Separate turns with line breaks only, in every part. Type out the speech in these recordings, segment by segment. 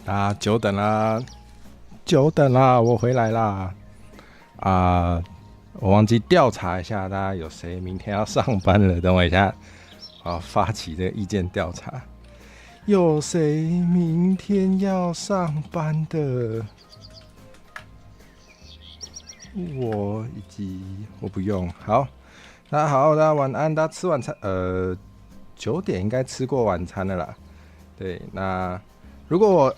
啊，久等啦，久等啦，我回来啦！我忘记调查一下，大家有谁明天要上班了？等我一下，发起这个意见调查，有谁明天要上班的？我不用。好，大家好，大家晚安，大家吃晚餐。9点应该吃过晚餐了啦。对，那。如果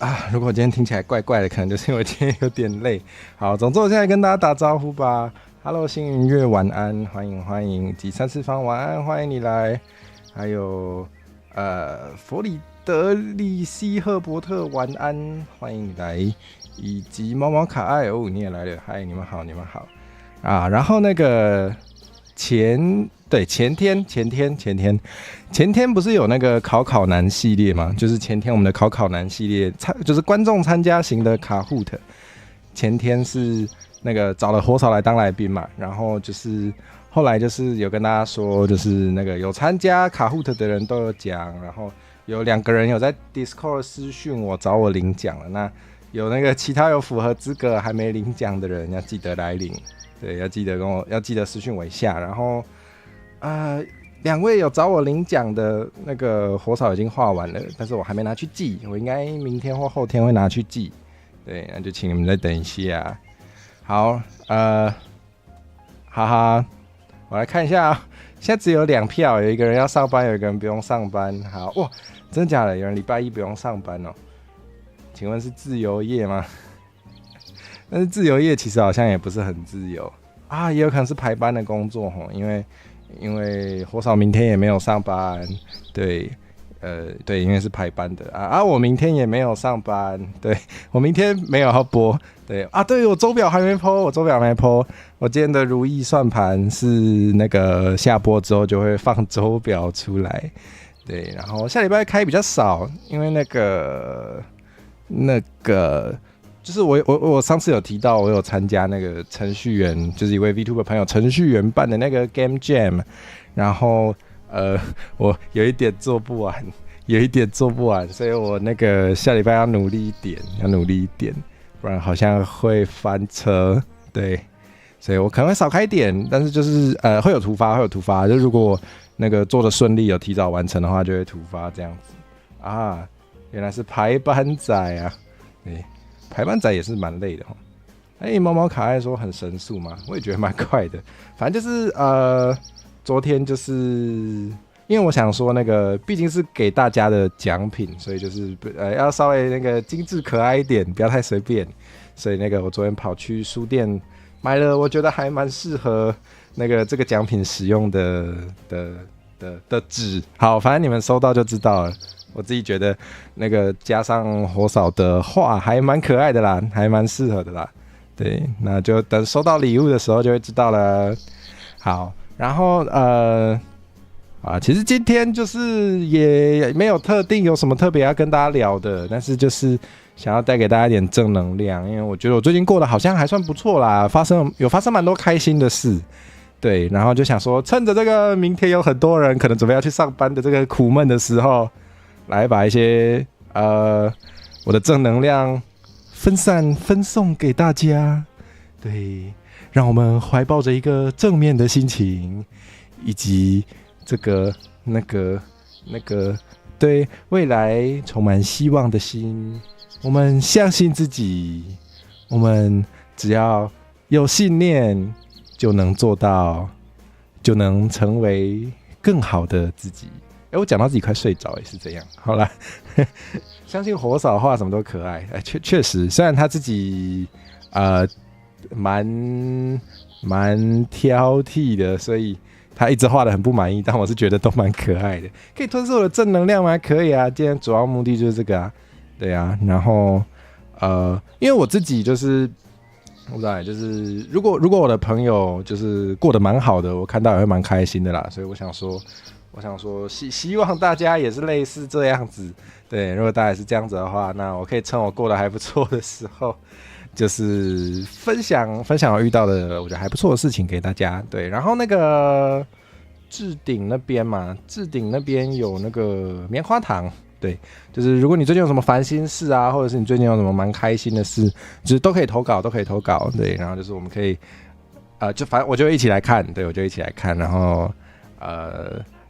今天听起来怪怪的，可能就是因为今天有点累。好，总之我现在跟大家打招呼吧。Hello， 星云月晚安，欢迎，及三次方晚安，欢迎你来。还有佛里德里希赫伯特晚安，欢迎你来。以及猫猫可爱哦，你也来了，嗨，你们好啊。然后那个前天不是有那个考难系列吗？就是前天我们的考难系列，就是观众参加型的卡户特。前天是那个找了火草来当来宾嘛，然后就是后来就是有跟大家说，就是那个有参加卡户特的人都有奖，然后有2个人有在 Discord 私讯我找我领奖了。那有那个其他有符合资格还没领奖的人，要记得来领。对，要记得私讯我一下，然后2位有找我领奖的那个火草已经画完了，但是我还没拿去寄，我应该明天或后天会拿去寄。对，那就请你们再等一下。好，哈哈，我来看一下现在只有2票，有一个人要上班，有一个人不用上班。好哇，真的假的？有人礼拜一不用上班哦？请问是自由业吗？但是自由业其实好像也不是很自由啊，也有可能是排班的工作吼，因为火嫂明天也没有上班，对，因为是排班的我明天也没有上班，对，我明天没有要播，对对，我周表还没 po，我今天的如意算盘是那个下播之后就会放周表出来，对，然后下礼拜开比较少，因为那个。就是我上次有提到，我有参加那个程序员，就是一位 VTuber 朋友程序员办的那个 Game Jam， 然后我有一点做不完，所以我那个下礼拜要努力一点，不然好像会翻车，对，所以我可能会少开点，但是就是会有突发，就如果那个做的顺利，有提早完成的话，就会突发这样子啊，原来是排班仔啊，对。排班仔也是蛮累的哈。猫猫卡爱说很神速嘛，我也觉得蛮快的。反正就是昨天就是因为我想说那个毕竟是给大家的奖品，所以就是要稍微那个精致可爱一点，不要太随便。所以那个我昨天跑去书店买了，我觉得还蛮适合那个这个奖品使用的纸。好，反正你们收到就知道了。我自己觉得那个加上火扫的画还蛮可爱的啦，还蛮适合的啦。对，那就等收到礼物的时候就会知道了。好，然后其实今天就是也没有特定有什么特别要跟大家聊的，但是就是想要带给大家一点正能量，因为我觉得我最近过得好像还算不错啦，有发生蛮多开心的事。对，然后就想说趁着这个明天有很多人可能准备要去上班的这个苦闷的时候，来把一些我的正能量分送给大家，对，让我们怀抱着一个正面的心情，以及这个那个对未来充满希望的心。我们相信自己，我们只要有信念，就能做到，就能成为更好的自己。我讲到自己快睡着也是这样。好啦，相信火扫画什么都可爱。确实，虽然他自己蛮挑剔的，所以他一直画得很不满意，但我是觉得都蛮可爱的。可以吞噬我的正能量吗？可以啊，今天主要目的就是这个啊。对啊，然后因为我自己就是我不知道，就是如果我的朋友就是过得蛮好的，我看到也会蛮开心的啦。所以我想说希望大家也是类似这样子。对，如果大家也是这样子的话，那我可以趁我过得还不错的时候，就是分享我遇到的我觉得还不错的事情给大家。对，然后那个置顶那边有那个棉花糖。对，就是如果你最近有什么烦心事啊，或者是你最近有什么蛮开心的事，就是都可以投稿，对，然后就是我们可以就反正我就一起来看，对，我就一起来看，然后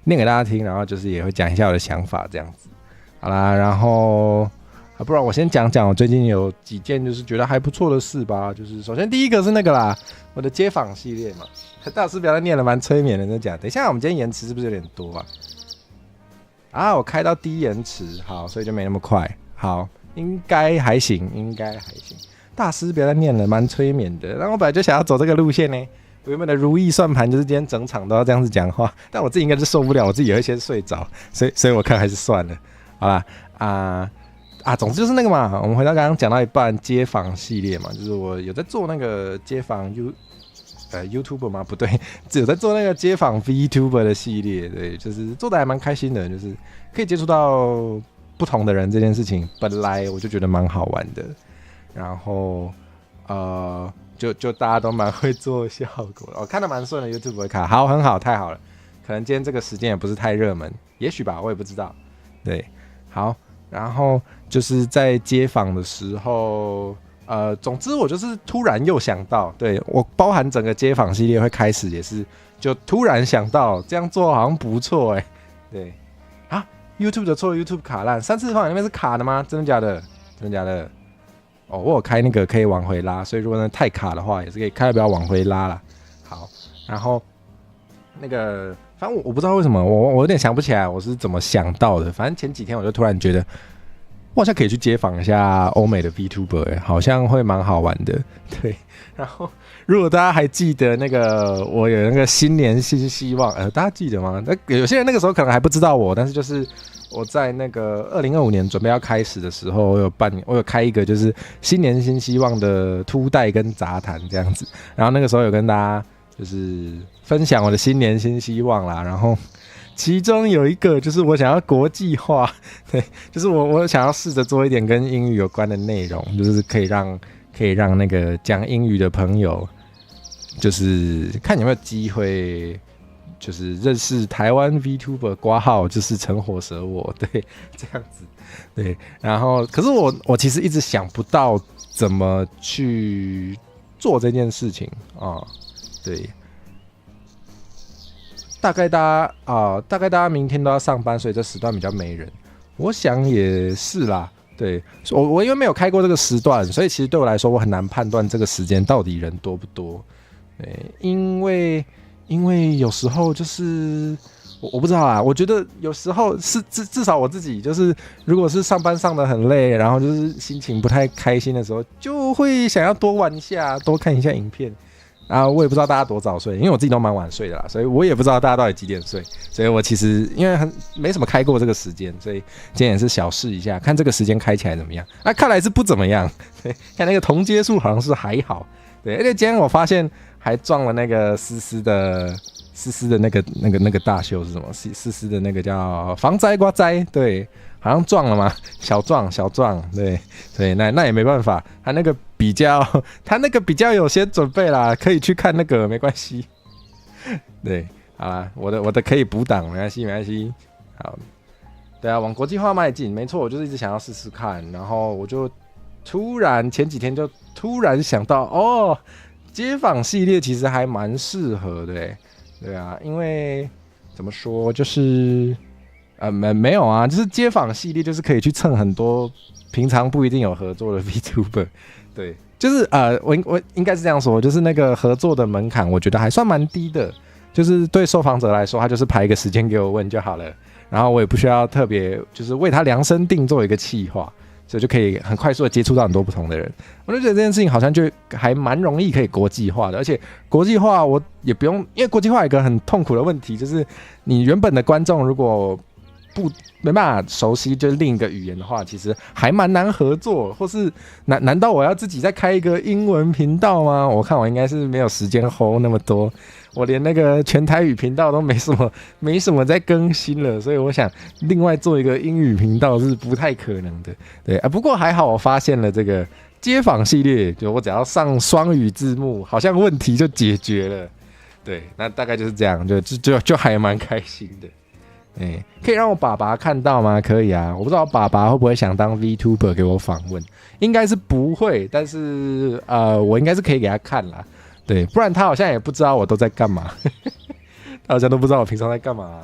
念给大家听，然后就是也会讲一下我的想法这样子。好啦，然后不然我先讲讲我最近有几件就是觉得还不错的事吧。就是首先第一个是那个啦，我的街访系列嘛，大师不要再念了，蛮催眠的，真的假的？等一下我们今天延迟是不是有点多啊？我开到低延迟，好，所以就没那么快。好，应该还行。大师不要再念了，蛮催眠的。然后我本来就想要走这个路线呢，我原本的如意算盘就是今天整场都要这样子讲话，但我自己应该是受不了，我自己也会先睡着，所以我看还是算了。好啦，总之就是那个嘛，我们回到刚刚讲到一半街访系列嘛，就是我有在做那个街访YouTuber 吗？不对，只有在做那个街访 VTuber 的系列，对，就是做的还蛮开心的，就是可以接触到不同的人这件事情，本来我就觉得蛮好玩的，然后就大家都蛮会做效果的，我看得蛮顺的 YouTube 卡，好，很好，太好了，可能今天这个时间也不是太热门，也许吧，我也不知道，对，好。然后就是在街访的时候，总之我就是突然又想到，对，我包含整个街访系列会开始也是，就突然想到这样做好像不错对啊 ，YouTube 的错 ，YouTube 卡烂，3次方那边是卡的吗？真的假的？哦，我有开那个可以往回拉，所以如果太卡的话，也是可以开不要往回拉啦。好，然后那个。反正我不知道为什么，我有点想不起来我是怎么想到的。反正前几天我就突然觉得，我好像可以去街访一下欧美的 VTuber，好像会蛮好玩的。对，然后如果大家还记得那个我有那个新年新希望，大家记得吗？有些人那个时候可能还不知道我，但是就是我在那个2025年准备要开始的时候，我有开一个就是新年新希望的凸带跟杂谈这样子，然后那个时候有跟大家就是分享我的新年新希望啦，然后其中有一个就是我想要国际化，对，就是我想要试着做一点跟英语有关的内容，就是可以让那个讲英语的朋友，就是看有没有机会，就是认识台湾 VTuber 挂号，就是陈火蛇我，对，这样子，对，然后可是我其实一直想不到怎么去做这件事情啊。对，大概大家明天都要上班，所以这时段比较没人。我想也是啦，对，我因为没有开过这个时段，所以其实对我来说，我很难判断这个时间到底人多不多。对，因为有时候就是我不知道啊，我觉得有时候是至少我自己就是，如果是上班上得很累，然后就是心情不太开心的时候，就会想要多玩一下，多看一下影片。我也不知道大家多早睡，因为我自己都蛮晚睡的啦，所以我也不知道大家到底几点睡。所以我其实因为没什么开过这个时间，所以今天也是小试一下，看这个时间开起来怎么样。看来是不怎么样。对，看那个同接数好像是还好。对，而且今天我发现还撞了那个思思的那个大秀是什么？思思的那个叫防灾刮灾，对。好像撞了吗？小撞，对，那也没办法，他那个比较有些准备啦，可以去看那个，没关系。对，好啦，我的可以补档，没关系。好，对啊，往国际化迈进，没错，我就是一直想要试试看，然后我就前几天就突然想到，街访系列其实还蛮适合的，对啊，因为怎么说就是。没有啊，就是街访系列，就是可以去蹭很多平常不一定有合作的 VTuber， 对，就是我应该是这样说，就是那个合作的门槛，我觉得还算蛮低的，就是对受访者来说，他就是排一个时间给我问就好了，然后我也不需要特别就是为他量身定做一个企划，所以就可以很快速的接触到很多不同的人，我就觉得这件事情好像就还蛮容易可以国际化的，而且国际化我也不用，因为国际化有一个很痛苦的问题，就是你原本的观众如果没办法熟悉就是另一个语言的话，其实还蛮难合作，或是难道我要自己再开一个英文频道吗？我看我应该是没有时间 hold 那么多，我连那个全台语频道都没什么在更新了，所以我想另外做一个英语频道是不太可能的。对不过还好我发现了这个街访系列，就我只要上双语字幕，好像问题就解决了。对，那大概就是这样，就还蛮开心的。可以让我爸爸看到吗？可以啊，我不知道爸爸会不会想当 VTuber 给我访问，应该是不会，但是我应该是可以给他看啦，对，不然他好像也不知道我都在干嘛，他好像都不知道我平常在干嘛，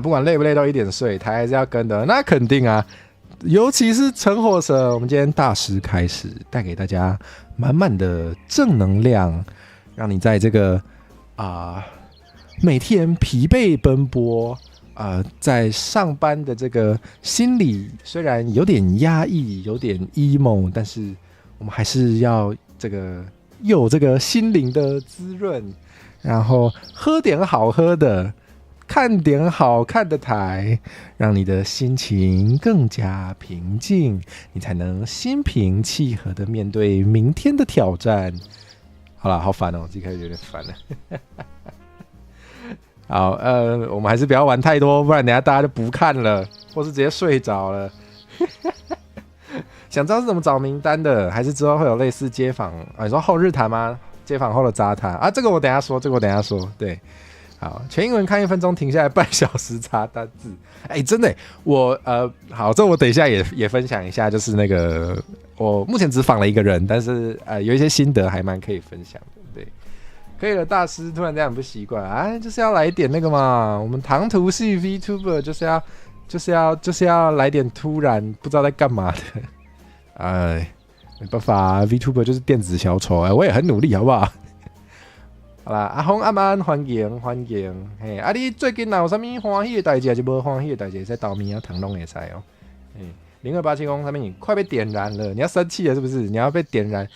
不管累不累都1点睡，台还是要跟的，那肯定啊，尤其是陈火蛇，我们今天大师开始带给大家满满的正能量，让你在这个每天疲惫奔波在上班的这个心里虽然有点压抑，有点 emo， 但是我们还是要有这个心灵的滋润，然后喝点好喝的，看点好看的台，让你的心情更加平静，你才能心平气和的面对明天的挑战。好啦，好烦哦，我自己开始有点烦了。好，我们还是不要玩太多，不然等一下大家就不看了，或是直接睡着了。想知道是怎么找名单的，还是之后会有类似街访你说后日谈吗？街访后的杂谈这个我等一下说，对。好，全英文看1分钟，停下来半小时查单字。真的，我好，这我等一下也分享一下，就是那个我目前只访了1个人，但是有一些心得还蛮可以分享的。对，可以了，大师突然这样不习惯就是要来一点那个嘛，我们唐突系 VTuber 就是要来点突然不知道在干嘛的。没办法，VTuber 就是电子小丑我也很努力，好不好？好啦，阿峰阿安，欢迎。你最近有啥物欢喜的代志，还是无欢喜的代志，在豆面糖拢会使哦。0287讲啥物？你快被点燃了，你要生气了是不是？你要被点燃，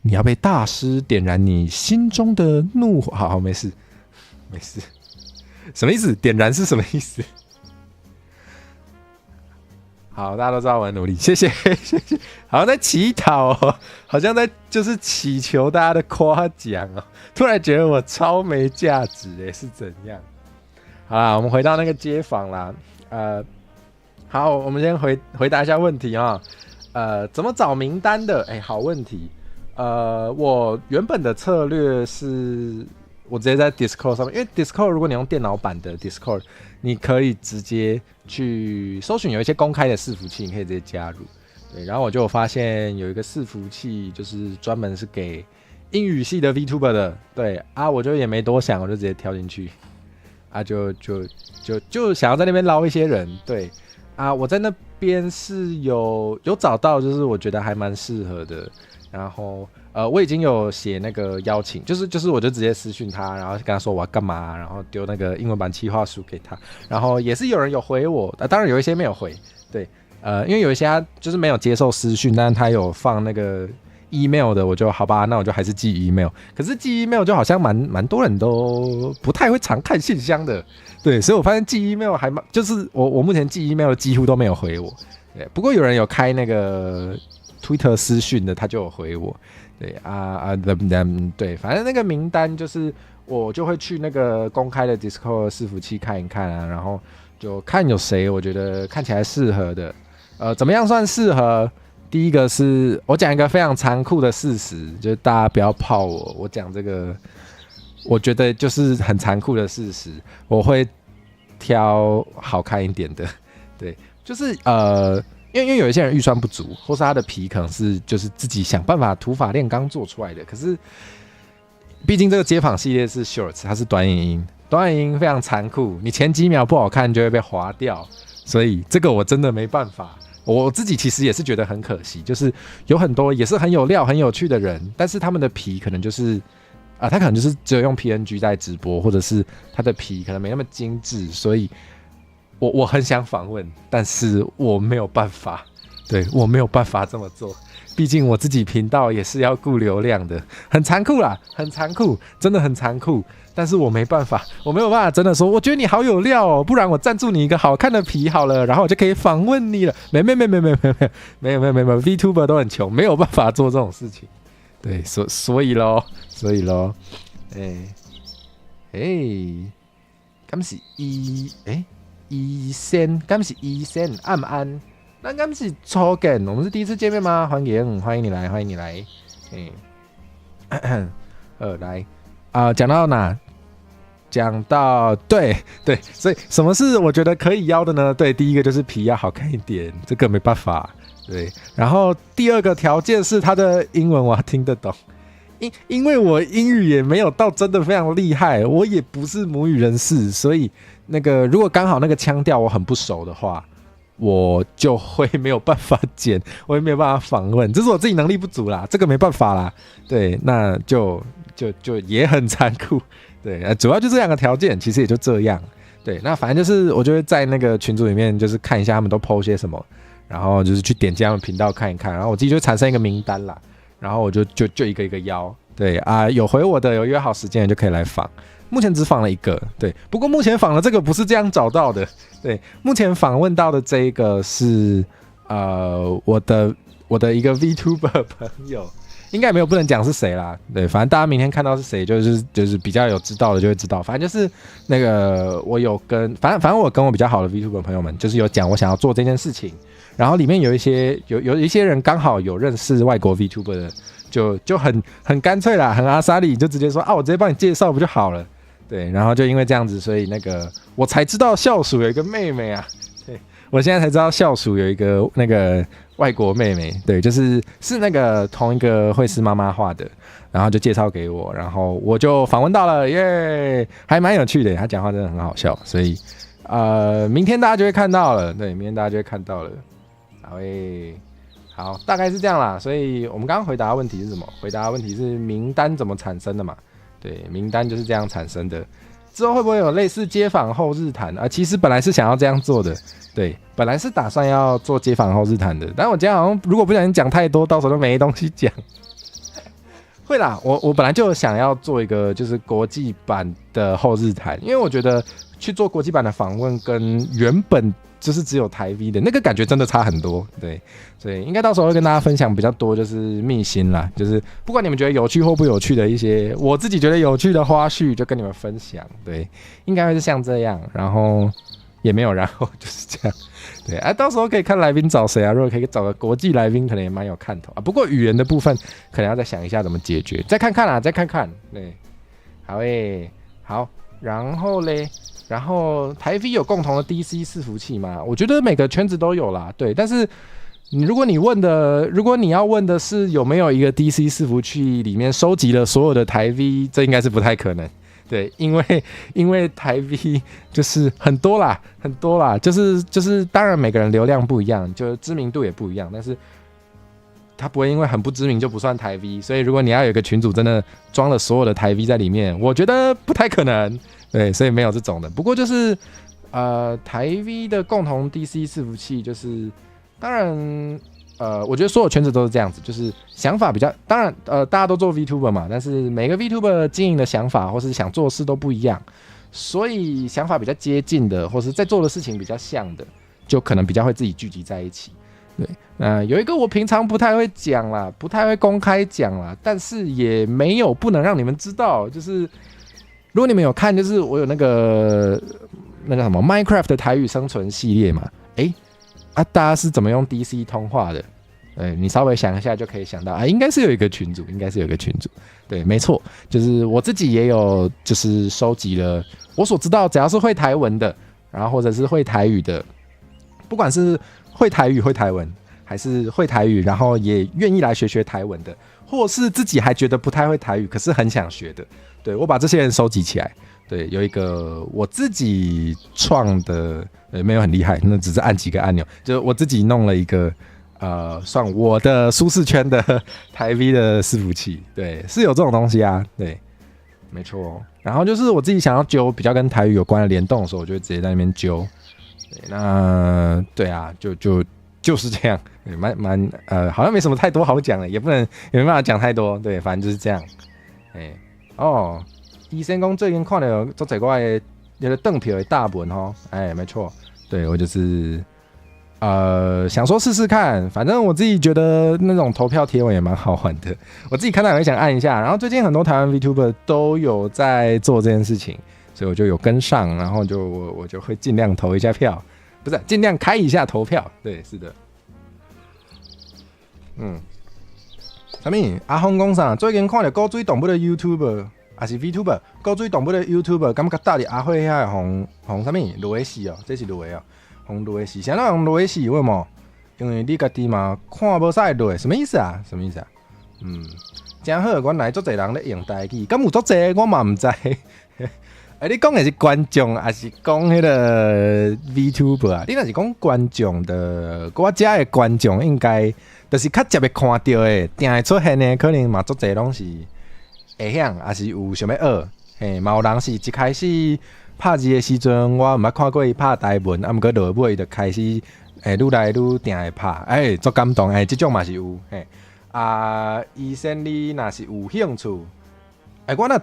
你要被大师点燃你心中的怒火。好，没事。什么意思？点燃是什么意思？好，大家都知道我很努力，谢谢。好像在祈祷好像在就是祈求大家的夸奖突然觉得我超没价值是怎样？好啦，我们回到那个街访啦。好，我们先回答一下问题怎么找名单的？好问题。我原本的策略是，我直接在 Discord 上面，因为 Discord 如果你用电脑版的 Discord， 你可以直接去搜寻有一些公开的伺服器，你可以直接加入。对，然后我就发现有一个伺服器，就是专门是给英语系的 VTuber 的。对我就也没多想，我就直接跳进去。就想要在那边捞一些人。对我在那边是有找到，就是我觉得还蛮适合的。然后我已经有写那个邀请，就是我就直接私讯他，然后跟他说我要干嘛，然后丢那个英文版企划书给他，然后也是有人有回我，当然有一些没有回，对，因为有一些他就是没有接受私讯，但是他有放那个 email 的，我就好吧，那我就还是寄 email， 可是寄 email 就好像蛮多人都不太会常看信箱的，对，所以我发现寄 email 还就是我目前寄 email 几乎都没有回我，对，不过有人有开那个Twitter 私讯的，他就有回我，对对，反正那个名单就是我就会去那个公开的 Discord 伺服器看一看然后就看有谁我觉得看起来适合的，怎么样算适合？第一个是我讲一个非常残酷的事实，就是大家不要泡我讲这个，我觉得就是很残酷的事实，我会挑好看一点的，对，就是因为有一些人预算不足，或是他的皮可能是就是自己想办法土法炼钢做出来的。可是，毕竟这个街访系列是 shorts， 它是短影音，短影音非常残酷，你前几秒不好看就会被滑掉，所以这个我真的没办法。我自己其实也是觉得很可惜，就是有很多也是很有料、很有趣的人，但是他们的皮可能就是他可能就是只有用 PNG 在直播，或者是他的皮可能没那么精致，所以。我很想访问，但是我没有办法，对，我没有办法这么做，毕竟我自己频道也是要顾流量的，很残酷啦，很残酷，真的很残酷，但是我没办法，我没有办法真的说，我觉得你好有料哦，不然我赞助你一个好看的皮好了，然后我就可以访问你了，没有 ，VTuber 都很穷，没有办法做这种事情，对，所以咯，敢是医生，敢是医生，安不安？那敢是初见，我们是第一次见面吗？欢迎你来，来讲到哪？讲到对，所以什么是我觉得可以邀的呢？对，第一个就是皮要好看一点，这个没办法。对，然后第二个条件是他的英文我要听得懂，因为我英语也没有到真的非常厉害，我也不是母语人士，所以那个如果刚好那个腔调我很不熟的话，我就会没有办法剪，我也没有办法访问，这是我自己能力不足啦，这个没办法啦。对，那就也很残酷。对，主要就这两个条件，其实也就这样。对，那反正就是我就会在那个群组里面，就是看一下他们都 po 些什么，然后就是去点击他们频道看一看，然后我自己就产生一个名单啦，然后我就一个一个邀。对啊，有回我的，有约好时间的就可以来访。目前只访了一个，对，不过目前访的这个不是这样找到的，对，目前访问到的这一个是我的一个 VTuber 朋友。应该没有不能讲是谁啦，对，反正大家明天看到是谁，就是比较有知道的就会知道。反正就是那个我有跟，反正我跟我比较好的 VTuber 朋友们，就是有讲我想要做这件事情，然后里面有一些人刚好有认识外国 VTuber 的，就很干脆啦，很阿莎里就直接说啊，我直接帮你介绍不就好了，对，然后就因为这样子，所以那个我才知道校属有一个妹妹啊，对，我现在才知道校属有一个那个。外国妹妹，对，是那个同一个绘师妈妈画的，然后就介绍给我，然后我就访问到了，耶，还蛮有趣的，她讲话真的很好笑，所以明天大家就会看到了，对，明天大家就会看到了，好，大概是这样啦，所以我们刚刚回答的问题是什么？回答的问题是名单怎么产生的嘛？对，名单就是这样产生的。之后会不会有类似街访后日谈啊？其实本来是想要这样做的，对，本来是打算要做街访后日谈的，但我今天好像如果不小心讲太多，到时候都没东西讲。会啦，我本来就想要做一个就是国际版的后日谈，因为我觉得去做国际版的访问跟原本就是只有台 V 的那个感觉真的差很多，对，所以应该到时候会跟大家分享比较多，就是秘辛啦，就是不管你们觉得有趣或不有趣的一些，我自己觉得有趣的花絮就跟你们分享，对，应该会是像这样，然后也没有然后就是这样，对啊，到时候可以看来宾找谁啊，如果可以找个国际来宾，可能也蛮有看头啊，不过语言的部分可能要再想一下怎么解决，再看看啦，再看看，对，好好，然后嘞。然后台 V 有共同的 DC 伺服器吗？我觉得每个圈子都有啦，对。但是如果你要问的是有没有一个 DC 伺服器里面收集了所有的台 V， 这应该是不太可能，对，因为台 V 就是很多啦，就是当然每个人流量不一样，就知名度也不一样，但是他不会因为很不知名就不算台 V， 所以如果你要有一个群组真的装了所有的台 V 在里面，我觉得不太可能。对，所以没有这种的。不过就是台 V 的共同 DC 伺服器，就是当然我觉得所有圈子都是这样子，就是想法比较，当然大家都做 VTuber 嘛，但是每个 VTuber 经营的想法或是想做的事都不一样，所以想法比较接近的，或是在做的事情比较像的，就可能比较会自己聚集在一起。对，有一个我平常不太会讲啦，不太会公开讲啦，但是也没有不能让你们知道，就是如果你们有看，就是我有那个什么 Minecraft 的台语生存系列嘛，大家是怎么用 DC 通话的？你稍微想一下就可以想到啊，应该是有一个群组，对，没错，就是我自己也有，就是收集了我所知道，只要是会台文的，然后或者是会台语的，不管是会台语会台文，还是会台语然后也愿意来学台文的，或是自己还觉得不太会台语可是很想学的，对，我把这些人收集起来，对，有一个我自己创的，没有很厉害，那只是按几个按钮，就我自己弄了一个算我的舒适圈的台 V 的伺服器，对，是有这种东西啊，对，没错。然后就是我自己想要揪比较跟台语有关的联动的时候，我就会直接在那边揪。对，那对啊，就是这样，好像没什么太多好讲的，也没办法讲太多，对，反正就是这样。医生讲最近看到做这块的那个邓票的大文吼，没错，对我就是想说试试看，反正我自己觉得那种投票贴文也蛮好玩的，我自己看到也会想按一下。然后最近很多台湾 VTuber 都有在做这件事情，所以我就有跟上，然后我就会尽量投一下票，不是尽量开一下投票。对，是的。什么？阿峰讲啥？最近看到高水动物的 YouTuber，还是 VTuber， 高水动物的 YouTuber， 感觉搭伫阿辉遐红啥物落死哦，这是落哦，红落死，啥人红落死？为什么？因为你家己嘛看无啥落，什么意思啊？什么意思啊？真好，原来足侪人咧用台语，敢有足侪我嘛毋知。你讲的是观众，还是讲迄个 VTuber 啊？你若是讲观众的，我遮的观众应该就是较接会看到的，定会出现的，可能嘛足侪拢是会晓，还是有想要学。嘿，嘛有人是一开始拍字的时阵，我毋捌看过伊拍台文，啊，毋过落尾就开始愈来愈定会拍，足感动，即种嘛是有，嘿。医生你若是有兴趣，我若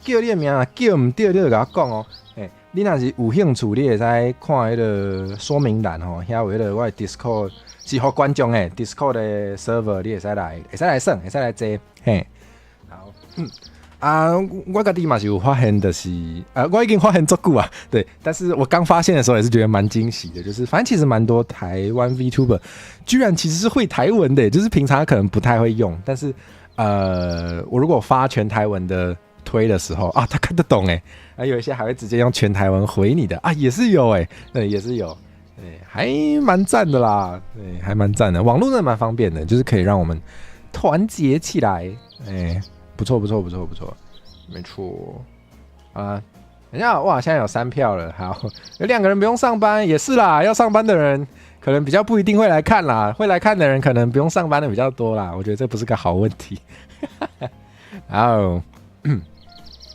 叫你的名，叫毋对，你就甲我讲哦。你若是有兴趣，你会使看迄个说明栏吼，遐有迄个我的 Discord 是互观众诶 ，Discord 的 server 你会使来耍，会使来坐，嘿。好，我家己嘛是有发现的是，我已经发现足久啊，对，但是我刚发现的时候也是觉得蛮惊喜的，就是反正其实蛮多台湾 VTuber 居然其实是会台文的，就是平常可能不太会用，但是我如果发全台文的推的时候啊，他看得懂有一些还会直接用全台文回你的啊，也是有对，也是有，对，还蛮赞的啦，对，还蛮赞的，网络真的蛮方便的，就是可以让我们团结起来，不错，没错啊！等一下，哇，现在有3票了，好，有2个人不用上班，也是啦，要上班的人可能比较不一定会来看啦，会来看的人可能不用上班的比较多啦，我觉得这不是个好问题。好，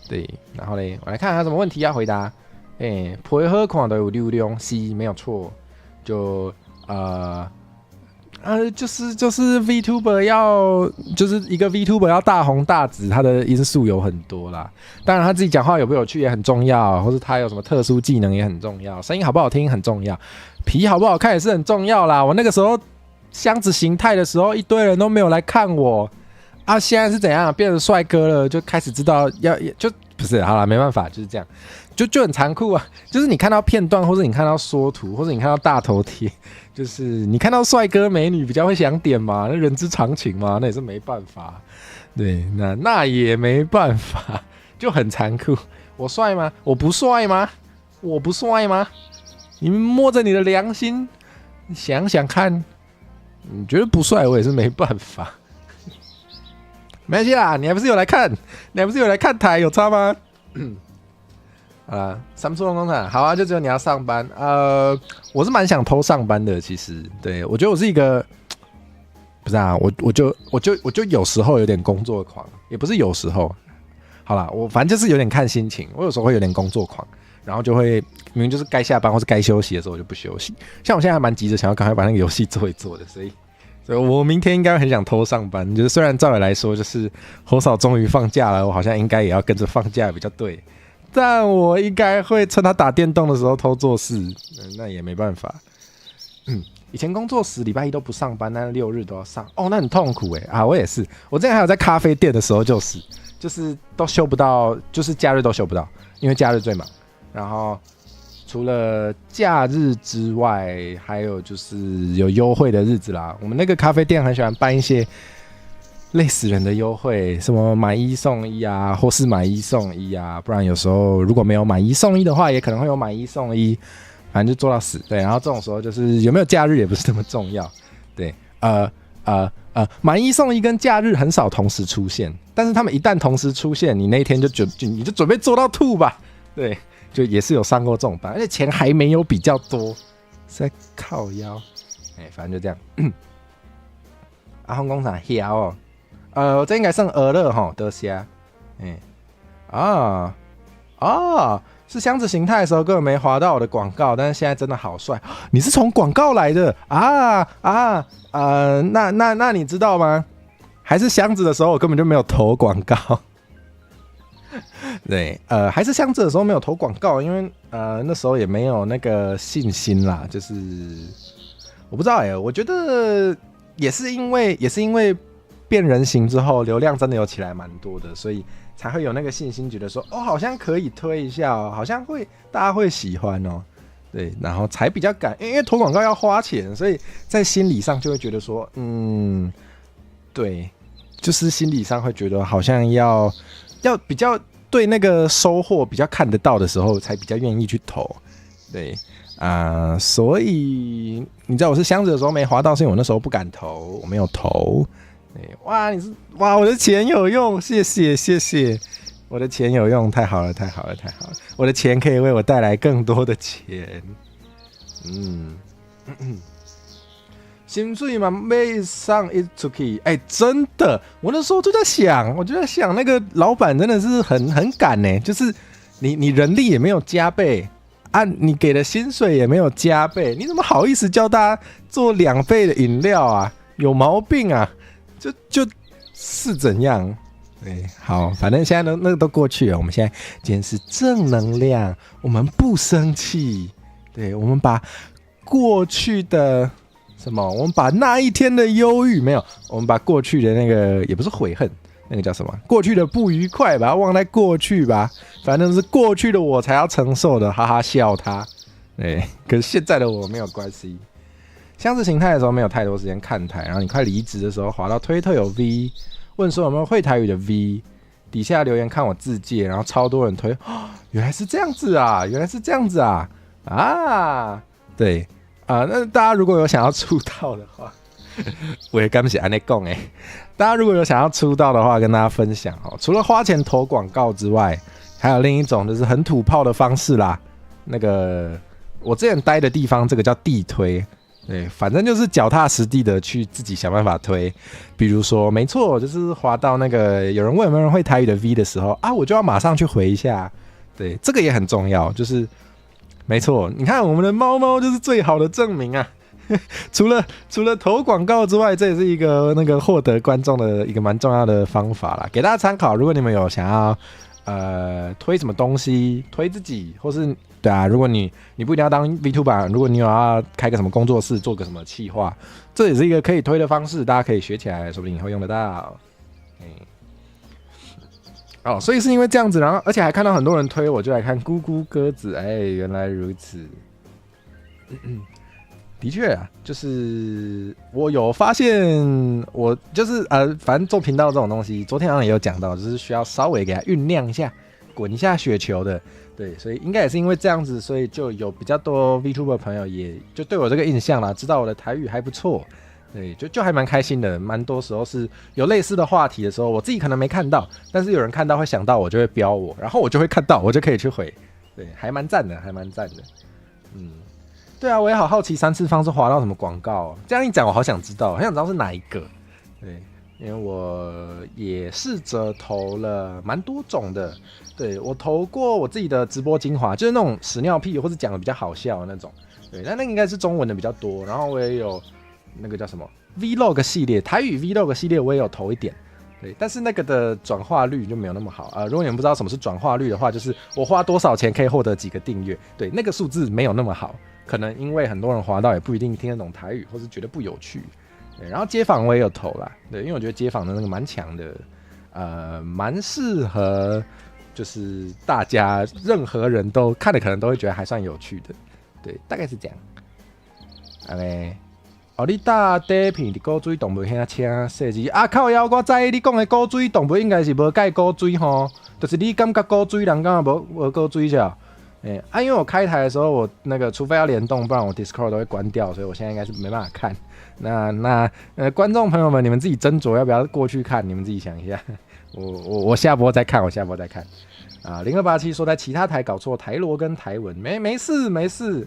对，然后嘞，我来看还有什么问题要回答。配合看都有流量，是没有错，就就是 VTuber 就是一个 VTuber 要大红大紫，他的因素有很多啦。当然他自己讲话有不有趣也很重要，或是他有什么特殊技能也很重要，声音好不好听很重要，皮好不好看也是很重要啦。我那个时候箱子形态的时候，一堆人都没有来看我啊，现在是怎样变成帅哥了，就开始知道就不是好啦，没办法就是这样，就很残酷啊。就是你看到片段，或者你看到缩图，或者你看到大头贴。就是你看到帅哥美女比较会想点嘛，那人之常情嘛，那也是没办法。对，那也没办法，就很残酷。我帅吗？我不帅吗？我不帅吗？你们摸着你的良心想想看，你觉得不帅，我也是没办法。没关系啦，你还不是有来看？你还不是有来看台？有差吗？三处工厂好啊，就只有你要上班。我是蛮想偷上班的，其实，对，我觉得我是一个，不是啊，我就有时候有点工作狂，也不是有时候，好啦，我反正就是有点看心情，我有时候会有点工作狂，然后就会明明就是该下班或是该休息的时候我就不休息。像我现在还蛮急着想要赶快把那个游戏做一做的，所以我明天应该很想偷上班。就是虽然照理来说，就是侯嫂终于放假了，我好像应该也要跟着放假比较对。但我应该会趁他打电动的时候偷做事，那也没办法。以前工作时礼拜一都不上班，但是6日都要上，那很痛苦我也是，我之前还有在咖啡店的时候就是都休不到，就是假日都休不到，因为假日最忙。然后除了假日之外，还有就是有优惠的日子啦。我们那个咖啡店很喜欢办一些累死人的优惠，什么买1送1啊，或是买1送1啊，不然有时候如果没有买1送1的话，也可能会有买1送1，反正就做到死。对，然后这种时候就是有没有假日也不是那么重要。对，买1送1跟假日很少同时出现，但是他们一旦同时出现，你那一天你就准备做到吐吧。对，就也是有上过这种班，而且钱还没有比较多，在靠腰。反正就这样。阿红工厂屌这应该算鹅了齁，多谢。是箱子形态的时候根本没滑到我的广告，但是现在真的好帅。你是从广告来的那你知道吗？还是箱子的时候我根本就没有投广告。对，还是箱子的时候没有投广告，因为那时候也没有那个信心啦，就是我不知道我觉得也是因为变人形之后流量真的有起来蛮多的，所以才会有那个信心，觉得说好像可以推一下好像大家会喜欢对，然后才比较敢，因为投广告要花钱，所以在心理上就会觉得说对，就是心理上会觉得好像要要比较对那个收获比较看得到的时候，才比较愿意去投。对所以你知道我是箱子的时候没滑到，是因为我那时候不敢投，我没有投。哇，我的钱有用，谢谢，我的钱有用，太好了，我的钱可以为我带来更多的钱。薪水嘛没上一出去，真的，我那时候就在想，那个老板真的是很赶呢，就是你人力也没有加倍你给的薪水也没有加倍，你怎么好意思叫大家做2倍的饮料啊？有毛病啊！就是怎样？好，反正现在那个都过去了。我们现在今天是正能量，我们不生气。对，我们把过去的我们把那一天的忧郁我们把过去的那个也不是悔恨，那个叫什么？过去的不愉快，把它忘在过去吧。反正是过去的我才要承受的，哈哈笑他。可是现在的我没有关系。箱子形态的时候没有太多时间看台，然后你快离职的时候滑到推特有 V， 问说有没有会台语的 V， 底下留言看我自介，然后超多人推，原来是这样子啊，对那大家如果有想要出道的话，我也敢写安内讲大家如果有想要出道的话，跟大家分享除了花钱投广告之外，还有另一种就是很土炮的方式啦。那个我之前待的地方，这个叫地推。对，反正就是脚踏实地的去自己想办法推。比如说，没错，就是滑到那个有人问有没有人会台语的 V 的时候我就要马上去回一下。对，这个也很重要，就是没错，你看我们的猫就是最好的证明啊。除了投广告之外，这也是一个那个获得观众的一个蛮重要的方法啦，给大家参考。如果你们有想要推什么东西，推自己，或是对啊，如果你不一定要当 VTuber， 如果你有要开个什么工作室，做个什么企划，这也是一个可以推的方式，大家可以学起来，说不定以后用得到。所以是因为这样子，然后而且还看到很多人推，我就来看咕咕鸽子，原来如此。的确啊，就是我有发现，我就是反正做频道这种东西，昨天好像也有讲到，就是需要稍微给它酝酿一下，滚一下雪球的。对，所以应该也是因为这样子，所以就有比较多 VTuber 朋友也就对我这个印象啦，知道我的台语还不错。对，就还蛮开心的，蛮多时候是有类似的话题的时候，我自己可能没看到，但是有人看到会想到我，就会标我，然后我就会看到，我就可以去回。对，还蛮赞的。对啊，我也好好奇3次方是滑到什么广告这样一讲，我好想知道，好想知道是哪一个。对，因为我也试着投了蛮多种的。对，我投过我自己的直播精华，就是那种屎尿屁或是讲的比较好笑的那种。对，那应该是中文的比较多。然后我也有那个叫什么 Vlog 系列，台语 Vlog 系列我也有投一点。对，但是那个的转化率就没有那么好如果你们不知道什么是转化率的话，就是我花多少钱可以获得几个订阅。对，那个数字没有那么好，可能因为很多人滑到也不一定听得懂台语，或是觉得不有趣。对，然后街访我也有投啦。对，因为我觉得街访的那个蛮强的，蛮适合，就是大家任何人都看的可能都会觉得还算有趣的。对，大概是这样。你搭底片伫古水动物遐请设计靠腰，我知你讲的古水动物应该是无介古水吼，就是你感觉古水人感觉无古水者。因为我开台的时候，我那个除非要联动，不然我 Discord 都会关掉，所以我现在应该是没办法看。那观众朋友们，你们自己斟酌要不要过去看，你们自己想一下。我下播再看，0287说在其他台搞错台罗跟台文，没事。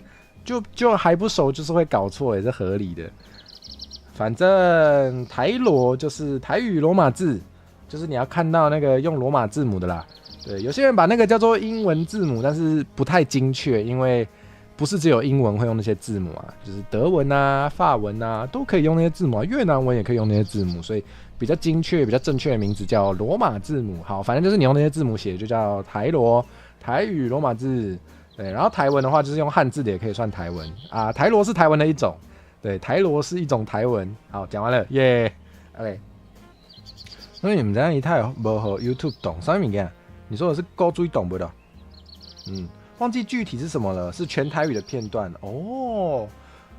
就还不熟，就是会搞错，也是合理的。反正台罗就是台语罗马字，就是你要看到那个用罗马字母的啦。对，有些人把那个叫做英文字母，但是不太精确，因为不是只有英文会用那些字母就是德文啊、法文啊都可以用那些字母越南文也可以用那些字母，所以比较精确、比较正确的名字叫罗马字母。好，反正就是你用那些字母写，就叫台罗，台语罗马字。对，然后台文的话就是用汉字的也可以算台文台罗是台文的一种，对，台罗是一种台文。好，讲完了，耶、OK。所以你们这样一太不和 YouTube 懂什么物件？你说的是古水动物的？忘记具体是什么了，是全台语的片段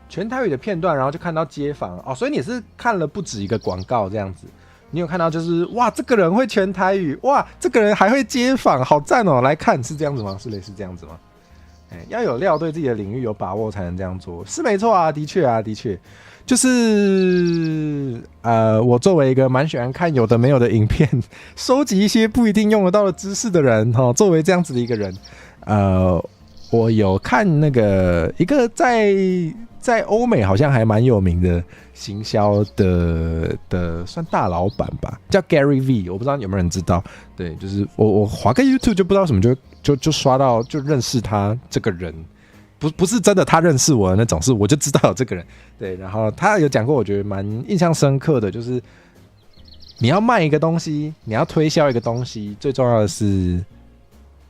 全台语的片段，然后就看到街访所以你是看了不止一个广告这样子。你有看到就是哇，这个人会全台语，哇，这个人还会街访，好赞哦！来看是这样子吗？是类似这样子吗？要有料，对自己的领域有把握才能这样做，是没错啊，的确啊，的确，就是我作为一个蛮喜欢看有的没有的影片，收集一些不一定用得到的知识的人，作为这样子的一个人，我有看那个一个在欧美好像还蛮有名的行销的算大老板吧，叫 Gary V， 我不知道有没有人知道。对，就是我滑个 YouTube 就不知道什么就刷到就认识他这个人，不是真的他认识我的那种，是我就知道有这个人。对，然后他有讲过，我觉得蛮印象深刻的，就是你要卖一个东西，你要推销一个东西，最重要的是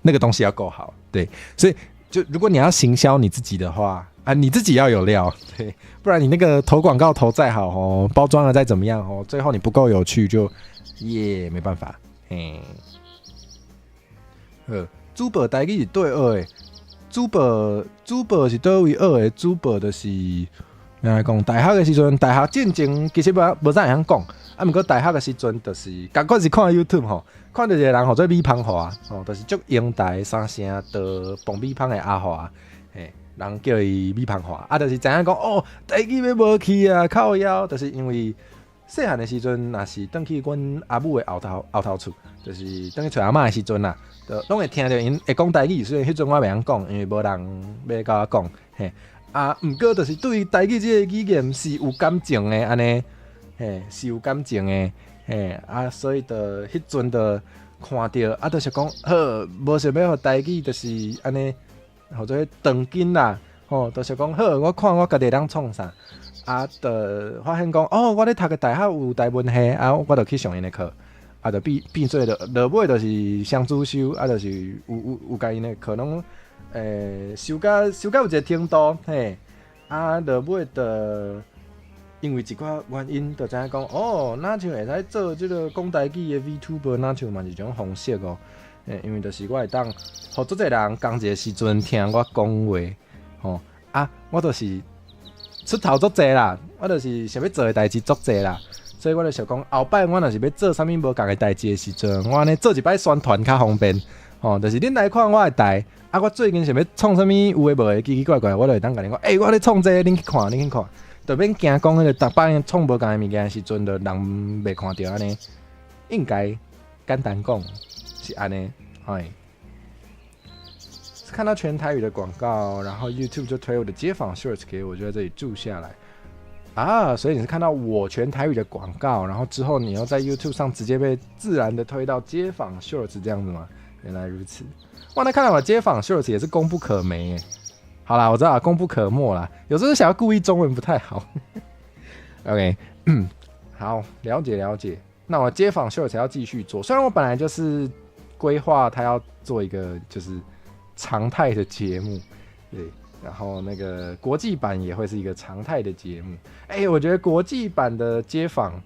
那个东西要够好。对，所以就如果你要行销你自己的话。你自己要有料，对，不然你那个投广告投再好哦，包装的再怎么样哦，最后你不够有趣就没办法。主播台语是对学的，主播是对位学的，主播就是讲大学的时阵，大学进前其实无啥会晓讲，不过大学的时阵就是感觉是看 YouTube 吼，看到一个人吼做米芳华，就是足英台三声的蹦米芳的阿华，人叫伊米芳华，就是知影讲台语要无去啊，靠腰，就是因为细汉的时阵，若是转去阮阿母的后头厝，就是转去找阿嬷的时阵啦，就拢会听着因会讲台语，虽然迄阵我袂晓讲，因为无人要甲我讲，毋过就是对台语这个语言是有感情的，安尼，是有感情的，所以就迄阵就看到，就是讲好，无想要互台语，就是安尼。或者长筋啦，就是讲好，我看我家己当创啥，就发现讲我咧读个大学有台文系，我就去上因的课，就变做落尾就是双主修，就是有甲因的课拢修甲有一个程度，落尾就因为一寡原因，就知影讲哪像会使做即个讲台语的 VTuber， 哪像嘛是一种方式哦。因为就是我会当，互足侪人同一个时阵听我讲话，我就是出头足侪啦，我就是想要做的代志足侪啦，所以我就想讲，后摆我若是要做啥物无共的代志的时阵，我安尼做一摆宣传较方便，就是恁来看我的台，我最近想要创啥物有诶无诶奇奇怪怪，我就会当甲恁讲，我咧创这个，恁去看，就免惊讲迄个逐摆创无共的物件的时阵，就人袂看到安尼，应该简单讲。是安尼，看到全台语的广告，然后 YouTube 就推我的街访 Shorts 给我，就在这里住下来所以你是看到我全台语的广告，然后之后你又在 YouTube 上直接被自然的推到街访 Shorts 这样子吗？原来如此，哇，那看来我街访 Shorts 也是功不可没耶。好啦，我知道功不可没啦，有时候想要故意中文不太好。OK， 好，了解。那我街访 Shorts 要继续做，虽然我本来就是规划他要做一个就是常态的节目，对，然后那个国际版也会是一个常态的节目。我觉得国际版的街访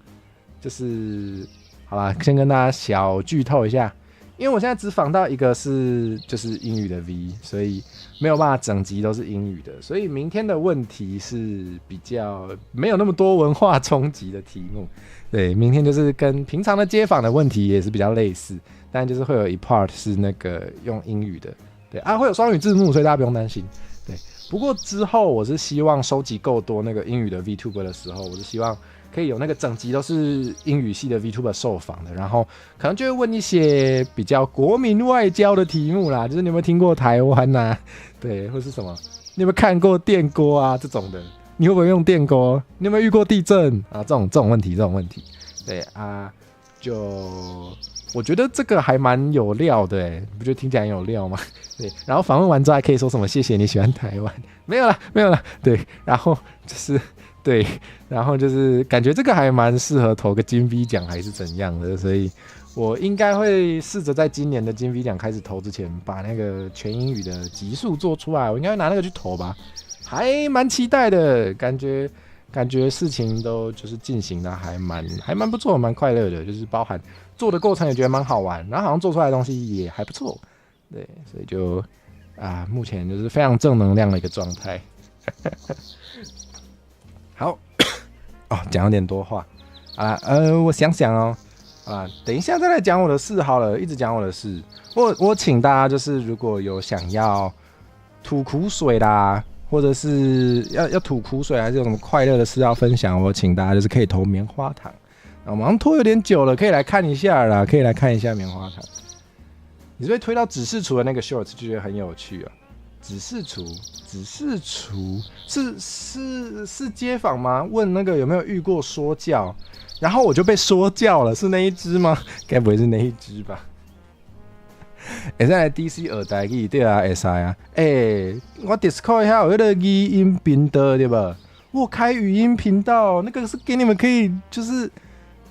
就是好啦，先跟大家小剧透一下，因为我现在只访到一个是就是英语的 V， 所以没有办法整集都是英语的，所以明天的问题是比较没有那么多文化冲击的题目。对，明天就是跟平常的街访的问题也是比较类似。但就是会有一 part 是那个用英语的，对会有双语字幕，所以大家不用担心。对，不过之后我是希望收集够多那个英语的 VTuber 的时候，我是希望可以有那个整集都是英语系的 VTuber 受访的，然后可能就会问一些比较国民外交的题目啦，就是你有没有听过台湾啊？对，或是什么？你有没有看过电锅啊这种的？你会不会用电锅？你有没有遇过地震啊？这种问题，对就。我觉得这个还蛮有料的，你不觉得听起来很有料吗？对，然后访问完之后还可以说什么谢谢你喜欢台湾，没有啦，对，然后就是感觉这个还蛮适合投个金 V 奖还是怎样的，所以我应该会试着在今年的金 V 奖开始投之前，把那个全英语的集数做出来，我应该会拿那个去投吧，还蛮期待的，感觉事情都就是进行的还蛮不错，蛮快乐的，就是包含做的过程也觉得蛮好玩，然后好像做出来的东西也还不错，对，所以就目前就是非常正能量的一个状态。好，讲有点多话，我想想哦，等一下再来讲我的事好了，一直讲我的事。我请大家就是如果有想要吐苦水啦，或者是要吐苦水，还是有什么快乐的事要分享，我请大家就是可以投棉花糖。我们好像拖有点久了，可以来看一下啦，可以来看一下棉花糖。你是不是推到指示厨的那个 short 就觉得很有趣啊？指示厨是街访吗？问那个有没有遇过说教，然后我就被说教了，是那一只吗？该不会是那一只吧？现在 DC 耳台语对啊，会使啊。我 Discord 下有那个语音频道对吧？我开语音频道，那个是给你们可以就是。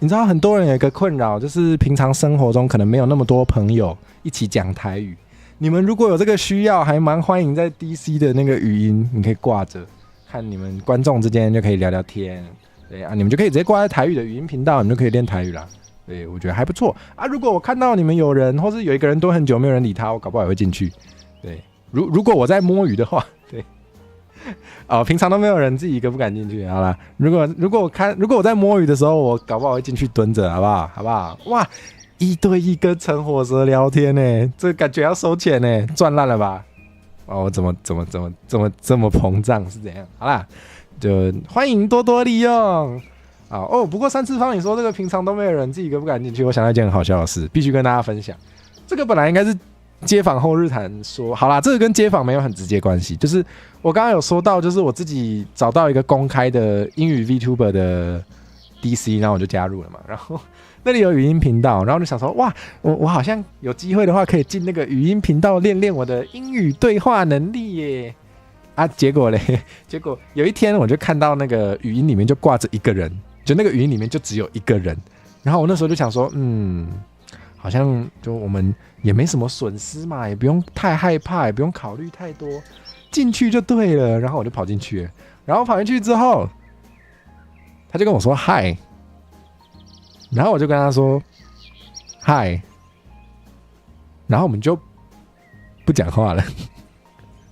你知道很多人有一个困扰，就是平常生活中可能没有那么多朋友一起讲台语。你们如果有这个需要，还蛮欢迎在 DC 的那个语音，你可以挂着，看你们观众之间就可以聊聊天。对啊，你们就可以直接挂在台语的语音频道，你就可以练台语啦。对，我觉得还不错啊。如果我看到你们有人，或是有一个人多很久没有人理他，我搞不好也会进去。对，如果我在摸鱼的话，对。平常都没有人，自己一个不敢进去。好啦，如果我在摸鱼的时候，我搞不好会进去蹲着，好不好？哇，一对一跟陈火蛇聊天呢，这感觉要收钱呢，赚烂了吧？我怎么这么膨胀是怎样？好啦，就欢迎多多利用。不过三次方你说这个平常都没有人，自己一个不敢进去，我想到一件很好笑的事，必须跟大家分享。这个本来应该是街访后日谈说，好啦，这个跟街访没有很直接关系，就是我刚刚有说到，就是我自己找到一个公开的英语 VTuber 的 DC， 然后我就加入了嘛，然后那里有语音频道，然后就想说，哇，我好像有机会的话，可以进那个语音频道练练我的英语对话能力耶。结果有一天我就看到那个语音里面就挂着一个人，就那个语音里面就只有一个人，然后我那时候就想说，好像就我们也没什么损失嘛，也不用太害怕，也不用考虑太多，进去就对了。然后我就跑进去了，然后跑进去之后，他就跟我说嗨，然后我就跟他说嗨，然后我们就不讲话了，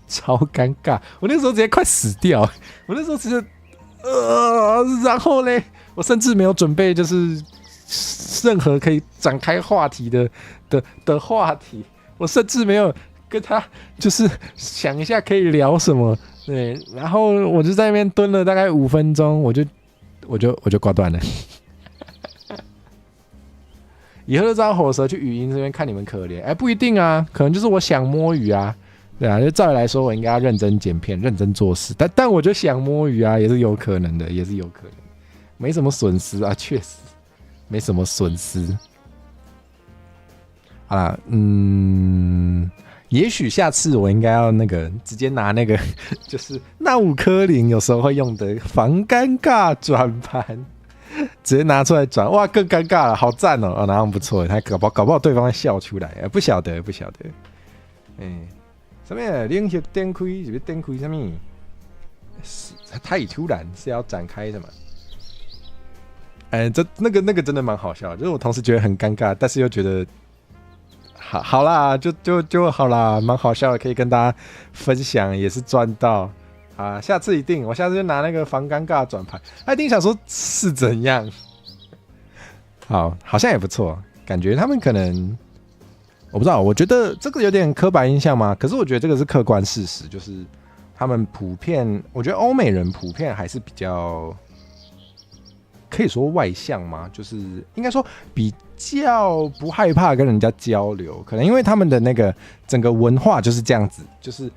超尴尬。我那时候直接快死掉，我那时候直接然后嘞，我甚至没有准备就是任何可以展开话题的话题，我甚至没有跟他就是想一下可以聊什么，对，然后我就在那边蹲了大概5分钟，我就挂断了。以后就知道火蛇去语音这边看你们可怜，不一定啊，可能就是我想摸鱼啊，对啊，就照理来说我应该要认真剪片，认真做事，但我就想摸鱼啊，也是有可能的，也是有可能，没什么损失啊，确实。没什么损失。好啦，也许下次我应该要那个直接拿那个，就是那5颗零有时候会用的防尴尬转盘，直接拿出来转，哇，更尴尬了，好赞哦！那样不错，他搞不好对方会笑出来，不晓得。什么冷血点开？是不是点开什么？太突然是要展开的嘛？那个真的蛮好笑的，就是我同时觉得很尴尬，但是又觉得好啦，就好啦，蛮好笑的，可以跟大家分享，也是赚到啊！下次我下次就拿那个防尴尬转盘，他一定想说是怎样，好像也不错，感觉他们可能我不知道，我觉得这个有点刻板印象嘛，可是我觉得这个是客观事实，就是他们普遍，我觉得欧美人普遍还是比较。可以说外向吗？就是应该说比较不害怕跟人家交流，可能因为他们的那个整个文化就是这样子，就是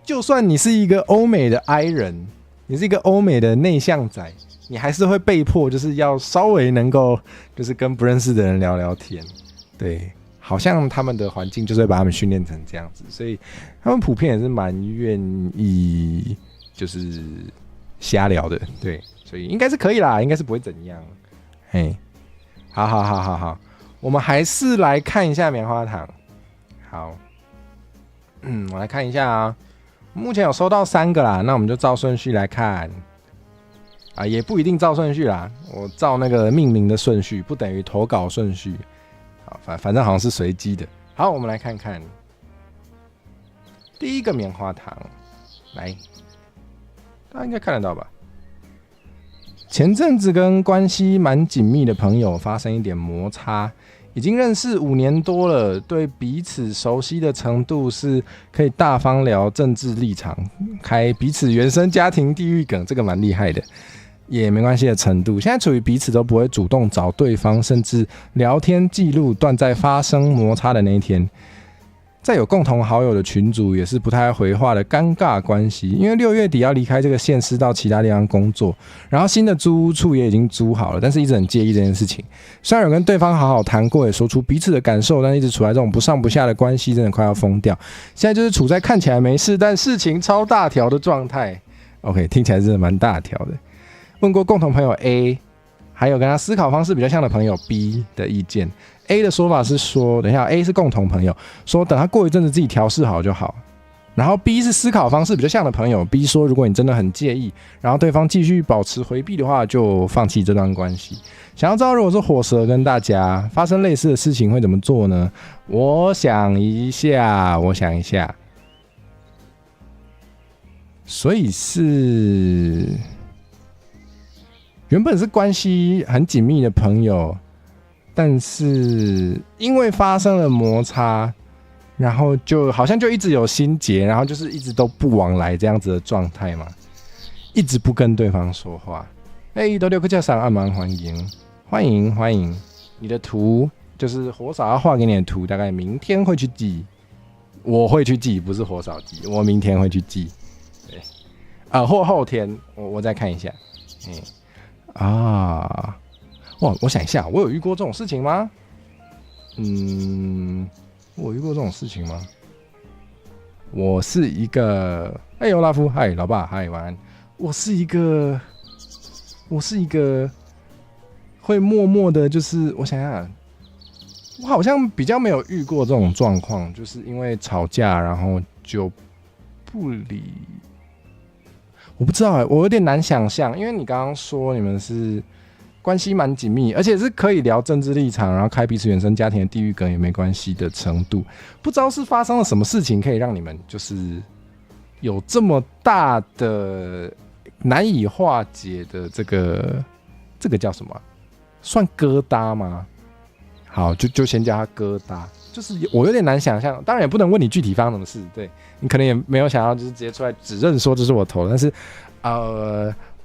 就算你是一个欧美的 I 人，你是一个欧美的内向仔，你还是会被迫就是要稍微能够就是跟不认识的人聊聊天，对，好像他们的环境就是会把他们训练成这样子，所以他们普遍也是蛮愿意就是瞎聊的，对。所以应该是可以啦，应该是不会怎样。嘿，好，我们还是来看一下棉花糖。好，我来看一下啊，目前有收到3个啦，那我们就照顺序来看。也不一定照顺序啦，我照那个命名的顺序，不等于投稿顺序。好，反正好像是随机的。好，我们来看看第一个棉花糖，来，大家应该看得到吧？前阵子跟关系蛮紧密的朋友发生一点摩擦，已经认识5年多了，对彼此熟悉的程度是可以大方聊政治立场，开彼此原生家庭地狱梗，这个蛮厉害的，也没关系的程度。现在处于彼此都不会主动找对方，甚至聊天记录断在发生摩擦的那一天。在有共同好友的群组也是不太回话的尴尬关系，因为6月底要离开这个县市到其他地方工作，然后新的租屋处也已经租好了，但是一直很介意这件事情。虽然有跟对方好好谈过，也说出彼此的感受，但一直处在这种不上不下的关系，真的快要疯掉。现在就是处在看起来没事，但事情超大条的状态。OK， 听起来真的蛮大条的。问过共同朋友 A， 还有跟他思考方式比较像的朋友 B 的意见。A 的说法是说，等一下 A 是共同朋友，说等他过一阵子自己调试好就好。然后 B 是思考方式比较像的朋友 ，B 说如果你真的很介意，然后对方继续保持回避的话，就放弃这段关系。想要知道如果是火蛇跟大家发生类似的事情会怎么做呢？我想一下，所以是原本是关系很紧密的朋友。但是因为发生了摩擦，然后就好像就一直有心结，然后就是一直都不往来这样子的状态嘛，一直不跟对方说话。都六个叫上，蛮欢迎，你的图就是火嫂要画给你的图，大概明天会去寄，我会去寄，不是火嫂寄，我明天会去寄，对，或后天，我再看一下，哇，我想一下，我有遇过这种事情吗？我有遇过这种事情吗？我是一个，欧拉夫，嗨，老爸，嗨，晚安。我是一个会默默的，就是我想想，我好像比较没有遇过这种状况，就是因为吵架，然后就不理。我不知道我有点难想象，因为你刚刚说你们是关系蛮紧密，而且是可以聊政治立场，然后开彼此原生家庭的地狱梗也没关系的程度。不知道是发生了什么事情，可以让你们就是有这么大的难以化解的这个叫什么？算疙瘩吗？好，就先叫它疙瘩。就是我有点难想象，当然也不能问你具体发生什么事，对你可能也没有想要就是直接出来指认说这是我投的，但是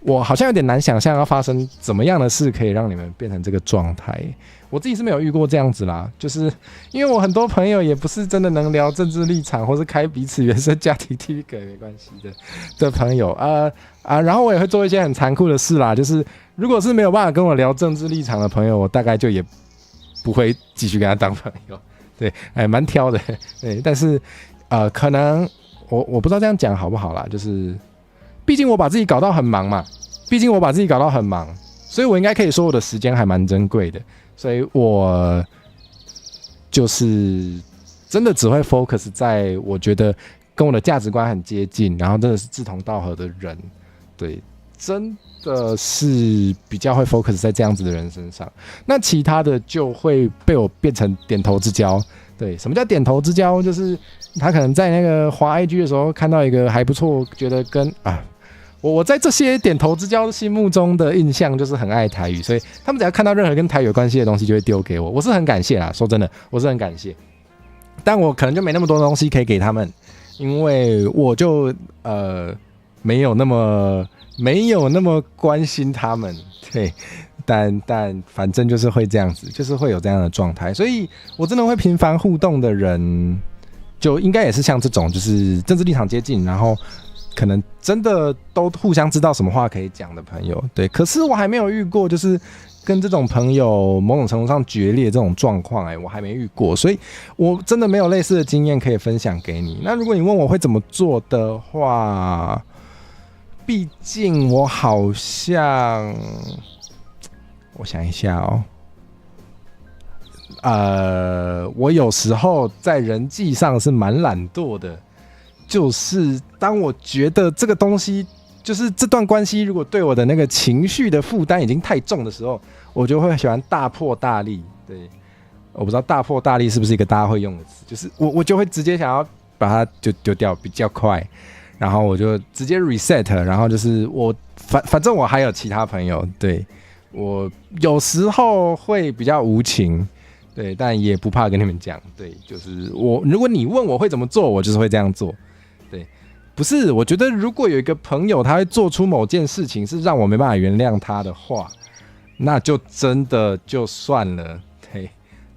我好像有点难想象要发生怎么样的事可以让你们变成这个状态。我自己是没有遇过这样子啦，就是因为我很多朋友也不是真的能聊政治立场或是开彼此原生家庭地狱梗没关系的朋友然后我也会做一些很残酷的事啦，就是如果是没有办法跟我聊政治立场的朋友，我大概就也不会继续跟他当朋友。对，蛮挑的，对，但是可能我不知道这样讲好不好啦，就是毕竟我把自己搞到很忙嘛，所以我应该可以说我的时间还蛮珍贵的，所以我就是真的只会 focus 在我觉得跟我的价值观很接近，然后真的是志同道合的人，对，真的是比较会 focus 在这样子的人身上。那其他的就会被我变成点头之交。对，什么叫点头之交？就是他可能在那个滑 IG 的时候看到一个还不错，觉得跟我在这些点头之交心目中的印象就是很爱台语，所以他们只要看到任何跟台语有关系的东西就会丢给我，我是很感谢啦，说真的，我是很感谢。但我可能就没那么多东西可以给他们，因为我就没有那么关心他们，对。但反正就是会这样子，就是会有这样的状态，所以我真的会频繁互动的人，就应该也是像这种，就是政治立场接近，然后可能真的都互相知道什么话可以讲的朋友，对。可是我还没有遇过，就是跟这种朋友某种程度上决裂这种状况，我还没遇过，所以我真的没有类似的经验可以分享给你。那如果你问我会怎么做的话，毕竟我好像。我想一下我有时候在人际上是蛮懒惰的，就是当我觉得这个东西，就是这段关系如果对我的那个情绪的负担已经太重的时候，我就会喜欢大破大立。对，我不知道大破大立是不是一个大家会用的词，就是我就会直接想要把它就丢掉比较快。然后我就直接 reset， 然后就是反正我还有其他朋友，对，我有时候会比较无情，对，但也不怕跟你们讲，对，就是如果你问我会怎么做，我就是会这样做，对，不是，我觉得如果有一个朋友他会做出某件事情是让我没办法原谅他的话，那就真的就算了，对，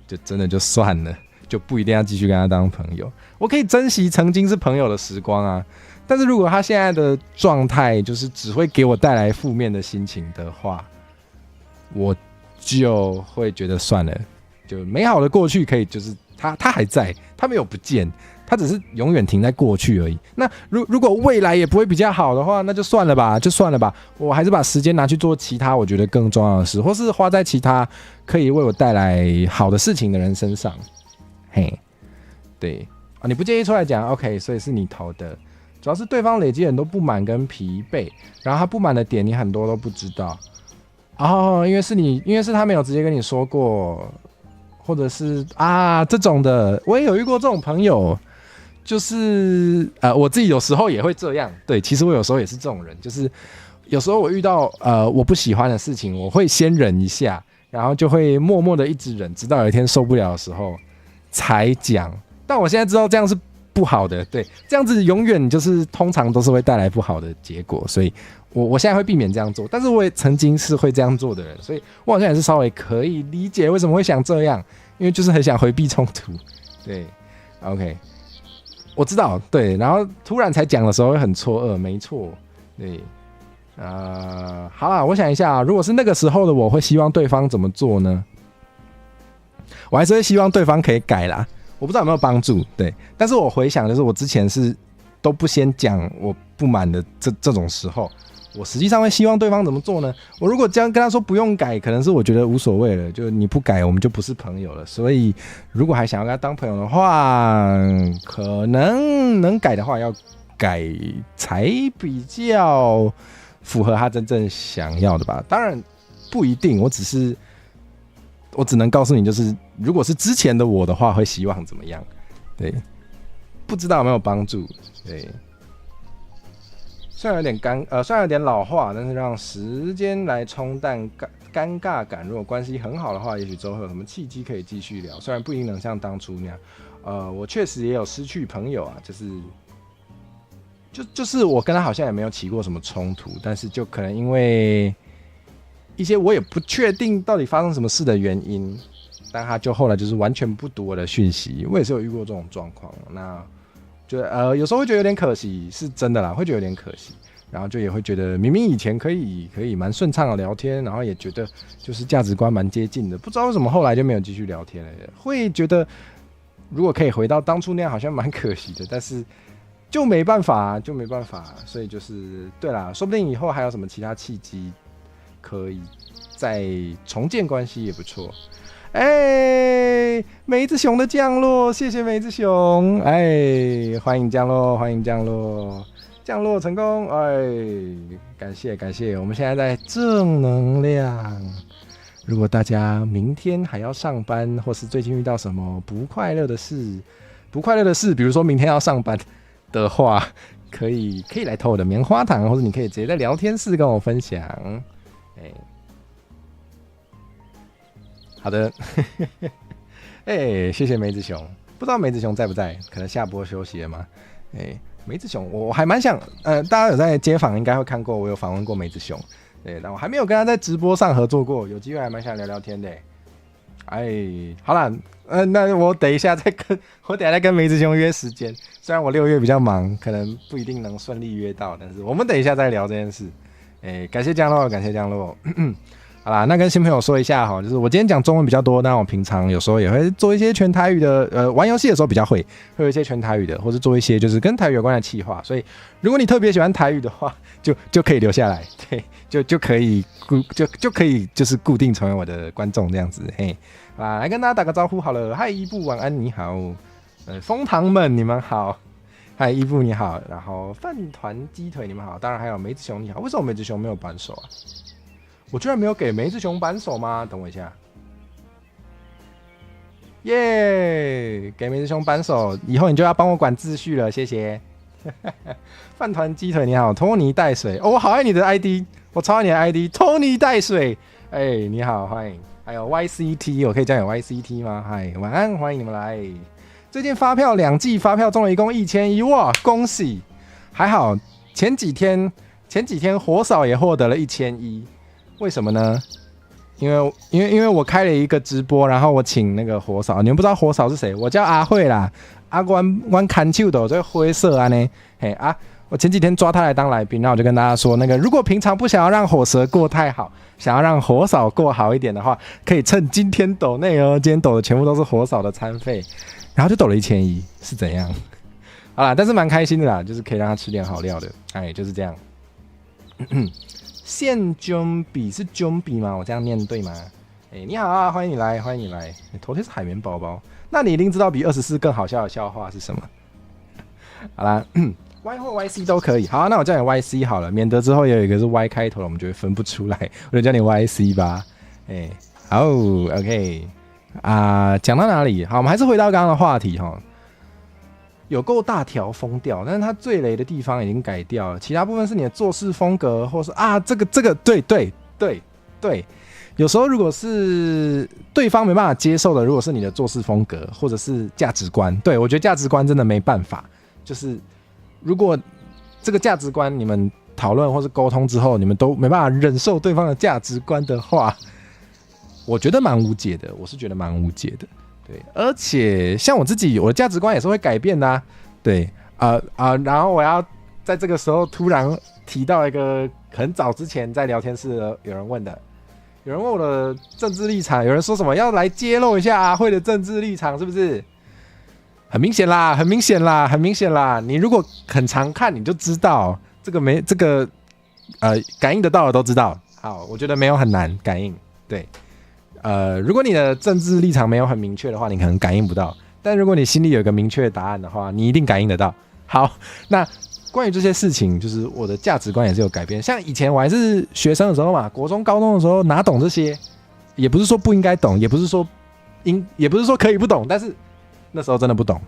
就真的就算了，就不一定要继续跟他当朋友。我可以珍惜曾经是朋友的时光啊，但是如果他现在的状态就是只会给我带来负面的心情的话，我就会觉得算了，就美好的过去可以，就是他还在，他没有不见，他只是永远停在过去而已。那如果未来也不会比较好的话，那就算了吧，我还是把时间拿去做其他我觉得更重要的事，或是花在其他可以为我带来好的事情的人身上。嘿，对啊，你不介意出来讲 ，OK， 所以是你投的。主要是对方累积很多不满跟疲惫，然后他不满的点你很多都不知道。哦，因为是他没有直接跟你说过，或者是这种的，我也有遇过这种朋友，就是我自己有时候也会这样。对，其实我有时候也是这种人，就是有时候我遇到我不喜欢的事情，我会先忍一下，然后就会默默的一直忍，直到有一天受不了的时候才讲。但我现在知道这样是不好的，对，这样子永远就是通常都是会带来不好的结果，所以我现在会避免这样做，但是我也曾经是会这样做的人，所以我好像也是稍微可以理解为什么会想这样，因为就是很想回避冲突。对 ，OK， 我知道，对，然后突然才讲的时候会很错愕，没错，对，好啦，我想一下，如果是那个时候的我会希望对方怎么做呢？我还是会希望对方可以改啦。我不知道有没有帮助，对，但是我回想，就是我之前是都不先讲我不满的这种时候，我实际上会希望对方怎么做呢？我如果这样跟他说不用改，可能是我觉得无所谓了，就你不改，我们就不是朋友了。所以如果还想要跟他当朋友的话，可能能改的话要改才比较符合他真正想要的吧。当然不一定，我只能告诉你，就是如果是之前的我的话，会希望怎么样？对，不知道有没有帮助？对，虽然有点老化，但是让时间来冲淡尴尬感。如果关系很好的话，也许之后会有什么契机可以继续聊。虽然不一定能像当初那样，我确实也有失去朋友啊，就是我跟他好像也没有起过什么冲突，但是就可能因为一些我也不确定到底发生什么事的原因，但他就后来就是完全不读我的讯息，我也是有遇过这种状况。那就有时候会觉得有点可惜，是真的啦，会觉得有点可惜。然后就也会觉得明明以前可以蛮顺畅的聊天，然后也觉得就是价值观蛮接近的，不知道为什么后来就没有继续聊天了。会觉得如果可以回到当初那样，好像蛮可惜的，但是就没办法，所以就是对啦，说不定以后还有什么其他契机可以再重建关系也不错。梅子熊的降落，谢谢梅子熊，欢迎降落，降落成功，感谢，我们现在在正能量。如果大家明天还要上班，或是最近遇到什么不快乐的事，比如说明天要上班的话，可以来投我的棉花糖，或者你可以直接在聊天室跟我分享。好的，谢谢梅子熊，不知道梅子熊在不在？可能下播休息了吗？梅子熊，我还蛮想，大家有在街访应该会看过，我有访问过梅子熊，对，但我还没有跟他在直播上合作过，有机会还蛮想聊聊天的。好啦，那我等一下再跟梅子兄约时间，虽然我6月比较忙，可能不一定能顺利约到，但是我们等一下再聊这件事。感谢降落。好啦，那跟新朋友说一下哈，就是我今天讲中文比较多，但我平常有时候也会做一些全台语的，玩游戏的时候比较会有一些全台语的，或是做一些就是跟台语有关的企划，所以如果你特别喜欢台语的话，就可以留下来，对，就可以就是固定成为我的观众这样子，来跟大家打个招呼好了，嗨伊布晚安你好，蜂糖们你们好，嗨伊布你好，然后饭团鸡腿你们好，当然还有梅子熊你好，为什么梅子熊没有扳手啊？我居然没有给梅子熊扳手吗？等我一下，耶！给梅子熊扳手，以后你就要帮我管秩序了，谢谢。饭团鸡腿你好，拖泥带水哦，我好爱你的 ID， 我超爱你的 ID， 拖泥带水。你好，欢迎。还有 YCT， 我可以叫你 YCT 吗？嗨，晚安，欢迎你们来。最近发票2季发票中了一共1100，哇，恭喜！还好前几天火嫂也获得了1100，为什么呢？因为我开了一个直播，然后我请那个火嫂，你们不知道火嫂是谁？我叫阿慧啦，我看手的，这个灰色啊呢，我前几天抓他来当来宾，然后我就跟大家说，那个如果平常不想要让火蛇过太好，想要让火嫂过好一点的话，可以趁今天抖内哦，今天抖的全部都是火嫂的餐费，然后就抖了1100，是怎样？好啦，但是蛮开心的啦，就是可以让他吃点好料的，就是这样。现中比是中比吗？我这样念对吗？你好啊，欢迎你来，欢迎你来。头贴是海绵宝宝，那你一定知道比24更好笑的笑话是什么？好啦。Y 或 YC 都可以，好，那我叫你 YC 好了，免得之后有一个是 Y 开头的，我们就会分不出来，我就叫你 YC 吧。好 ，OK 讲到哪里？好，我们还是回到刚刚的话题哈。有够大条疯掉，但是它最雷的地方已经改掉了，其他部分是你的做事风格，或是这个，对，有时候如果是对方没办法接受的，如果是你的做事风格或者是价值观，对，我觉得价值观真的没办法，就是。如果这个价值观你们讨论或是沟通之后，你们都没办法忍受对方的价值观的话，我觉得蛮无解的。我是觉得蛮无解的，对。而且像我自己，我的价值观也是会改变的啊，对然后我要在这个时候突然提到一个很早之前在聊天室有人问的，有人问我的政治立场，有人说什么要来揭露一下阿慧的政治立场，是不是？很明显啦！你如果很常看，你就知道这个感应得到的都知道。好，我觉得没有很难感应。对，如果你的政治立场没有很明确的话，你可能感应不到。但如果你心里有一个明确的答案的话，你一定感应得到。好，那关于这些事情，就是我的价值观也是有改变。像以前我还是学生的时候嘛，国中、高中的时候哪懂这些？也不是说不应该懂，也不是说可以不懂，但是。那时候真的不懂，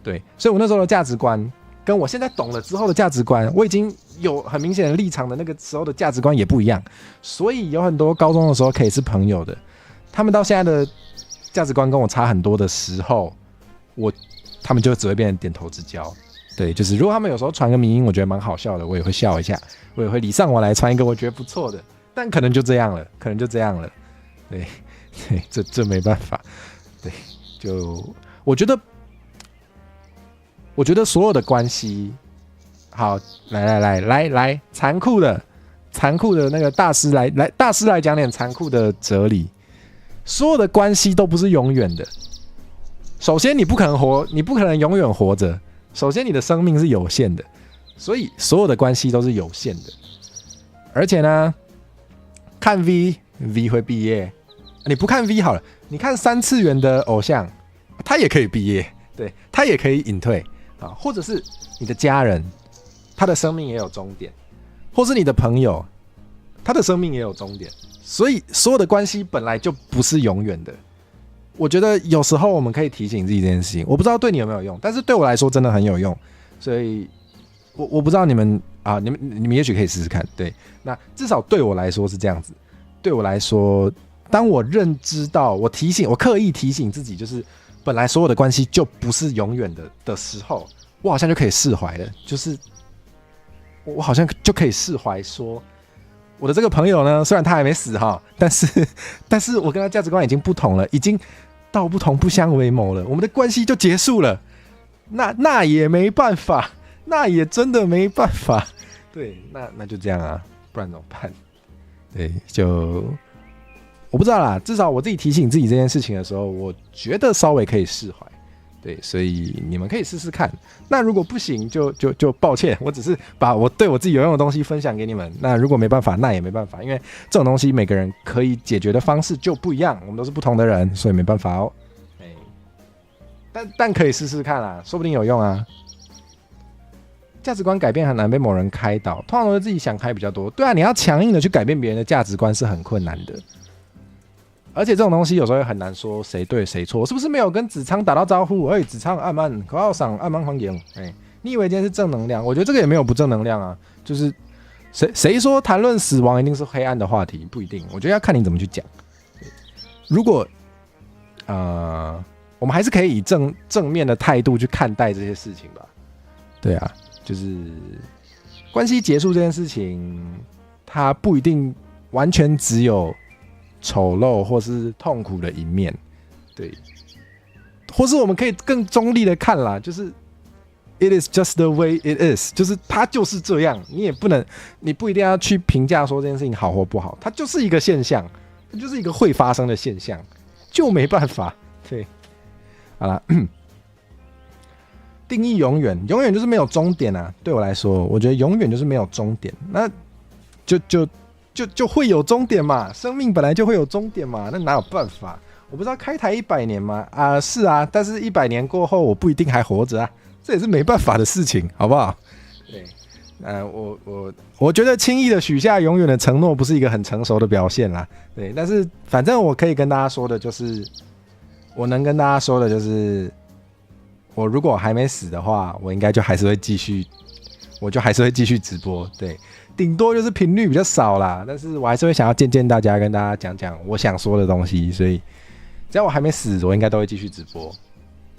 对，所以我那时候的价值观跟我现在懂了之后的价值观，我已经有很明显的立场的那个时候的价值观也不一样，所以有很多高中的时候可以是朋友的，他们到现在的价值观跟我差很多的时候，他们就只会变成点头之交，对，就是如果他们有时候传个迷因，我觉得蛮好笑的，我也会笑一下，我也会礼尚往来传一个我觉得不错的，但可能就这样了，对，这没办法，对。就我觉得所有的关系，好，来，残酷的那个大师来讲点残酷的哲理。所有的关系都不是永远的。首先，你不可能永远活着。首先，你的生命是有限的，所以所有的关系都是有限的。而且呢，看 V 会毕业。你不看 V 好了，你看3次元的偶像，他也可以毕业，对，他也可以隐退啊，或者是你的家人，他的生命也有终点，或是你的朋友，他的生命也有终点，所以所有的关系本来就不是永远的。我觉得有时候我们可以提醒自己这件事情，我不知道对你有没有用，但是对我来说真的很有用，所以我不知道你们啊，你们也许可以试试看，对，那至少对我来说是这样子，对我来说。当我认知到，我刻意提醒自己，就是本来所有的关系就不是永远的时候，我好像就可以释怀了。就是我好像就可以释怀，说我的这个朋友呢，虽然他还没死哈，但是我跟他价值观已经不同了，已经道不同不相为谋了，我们的关系就结束了。那也没办法，那也真的没办法。对，那就这样啊，不然怎么办？对，就。我不知道啦，至少我自己提醒自己这件事情的时候，我觉得稍微可以释怀，对，所以你们可以试试看。那如果不行，就抱歉，我只是把我对我自己有用的东西分享给你们。那如果没办法，那也没办法，因为这种东西每个人可以解决的方式就不一样，我们都是不同的人，所以没办法哦。但可以试试看啦，说不定有用啊。价值观改变很难被某人开导，通常都是自己想开比较多。对啊，你要强硬的去改变别人的价值观是很困难的。而且这种东西有时候也很难说谁对谁错，是不是没有跟子昌打到招呼？子昌暗暗口号上暗暗欢迎，你以为今天是正能量？我觉得这个也没有不正能量啊。就是谁说谈论死亡一定是黑暗的话题？不一定，我觉得要看你怎么去讲。如果我们还是可以以正面的态度去看待这些事情吧。对啊，就是关系结束这件事情，它不一定完全只有丑陋或是痛苦的一面，对，或是我们可以更中立的看啦，就是 it is just the way it is， 就是它就是这样，你不一定要去评价说这件事情好或不好，它就是一个现象，它就是一个会发生的现象，就没办法，对，好啦。定义永远就是没有终点啊！对我来说，我觉得永远就是没有终点，那就会有终点嘛，生命本来就会有终点嘛，那哪有办法？我不知道开台100年吗？是啊，但是100年过后我不一定还活着啊，这也是没办法的事情，好不好？对，我觉得轻易的许下永远的承诺不是一个很成熟的表现啦，对，但是反正我可以跟大家说的就是，我能跟大家说的就是。我如果还没死的话，我应该就还是会继续，直播。对，顶多就是频率比较少啦，但是我还是会想要见大家，跟大家讲讲我想说的东西。所以，只要我还没死，我应该都会继续直播。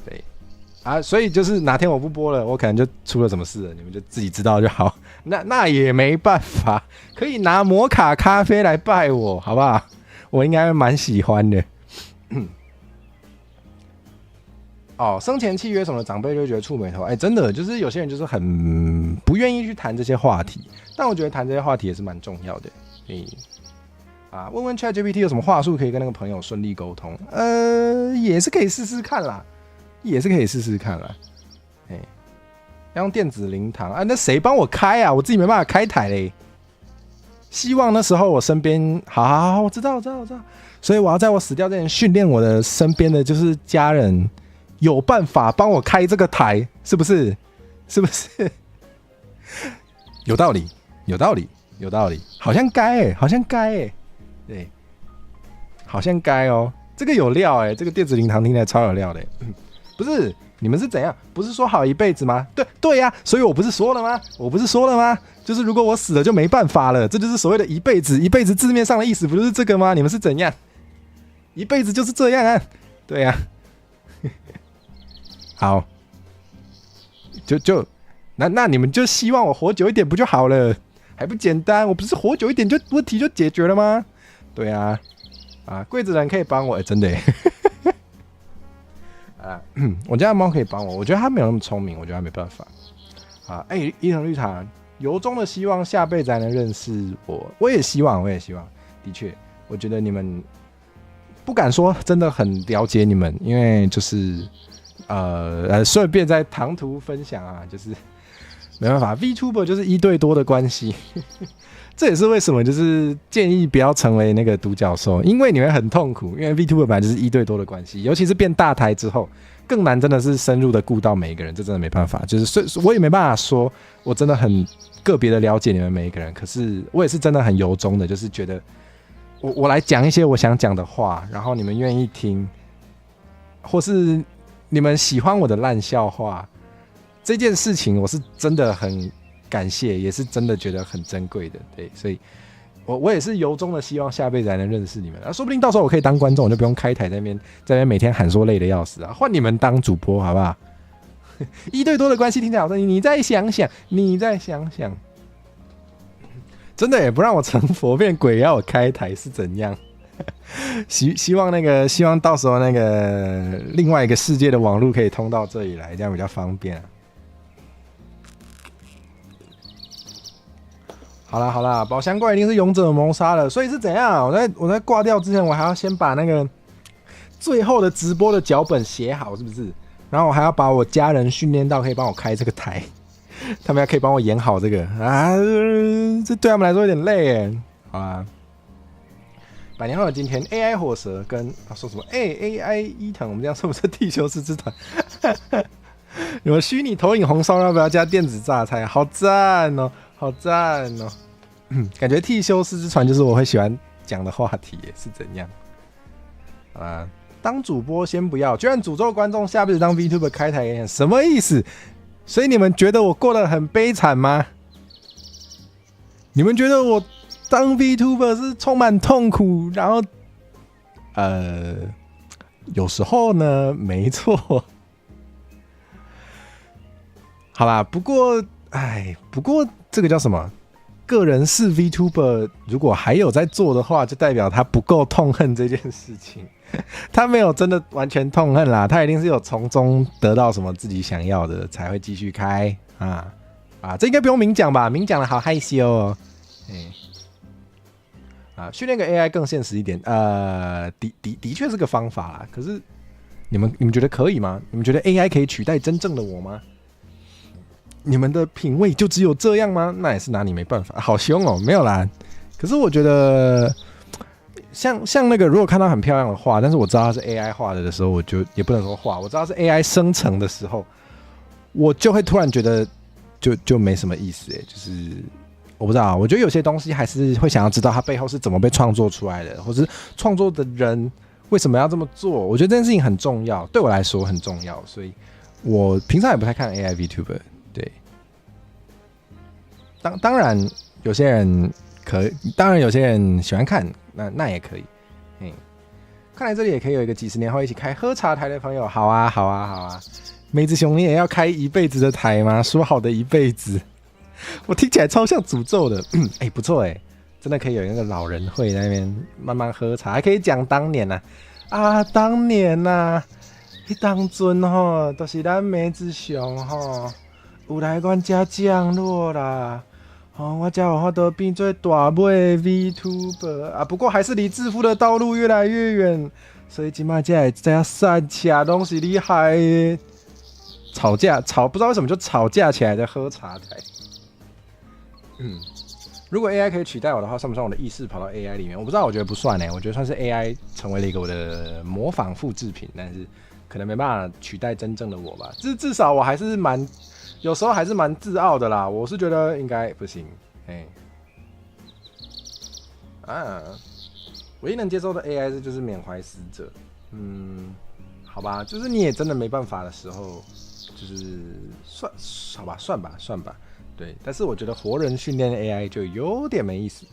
对，所以就是哪天我不播了，我可能就出了什么事了，你们就自己知道就好。那也没办法，可以拿摩卡咖啡来拜我，好不好？我应该会蛮喜欢的。生前契约什么的，长辈就会觉得触霉头。真的就是有些人就是很不愿意去谈这些话题，但我觉得谈这些话题也是蛮重要的。问问 ChatGPT 有什么话术可以跟那个朋友顺利沟通？也是可以试试看啦，要用电子灵堂那谁帮我开啊？我自己没办法开台嘞。希望那时候我身边，好，我知道。所以我要在我死掉之前训练我的身边的就是家人。有办法帮我开这个台，是不是？有道理，好像该对，好像该哦。这个有料这个电子灵堂听起来超有料的。不是，你们是怎样？不是说好一辈子吗？对呀，所以我不是说了吗？就是如果我死了就没办法了，这就是所谓的一辈子。一辈子字面上的意思不就是这个吗？你们是怎样？一辈子就是这样啊？对呀。好，那你们就希望我活久一点不就好了？还不简单？我不是活久一点就问题就解决了吗？对啊，柜子人可以帮我，真的耶。我家的猫可以帮我，我觉得它没有那么聪明，我觉得它没办法。伊藤绿茶，由衷的希望下辈子还能认识我，我也希望，的确，我觉得你们不敢说真的很了解你们，因为就是。顺便在唐突分享就是没办法 ，VTuber 就是1对多的关系，这也是为什么就是建议不要成为那个独角兽，因为你会很痛苦，因为 VTuber 本来就是1对多的关系，尤其是变大台之后，更难真的是深入的顾到每一个人，这真的没办法，就是我也没办法说我真的很个别的了解你们每一个人，可是我也是真的很由衷的，就是觉得我来讲一些我想讲的话，然后你们愿意听，或是。你们喜欢我的烂笑话这件事情，我是真的很感谢，也是真的觉得很珍贵的。对，所以我也是由衷的希望下辈子还能认识你们说不定到时候我可以当观众，我就不用开台在那边每天喊说累的要死换你们当主播好不好？1对多的关系听起来好声音，你再想想，真的也不让我成佛变鬼，要我开台是怎样？希望到时候那个另外一个世界的网络可以通到这里来，这样比较方便好啦，宝箱怪一定是勇者谋杀了，所以是怎样？我在挂掉之前，我还要先把那个最后的直播的脚本写好，是不是？然后我还要把我家人训练到可以帮我开这个台，他们要可以帮我演好这个这对他们来说有点累耶。好啦。100年后的今天 ，AI 火蛇跟说什么？AI 伊藤，我们这样是不是地球师之团？有没虚拟投影红烧要不要加电子榨菜？好赞哦，感觉地球师之船就是我会喜欢讲的话题耶，是怎样？当主播先不要，居然诅咒观众下辈子当 VTuber 开台演，什么意思？所以你们觉得我过得很悲惨吗？你们觉得我当 VTuber 是充满痛苦，然后有时候呢，没错。好啦，不过这个叫什么？个人是 VTuber， 如果还有在做的话，就代表他不够痛恨这件事情。他没有真的完全痛恨啦，他一定是有从中得到什么自己想要的，才会继续开啊！这应该不用明讲吧？明讲的好害羞哦。训练个 AI 更现实一点，的确是个方法啦。可是你们觉得可以吗？你们觉得 AI 可以取代真正的我吗？你们的品味就只有这样吗？那也是拿你没办法。好凶哦，没有啦。可是我觉得，像那个，如果看到很漂亮的画，但是我知道它是 AI 画的时候，我就也不能说画，我知道是 AI 生成的时候，我就会突然觉得就没什么意思就是我不知道，我觉得有些东西还是会想要知道它背后是怎么被创作出来的，或是创作的人为什么要这么做。我觉得这件事情很重要，对我来说很重要，所以我平常也不太看 AI VTuber。对，当然有些人当然有些人喜欢看，那也可以。看来这里也可以有一个几十年后一起开喝茶台的朋友，好啊。梅子熊，你也要开一辈子的台吗？说好的一辈子，我听起来超像诅咒的。不错真的可以有那个老人会在那边慢慢喝茶，还可以讲当年当年当阵都是咱梅子熊有来阮家降落啦，我才有法度变做大尾 VTuber 不过还是离致富的道路越来越远，所以今麦才会这样散车都是厉害的。吵不知道为什么就吵架起来在喝茶台。如果 AI 可以取代我的话，算不算我的意识跑到 AI 里面？我不知道，我觉得不算我觉得算是 AI 成为了一个我的模仿复制品，但是可能没办法取代真正的我吧。至少我还是有时候还是蛮自傲的啦。我是觉得应该不行。唯一能接受的 AI 就是缅怀死者。好吧，就是你也真的没办法的时候，就是算吧。对，但是我觉得活人训练 AI 就有点没意思。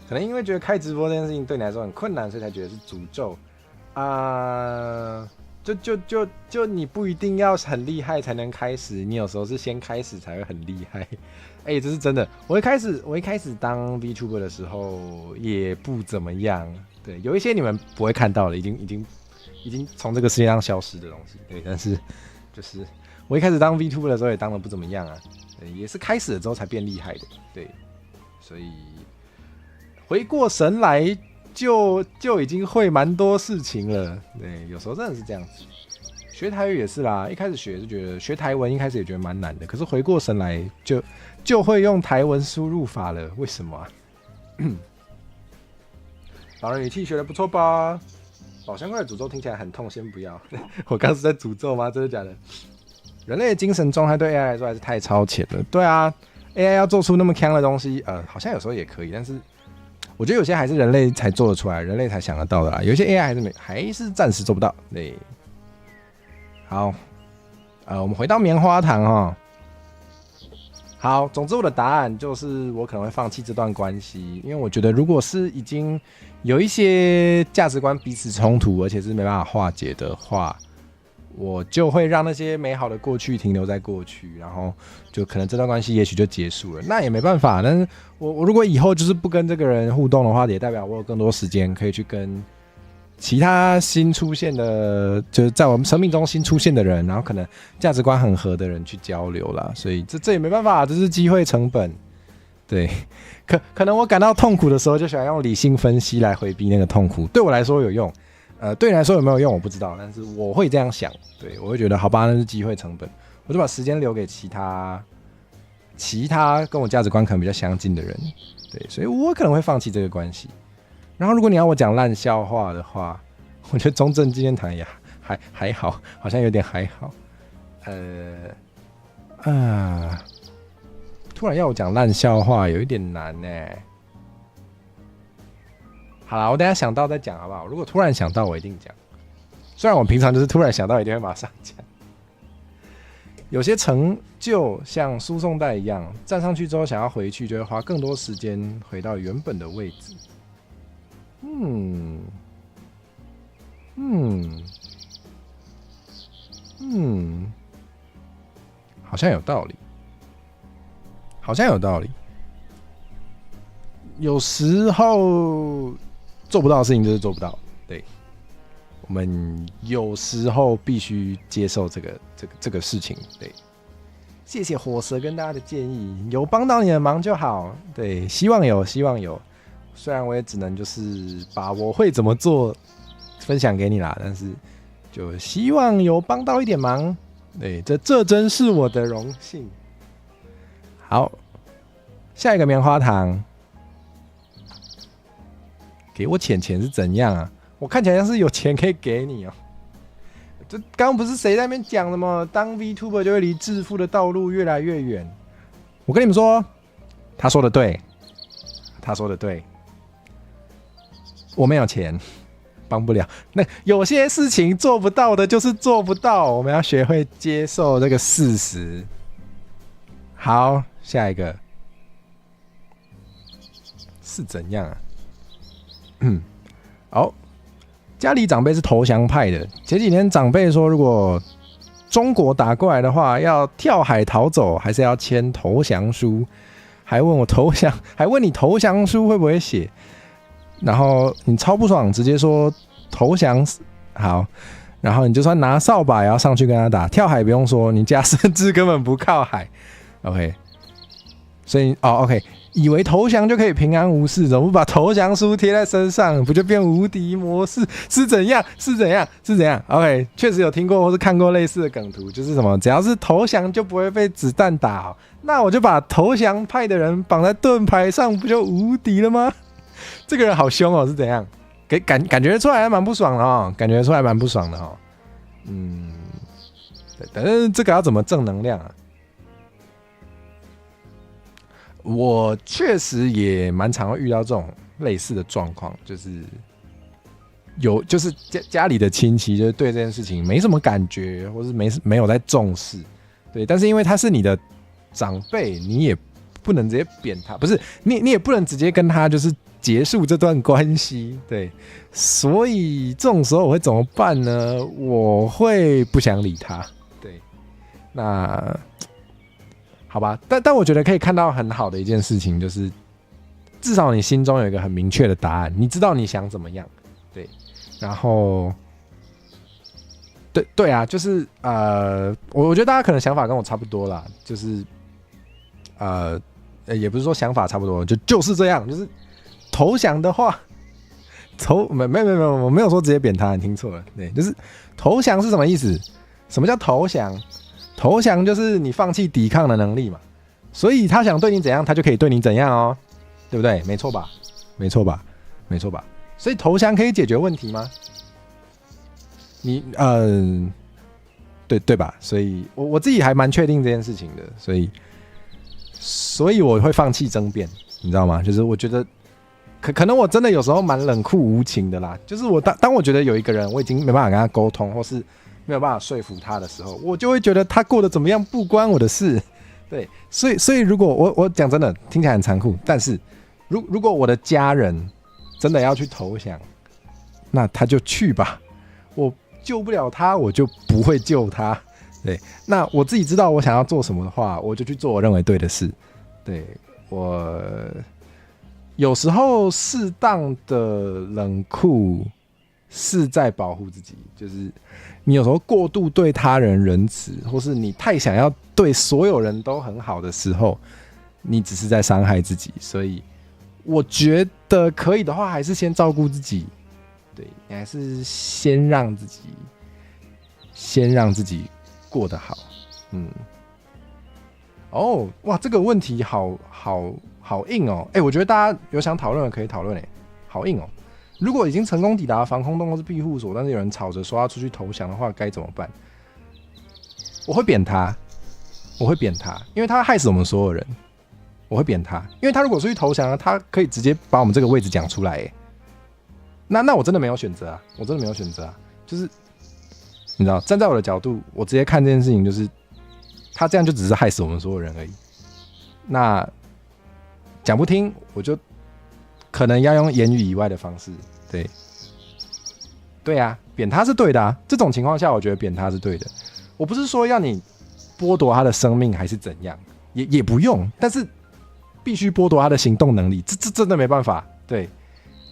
可能因为觉得开直播这件事情对你来说很困难，所以才觉得是诅咒就你不一定要很厉害才能开始，你有时候是先开始才会很厉害。这是真的。我一开始当 VTuber 的时候也不怎么样。对，有一些你们不会看到的，已经从这个世界上消失的东西。对，但是就是我一开始当 VTuber 的时候也当得不怎么样对，也是开始了之后才变厉害的。对，所以回过神来就已经会蛮多事情了。对，有时候真的是这样子。学台语也是啦，一开始学是觉得学台文一开始也觉得蛮难的，可是回过神来就会用台文输入法了。为什么老人语气学得不错吧？宝箱块的诅咒听起来很痛，先不要。我刚是在诅咒吗？真的假的？人类的精神状态对 AI 来说还是太超前了。对啊 ，AI 要做出那么强的东西，好像有时候也可以，但是我觉得有些还是人类才做得出来，人类才想得到的啦。有些 AI 还是暂时做不到。对，好，我们回到棉花糖好，总之我的答案就是我可能会放弃这段关系，因为我觉得如果是已经有一些价值观彼此冲突，而且是没办法化解的话，我就会让那些美好的过去停留在过去，然后就可能这段关系也许就结束了。那也没办法，但是我如果以后就是不跟这个人互动的话，也代表我有更多时间可以去跟其他新出现的，就是在我们生命中新出现的人，然后可能价值观很合的人去交流啦。所以这也没办法，这是机会成本。对，可能我感到痛苦的时候，就喜欢用理性分析来回避那个痛苦。对我来说有用，对你来说有没有用我不知道，但是我会这样想。对，我会觉得好吧，那是机会成本，我就把时间留给其他跟我价值观可能比较相近的人。对，所以我可能会放弃这个关系。然后如果你要我讲烂笑话的话，我觉得中正纪念堂也还好，好像有点还好。突然要我讲烂笑话，有一点难呢。好啦，我等一下想到再讲好不好？如果突然想到，我一定讲。虽然我平常就是突然想到，一定会马上讲。有些成就像输送带一样，站上去之后想要回去，就会花更多时间回到原本的位置。好像有道理，好像有道理。有时候做不到的事情就是做不到，对。我们有时候必须接受这个事情，对。谢谢火蛇跟大家的建议，有帮到你的忙就好，对，希望有，希望有。虽然我也只能就是把我会怎么做分享给你啦，但是就希望有帮到一点忙，对，这真是我的荣幸。好，下一个棉花糖，给我钱是怎样啊？我看起来像是有钱可以给你哦。这刚刚不是谁在那边讲的吗？当 VTuber 就会离致富的道路越来越远。我跟你们说，他说的对，他说的对。我没有钱，帮不了。那有些事情做不到的，就是做不到。我们要学会接受这个事实。好，下一个是怎样啊？好，家里长辈是投降派的。前几天长辈说，如果中国打过来的话，要跳海逃走，还是要签投降书？还问我投降，还问你投降书会不会写？然后你超不爽，直接说投降好，然后你就算拿扫把也要上去跟他打。跳海不用说，你家甚至根本不靠海。OK， 所以OK， 以为投降就可以平安无事，怎么不把投降书贴在身上，不就变无敌模式？是怎样？是怎样？是怎样 ？OK， 确实有听过或是看过类似的梗图，就是什么只要是投降就不会被子弹打，那我就把投降派的人绑在盾牌上，不就无敌了吗？这个人好凶哦，是怎样？感觉出来还蛮不爽的哦，感觉出来蛮不爽的哦。但是这个要怎么正能量啊？我确实也蛮常会遇到这种类似的状况，就是就是家里的亲戚就是对这件事情没什么感觉，或是没有在重视，对。但是因为他是你的长辈，你也不能直接扁他，不是你也不能直接跟他就是结束这段关系，对。所以这种时候我会怎么办呢？我会不想理他，对。那好吧，但我觉得可以看到很好的一件事情，就是至少你心中有一个很明确的答案，你知道你想怎么样，对。然后对啊，就是我觉得大家可能想法跟我差不多啦，就是也不是说想法差不多，就是这样，就是投降的话，没有，我没有说直接扁他，你听错了，对，就是投降是什么意思？什么叫投降？投降就是你放弃抵抗的能力嘛，所以他想对你怎样，他就可以对你怎样哦，对不对？没错吧？没错吧？没错吧？所以投降可以解决问题吗？你对吧？所以我自己还蛮确定这件事情的，所以我会放弃争辩，你知道吗？就是我觉得可能我真的有时候蛮冷酷无情的啦，就是当我觉得有一个人我已经没办法跟他沟通，或是没有办法说服他的时候，我就会觉得他过得怎么样不关我的事，对。所以如果我讲真的听起来很残酷，但是如果我的家人真的要去投降，那他就去吧，我救不了他，我就不会救他。对，那我自己知道我想要做什么的话，我就去做我认为对的事。对，我有时候适当的冷酷是在保护自己，就是你有时候过度对他人仁慈，或是你太想要对所有人都很好的时候，你只是在伤害自己。所以我觉得可以的话，还是先照顾自己。对，你还是先让自己过得好。哇，这个问题好硬哦。我觉得大家有想讨论的可以讨论，好硬哦。如果已经成功抵达防空洞或是庇护所，但是有人吵着说要出去投降的话，该怎么办？我会扁他，因为他害死我们所有人。我会扁他，因为他如果出去投降，他可以直接把我们这个位置讲出来。那我真的没有选择啊，就是你知道，站在我的角度，我直接看这件事情就是他这样就只是害死我们所有人而已。那讲不听，我就可能要用言语以外的方式，对啊，扁他是对的啊。这种情况下，我觉得扁他是对的。我不是说要你剥夺他的生命还是怎样，也不用，但是必须剥夺他的行动能力，这真的没办法。对，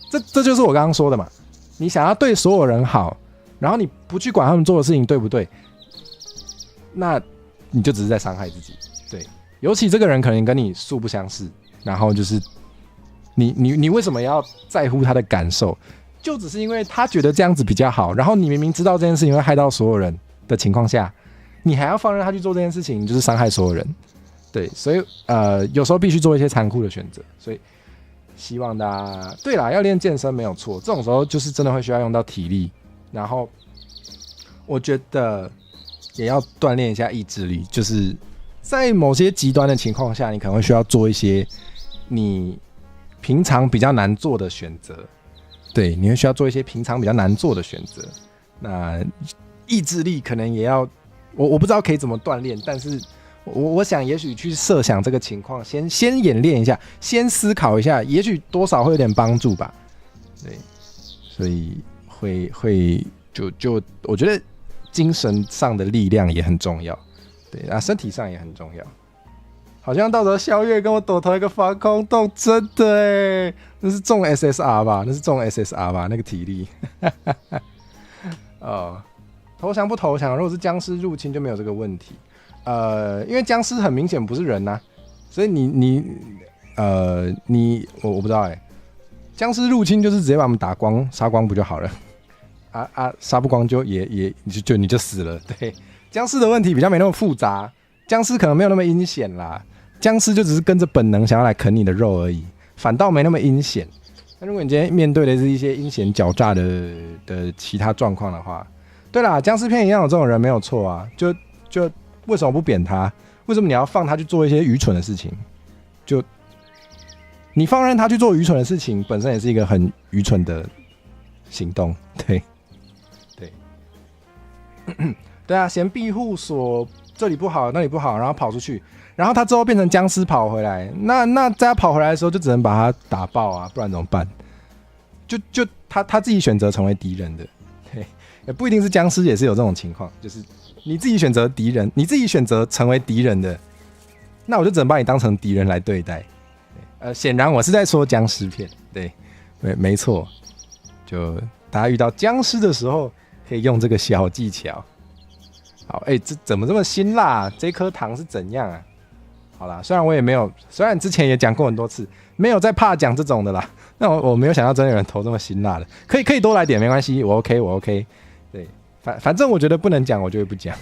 这就是我刚刚说的嘛。你想要对所有人好，然后你不去管他们做的事情对不对，那你就只是在伤害自己。对，尤其这个人可能跟你素不相识，然后就是你为什么要在乎他的感受？就只是因为他觉得这样子比较好，然后你明明知道这件事情会害到所有人的情况下，你还要放任他去做这件事情，就是伤害所有人。对，所以有时候必须做一些残酷的选择。所以希望大家，对啦，要练健身没有错，这种时候就是真的会需要用到体力，然后我觉得也要锻炼一下意志力，就是在某些极端的情况下，你可能会需要做一些你平常比较难做的选择。对，你会需要做一些平常比较难做的选择。那意志力可能也要，我不知道可以怎么锻炼，但是我想也许去设想这个情况，先演练一下，先思考一下，也许多少会有点帮助吧。对，所以会就我觉得精神上的力量也很重要，对，那身体上也很重要。好像到时候萧月跟我躲投一个防空洞，真的耶，那是中 SSR 吧？那个体力。投降不投降？如果是僵尸入侵就没有这个问题。因为僵尸很明显不是人啊，所以我不知道哎，僵尸入侵就是直接把我们打光杀光不就好了？杀不光就你就死了。对，僵尸的问题比较没那么复杂，僵尸可能没有那么阴险啦，僵尸就只是跟着本能想要来啃你的肉而已，反倒没那么阴险。那如果你今天面对的是一些阴险狡诈的其他状况的话，对啦，僵尸片一样有这种人没有错啊，就为什么不扁他？为什么你要放他去做一些愚蠢的事情？就你放任他去做愚蠢的事情，本身也是一个很愚蠢的行动。对，对啊，嫌庇护所这里不好那里不好，然后跑出去，然后他之后变成僵尸跑回来，那在他跑回来的时候就只能把他打爆啊，不然怎么办？就他自己选择成为敌人的，对，也不一定是僵尸，也是有这种情况，就是你自己选择敌人，你自己选择成为敌人的，那我就只能把你当成敌人来对待。显然我是在说僵尸片，对，没错，就大家遇到僵尸的时候可以用这个小技巧。好，这怎么这么辛辣？这颗糖是怎样啊？好啦，虽然之前也讲过很多次，没有在怕讲这种的啦。那我没有想到真的有人投这么辛辣的，可以多来点没关系，我 OK。对，反正我觉得不能讲，我就会不讲。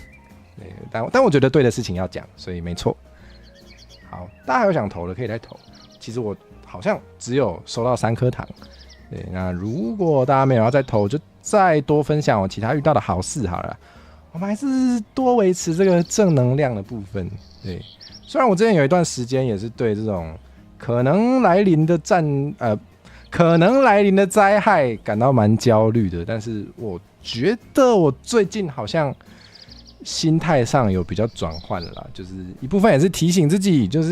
对，但我觉得对的事情要讲，所以没错。好，大家还有想投的可以再投。其实我好像只有收到3颗糖。对，那如果大家没有要再投，就再多分享我其他遇到的好事好了。我们还是多维持这个正能量的部分。对，虽然我之前有一段时间也是对这种可能来临的灾害感到蛮焦虑的，但是我觉得我最近好像心态上有比较转换了啦，就是一部分也是提醒自己，就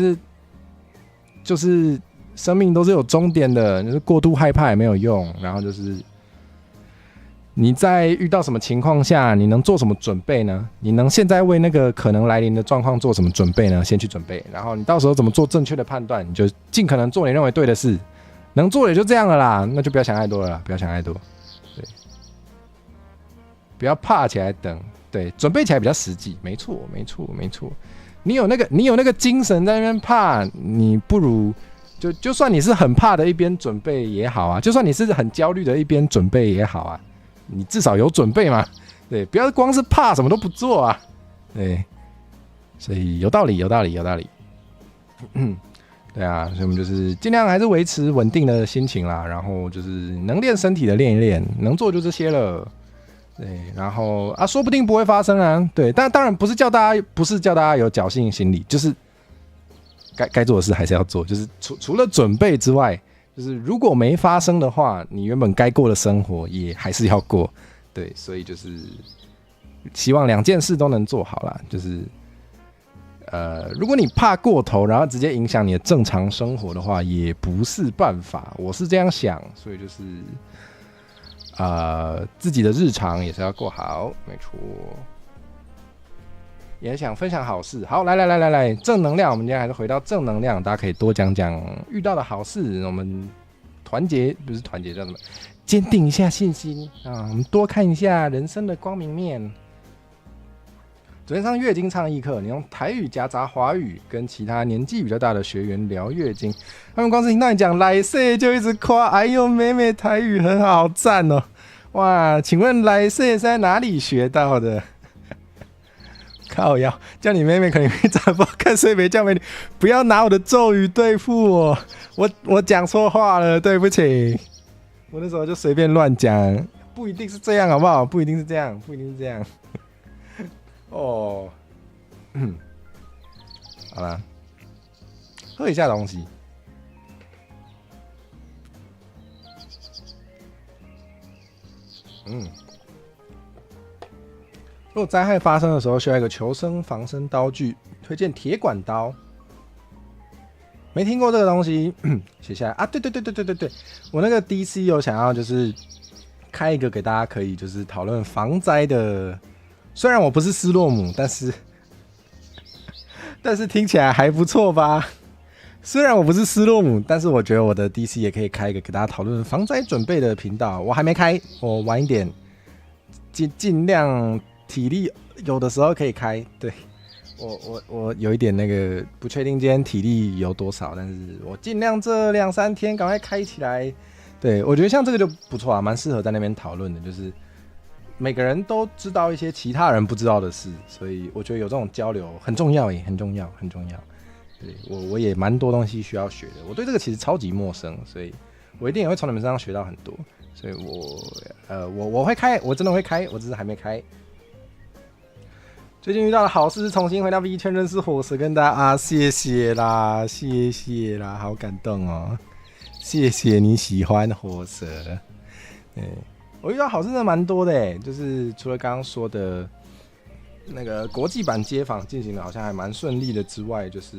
是生命都是有终点的，就是过度害怕也没有用，然后就是你在遇到什么情况下，你能做什么准备呢？你能现在为那个可能来临的状况做什么准备呢？先去准备，然后你到时候怎么做正确的判断，你就尽可能做你认为对的事，能做也就这样了啦，那就不要想太多了啦，不要想太多，对，不要怕起来等，对，准备起来比较实际，没错。你有那个精神在那边怕，你不如就算你是很怕的一边准备也好啊，就算你是很焦虑的一边准备也好啊。你至少有准备嘛？对，不要光是怕什么都不做啊！对，所以有道理。对啊，所以我们就是尽量还是维持稳定的心情啦，然后就是能练身体的练一练，能做就这些了。对，然后说不定不会发生啊。对，但当然不是叫大家有侥幸心理，就是该做的事还是要做，就是除了准备之外。就是如果没发生的话，你原本该过的生活也还是要过，对，所以就是希望2件事都能做好啦，就是如果你怕过头，然后直接影响你的正常生活的话，也不是办法。我是这样想，所以就是自己的日常也是要过好，没错。也想分享好事，好，来，正能量。我们今天还是回到正能量，大家可以多讲讲遇到的好事。我们团结，不是团结，叫什么？坚定一下信心啊！我们多看一下人生的光明面。昨天上月经倡议课，你用台语夹杂华语，跟其他年纪比较大的学员聊月经，他们光是听到你讲来世就一直夸，哎呦，妹妹台语很好，赞哦！哇，请问来世是在哪里学到的？靠腰，叫你妹妹可能会找不看谁没叫妹妹，不要拿我的咒语对付我，我讲错话了，对不起，我那时候就随便乱讲，不一定是这样，好不好？不一定是这样，不一定是这样。哦，好了，喝一下东西。如果灾害发生的时候需要一个求生防身刀具，推荐铁管刀。没听过这个东西，写下来啊！对，我那个 DC 有想要就是开一个给大家可以就是讨论防灾的。虽然我不是斯洛姆，但是听起来还不错吧？虽然我不是斯洛姆，但是我觉得我的 DC 也可以开一个给大家讨论防灾准备的频道。我还没开，我晚一点，尽量体力有的时候可以开。对，我有一点那个不确定今天体力有多少，但是我尽量这2-3天赶快开起来。对，我觉得像这个就不错啊，蛮适合在那边讨论的，就是每个人都知道一些其他人不知道的事，所以我觉得有这种交流很重要，也很重要。对，我也蛮多东西需要学的，我对这个其实超级陌生，所以我一定也会从你们身上学到很多。所以我会开，我真的会开，我只是还没开。最近遇到的好事是重新回到 V 圈认识火蛇，跟大家谢谢啦，好感动哦，谢谢你喜欢火蛇。我遇到好事真的蛮多的，就是除了刚刚说的那个国际版街访进行的好像还蛮顺利的之外，就是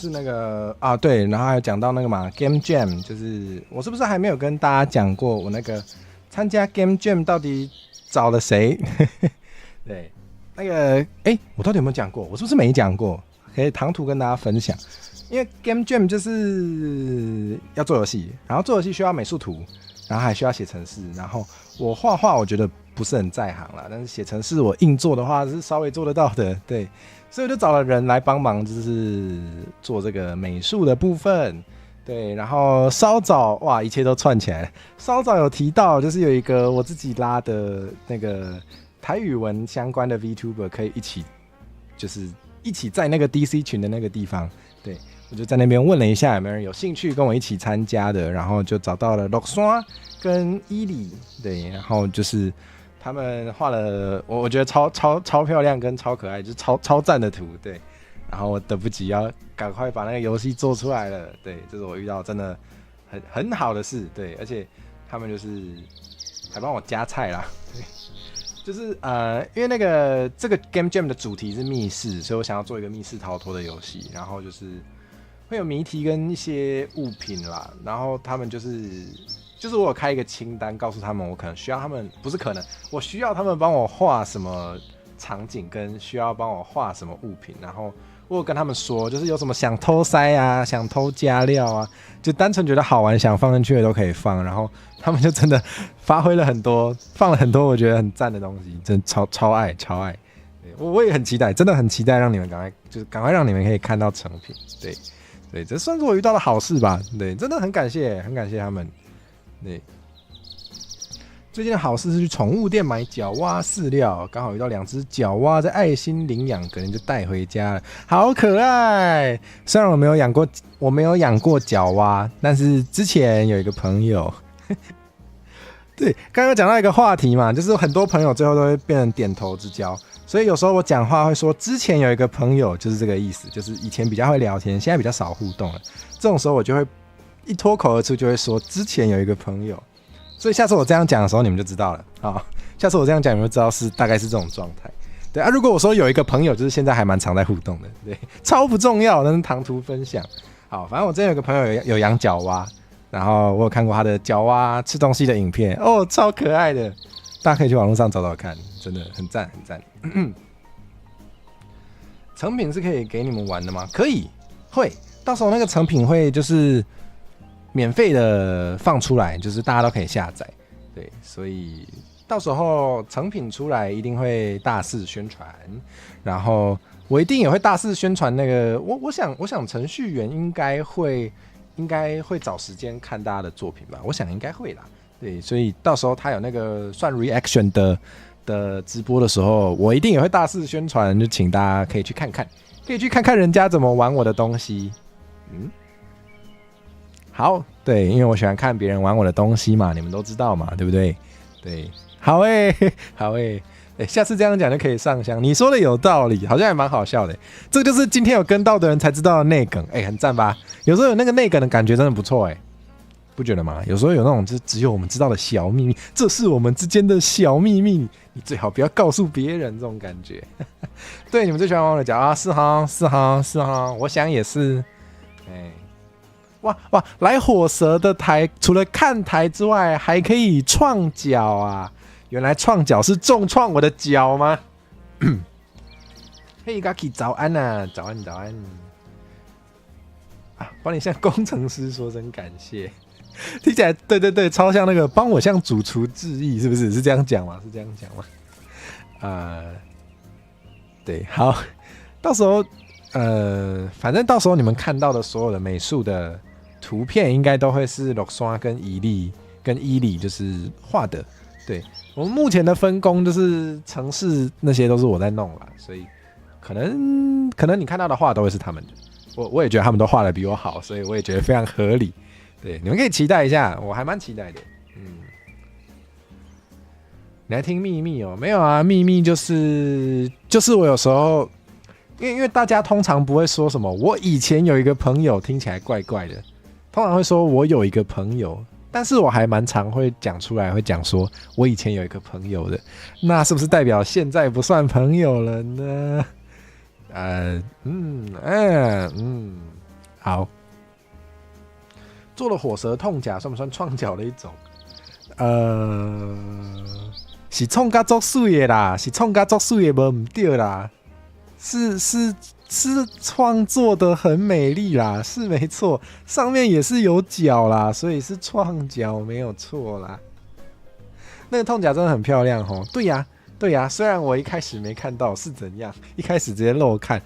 那个啊对，然后还有讲到那个嘛 Game Jam， 就是我是不是还没有跟大家讲过我那个参加 Game Jam 到底找了谁？对，那个我到底有没有讲过？我是不是没讲过？可以唐突跟大家分享。因为 Game Jam 就是要做游戏，然后做游戏需要美术图，然后还需要写程式，然后我画画我觉得不是很在行啦，但是写程式我硬做的话是稍微做得到的，对，所以我就找了人来帮忙，就是做这个美术的部分，对，然后稍早哇一切都串起来了，稍早有提到就是有一个我自己拉的那个台语文相关的 VTuber 可以一起在那个 DC 群的那个地方，对。我就在那边问了一下有没有人有兴趣跟我一起参加的，然后就找到了陆山跟伊里，对，然后就是他们画了我觉得超漂亮跟超可爱，就是超赞的图，对，然后我等不及要赶快把那个游戏做出来了，对，这是我遇到真的很好的事，对，而且他们就是还帮我加菜啦，对，就是因为这个 Game Jam 的主题是密室，所以我想要做一个密室逃脱的游戏，然后就是会有谜题跟一些物品啦，然后他们就是我有开一个清单，告诉他们我可能需要他们，不是可能，我需要他们帮我画什么场景，跟需要帮我画什么物品，然后我有跟他们说，就是有什么想偷塞啊，想偷加料啊，就单纯觉得好玩想放进去的都可以放，然后他们就真的发挥了很多，放了很多我觉得很赞的东西，真的超爱，我也很期待，真的很期待让你们赶快让你们可以看到成品，对，这算是我遇到的好事吧。对，真的很感谢他们。对，最近的好事是去宠物店买角蛙饲料，刚好遇到2只角蛙在爱心领养，可能就带回家了，好可爱。虽然我没有养过角蛙，但是之前有一个朋友，对，刚刚讲到一个话题嘛，就是很多朋友最后都会变成点头之交。所以有时候我讲话会说之前有一个朋友，就是这个意思，就是以前比较会聊天，现在比较少互动了。这种时候我就会一脱口而出就会说之前有一个朋友，所以下次我这样讲的时候你们就知道了啊。下次我这样讲你们就知道大概是这种状态。对啊，如果我说有一个朋友就是现在还蛮常在互动的，对，超不重要，但是唐突分享。好，反正我之前有个朋友有养角蛙，然后我有看过他的角蛙吃东西的影片，哦，超可爱的，大家可以去网络上找找看，真的很赞很赞。成品是可以给你们玩的吗？可以，会，到时候那个成品会就是免费的放出来，就是大家都可以下载，对，所以到时候成品出来一定会大肆宣传，然后我一定也会大肆宣传那个，我想程序员应该会找时间看大家的作品吧，我想应该会啦，对，所以到时候他有那个算 reaction 的直播的时候，我一定也会大肆宣传，就请大家可以去看看人家怎么玩我的东西，好，对，因为我喜欢看别人玩我的东西嘛，你们都知道嘛，对不对？对。好好下次这样讲就可以上香。你说的有道理，好像也蛮好笑的。这个就是今天有跟到的人才知道的内梗，很赞吧？有时候有那个内梗的感觉真的不错，不觉得吗？有时候有那种只有我们知道的小秘密，这是我们之间的小秘密，你最好不要告诉别人，这种感觉。对，你们最喜欢玩的角啊？是哈，我想也是。哇，来火蛇的台，除了看台之外，还可以创角啊！原来创角是重创我的脚吗？嘿，Gaki， 早安啊！早安啊！帮你向工程师说声感谢，听起来对，超像那个帮我向主厨致意，是不是？是这样讲吗？对，好，到时候反正到时候你们看到的所有的美术的图片，应该都会是陆刷跟伊里就是画的。对，我们目前的分工就是程式那些都是我在弄啦，所以可能你看到的画都会是他们的。我也觉得他们都画的比我好，所以我也觉得非常合理。对，你们可以期待一下，我还蛮期待的。你来听秘密哦？没有啊，秘密就是我有时候，因为大家通常不会说什么，我以前有一个朋友，听起来怪怪的，通常会说我有一个朋友。但是我还蛮常会讲出来，会讲说我以前有一个朋友的，那是不是代表现在不算朋友了呢？好，做了火蛇痛甲算不算创角的一种？是创甲作水的啦，是创甲作水的无唔对啦，是创作的很美丽啦，是没错，上面也是有角啦，所以是创角没有错啦。那个痛甲真的很漂亮吼，对呀，虽然我一开始没看到是怎样，一开始直接漏看，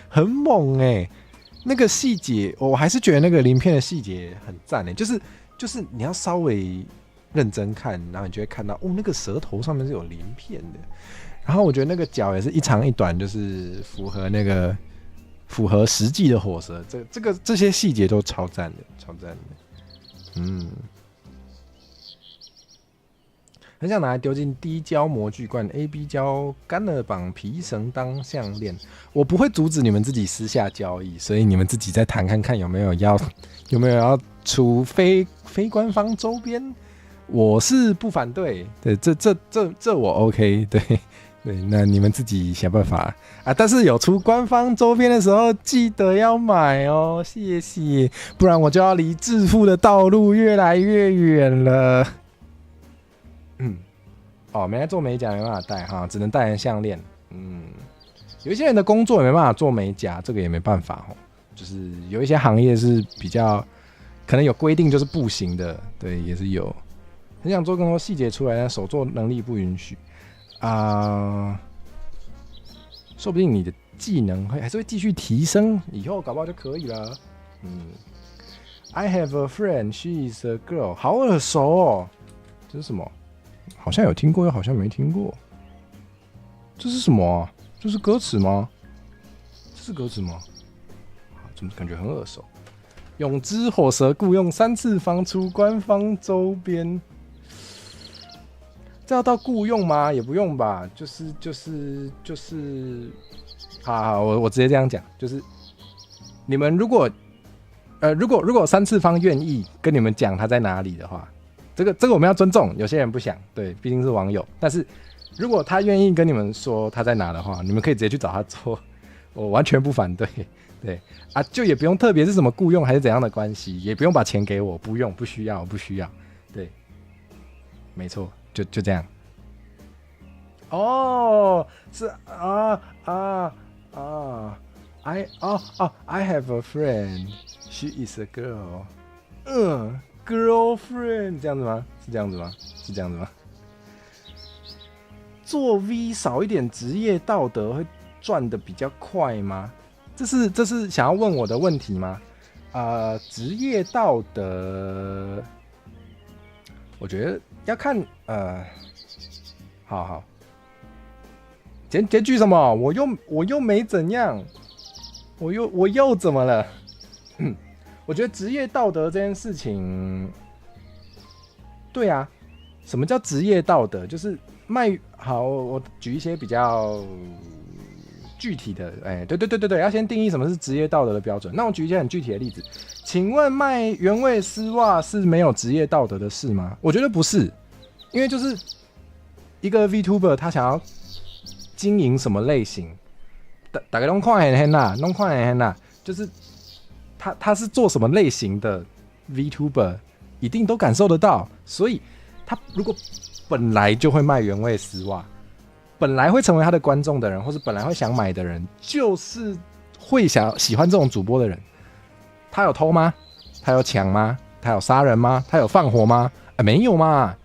很猛那个细节，我还是觉得那个鳞片的细节很赞就是你要稍微认真看，然后你就会看到那个舌头上面是有鳞片的。然后我觉得那个角也是一长一短，就是符合实际的火蛇，这些细节都超赞的，很想拿来丢进低胶模具罐 AB 胶干了绑皮绳当项链。我不会阻止你们自己私下交易，所以你们自己再谈看看有没有要出非官方周边，我是不反对。对，这我 OK， 对，那你们自己想办法啊！但是有出官方周边的时候，记得要买哦，谢谢，不然我就要离致富的道路越来越远了。没来做美甲没办法戴哈，只能戴成项链。有一些人的工作也没办法做美甲，这个也没办法哦。就是有一些行业是比较可能有规定，就是不行的，对，也是有。很想做更多细节出来，但手作能力不允许。说不定你的技能还是会继续提升，以后搞不好就可以了。I have a friend, she is a girl， 好耳熟哦，这是什么？好像有听过，又好像没听过。这是什么啊？这是歌词吗？怎么感觉很耳熟？永之火蛇雇用3次方出官方周边。这要到雇用吗？也不用吧，就是好，我直接这样讲，就是你们如果3次方愿意跟你们讲他在哪里的话，这个我们要尊重，有些人不想，对，毕竟是网友，但是如果他愿意跟你们说他在哪的话，你们可以直接去找他做，我完全不反对。对啊，就也不用特别是什么雇佣还是怎样的关系，也不用把钱给我，不用，不需要，不需要。对，没错，就这样。哦，是I have a friend. She is a girl. Girlfriend 这样子吗？是这样子吗？是这样子吗？做 V 少一点职业道德会赚得比较快吗？这是想要问我的问题吗？职业道德，我觉得要看好，结局什么？我又没怎样，我又怎么了？我觉得职业道德这件事情，对啊，什么叫职业道德？就是好，我举一些比较具体的，对，要先定义什么是职业道德的标准。那我举一些很具体的例子，请问卖原味丝袜是没有职业道德的事吗？我觉得不是，因为就是一个 VTuber 他想要经营什么类型，大家都看很啦，就是他是做什么类型的 VTuber， 一定都感受得到。所以他如果本来就会卖原味丝袜，本来会成为他的观众的人，或是本来会想买的人，就是会喜欢这种主播的人。他有偷吗？他有抢吗？他有杀人吗？他有放火吗？没有嘛。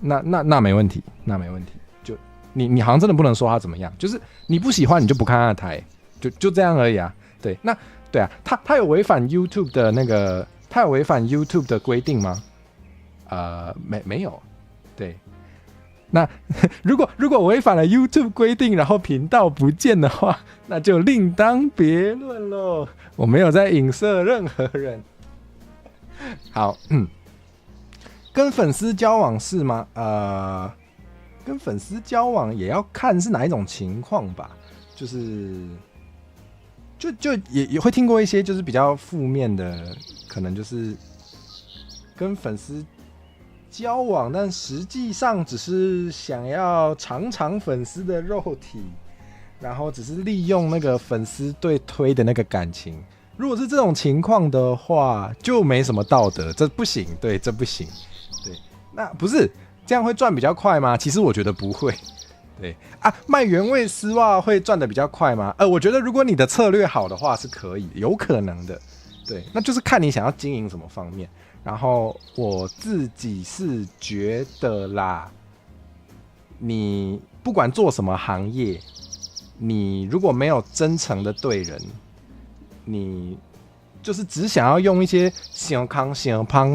那没问题，那没问题。就你好像真的不能说他怎么样，就是你不喜欢你就不看他的台，就这样而已啊。对，那对啊，他有违反 YouTube 的那个，他有违反 YouTube 的规定吗？没有。对。那如果违反了 YouTube 规定，然后频道不见的话，那就另当别论咯。我没有在影射任何人。好，跟粉丝交往是吗？跟粉丝交往也要看是哪一种情况吧。就也会听过一些就是比较负面的，可能就是跟粉丝交往，但实际上只是想要尝粉丝的肉体，然后只是利用那个粉丝对推的那个感情。如果是这种情况的话，就没什么道德，这不行。对，这不行。对，那不是这样会赚比较快吗？其实我觉得不会。对啊，卖原味丝袜会赚得比较快吗？我觉得如果你的策略好的话是可以，有可能的。对，那就是看你想要经营什么方面。然后我自己是觉得啦，你不管做什么行业，你如果没有真诚的对人，你就是只想要用一些小康小胖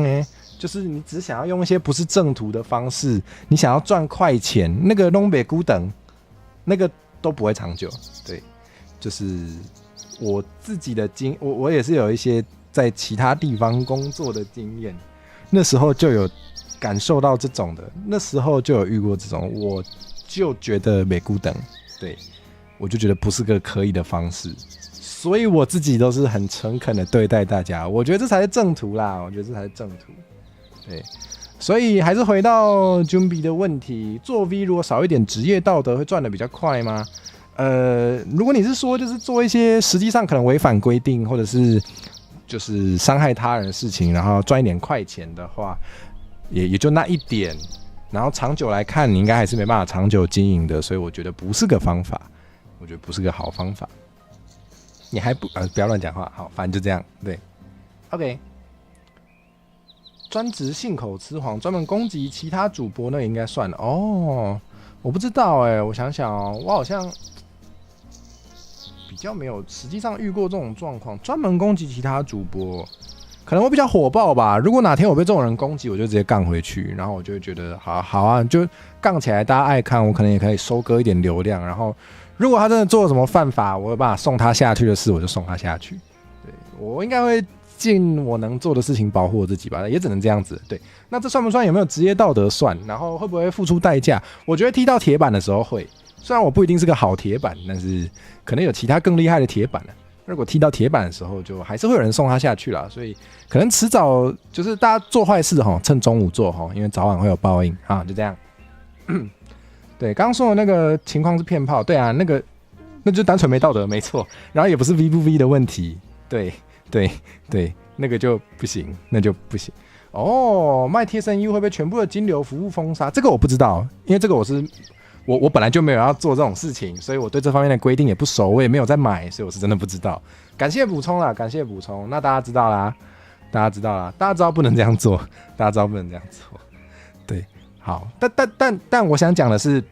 就是你只想要用一些不是正途的方式，你想要赚快钱，那个东北孤等，那个都不会长久。对，就是我自己的我也是有一些在其他地方工作的经验，那时候就有感受到这种的，那时候就有遇过这种，我就觉得没孤等，对，我就觉得不是个可以的方式，所以我自己都是很诚恳的对待大家，我觉得这才是正途啦，我觉得这才是正途，对，所以还是回到 Jumbi 的问题，做 V 如果少一点职业道德会赚得比较快吗？如果你是说就是做一些实际上可能违反规定，或者是就是伤害他人的事情，然后赚一点快钱的话，也就那一点，然后长久来看，你应该还是没办法长久经营的，所以我觉得不是个方法，我觉得不是个好方法。你还不要乱讲话，好，反正就这样，对 ，OK。专职信口雌黄，专门攻击其他主播，那应该算了哦。我不知道我想想哦，我好像比较没有实际上遇过这种状况，专门攻击其他主播，可能我比较火爆吧。如果哪天我被这种人攻击，我就直接杠回去，然后我就会觉得好啊，就杠起来，大家爱看，我可能也可以收割一点流量。然后如果他真的做了什么犯法，我有办法送他下去的事，我就送他下去。对，我应该会尽我能做的事情保护我自己吧，也只能这样子。对，那这算不算有没有职业道德算？然后会不会付出代价？我觉得踢到铁板的时候会，虽然我不一定是个好铁板，但是可能有其他更厉害的铁板。如果踢到铁板的时候，就还是会有人送他下去啦。所以可能迟早就是大家做坏事趁中午做因为早晚会有报应啊，就这样。对，刚刚说的那个情况是骗炮，对啊，那就单纯没道德，没错。然后也不是 V 不 V 的问题，对对对，那个就不行，那就不行。哦，卖贴身衣物会被全部的金流服务封杀？这个我不知道，因为这个我本来就没有要做这种事情，所以我对这方面的规定也不熟，我也没有在买，所以我是真的不知道。感谢补充啦，感谢补充。那大家知道啦，大家知道不能这样做，大家知道不能这样做。对，好，但我想讲的是，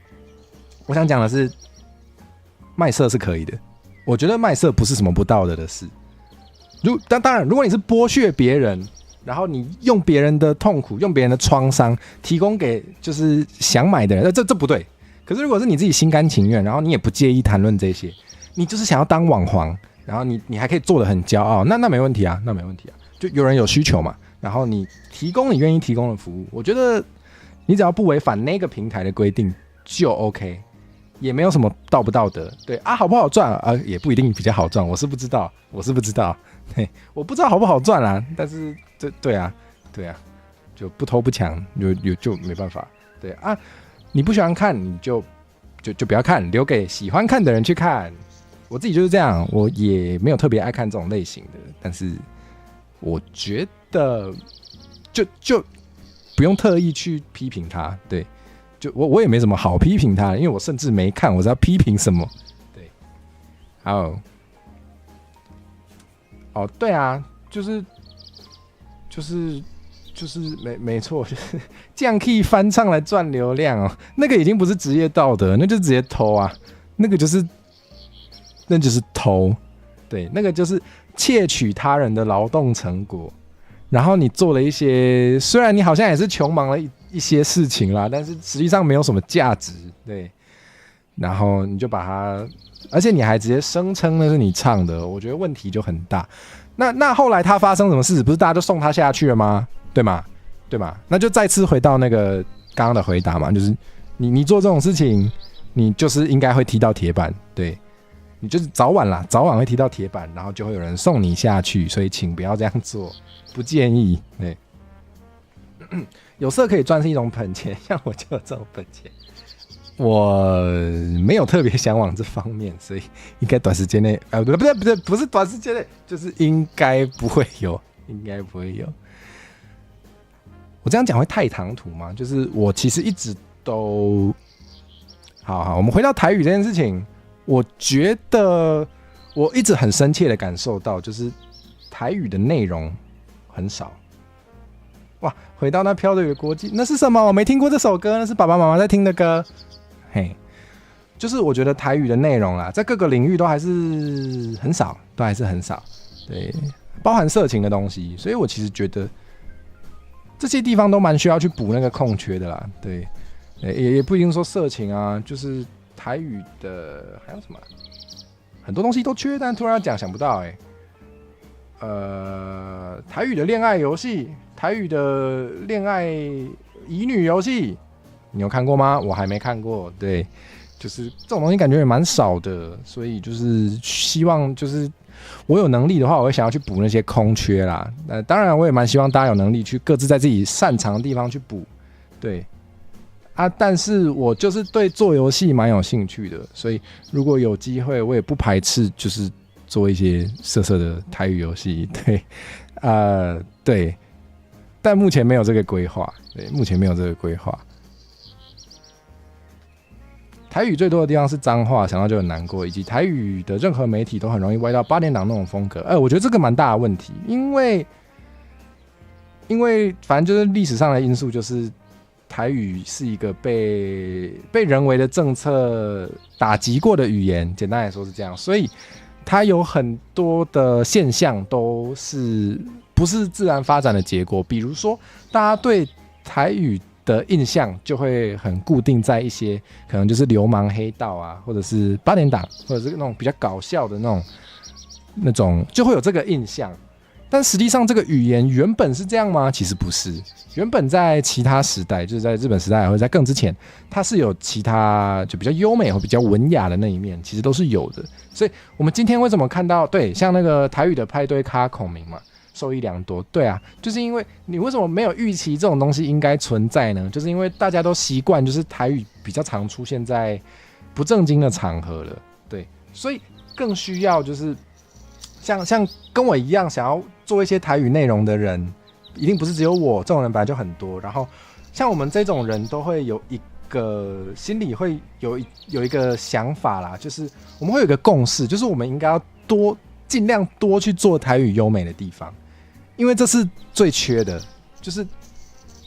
卖色是可以的。我觉得卖色不是什么不道德的事。当然，如果你是剥削别人，然后你用别人的痛苦、用别人的创伤提供给就是想买的人，这不对。可是如果是你自己心甘情愿，然后你也不介意谈论这些，你就是想要当网黄，然后你还可以做得很骄傲，那没问题啊，那没问题啊。就有人有需求嘛，然后你提供你愿意提供的服务，我觉得你只要不违反那个平台的规定就 OK， 也没有什么道不道德。对啊，好不好赚啊？也不一定比较好赚，我是不知道，对，我不知道好不好赚啦。但是对啊，就不偷不抢，就没办法。对啊。你不喜欢看，你就不要看，留给喜欢看的人去看。我自己就是这样，我也没有特别爱看这种类型的，但是我觉得就不用特意去批评他。对，就我也没什么好批评他的，因为我甚至没看，我知道批评什么。对，好，哦，对啊，就是没错，就是这样可以翻唱来赚流量哦。那个已经不是职业道德，那就直接偷啊，那就是偷，对，那个就是窃取他人的劳动成果，然后你做了一些，虽然你好像也是穷忙了一些事情啦，但是实际上没有什么价值，对，然后你就把它，而且你还直接声称那是你唱的，我觉得问题就很大。那后来他发生什么事？不是大家就送他下去了吗？对吗？那就再次回到那个刚刚的回答嘛，就是你做这种事情，你就是应该会踢到铁板，对，你就是早晚会踢到铁板，然后就会有人送你下去，所以请不要这样做，不建议。对，有色可以赚是一种本钱，像我就有这种本钱，我没有特别想往这方面，所以应该短时间内，不是短时间内，就是应该不会有。我这样讲会太唐突吗？就是我其实一直都好，我们回到台语这件事情，我觉得我一直很深切的感受到，就是台语的内容很少。哇，回到那飘的国际，那是什么？我没听过这首歌，那是爸爸妈妈在听的歌。嘿，就是我觉得台语的内容啦，在各个领域都还是很少，对，包含色情的东西，所以我其实觉得这些地方都蛮需要去补那个空缺的啦。对，也不一定说色情啊，就是台语的还有什么，很多东西都缺，但突然要讲想不到台语的恋爱游戏，台语的恋爱乙女游戏，你有看过吗？我还没看过。对，就是这种东西感觉也蛮少的，所以就是希望就是我有能力的话，我会想要去补那些空缺啦。当然我也蛮希望大家有能力去各自在自己擅长的地方去补。对啊，但是我就是对做游戏蛮有兴趣的，所以如果有机会，我也不排斥就是做一些色色的台语游戏。对，对，但目前没有这个规划。对，目前没有这个规划。台语最多的地方是脏话，想到就很难过，以及台语的任何媒体都很容易歪到八点档那种风格。我觉得这个蛮大的问题，因为反正就是历史上的因素，就是台语是一个被人为的政策打击过的语言，简单来说是这样，所以它有很多的现象都是不是自然发展的结果。比如说，大家对台语的印象就会很固定在一些可能就是流氓黑道啊，或者是八点档，或者是那种比较搞笑的那种就会有这个印象。但实际上这个语言原本是这样吗？其实不是，原本在其他时代，就是在日本时代或者在更之前，它是有其他就比较优美或比较文雅的那一面，其实都是有的。所以我们今天为什么看到对像那个台语的派对咖孔明嘛，受益良多。对啊，就是因为你为什么没有预期这种东西应该存在呢？就是因为大家都习惯，就是台语比较常出现在不正经的场合了，对，所以更需要就是像跟我一样想要做一些台语内容的人，一定不是只有我，这种人本来就很多。然后像我们这种人都会有一个心里会有一个想法啦，就是我们会有一个共识，就是我们应该要尽量多去做台语优美的地方，因为这是最缺的，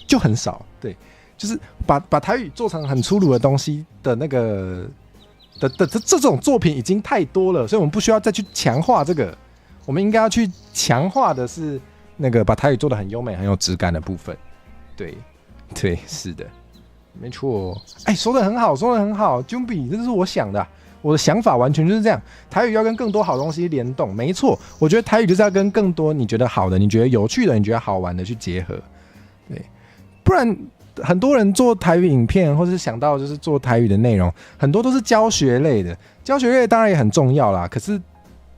就很少，对，就是把台语做成很粗鲁的东西的那个这种作品已经太多了，所以我们不需要再去强化这个，我们应该要去强化的是那个把台语做得很优美、很有质感的部分。对，对，是的，没错。哎，说得很好，说得很好 ，Jumbi， 这是我想的啊，我的想法完全就是这样。台语要跟更多好东西联动，没错，我觉得台语就是要跟更多你觉得好的、你觉得有趣的、你觉得好玩的去结合。对，不然很多人做台语影片，或是想到就是做台语的内容，很多都是教学类的。教学类当然也很重要啦，可是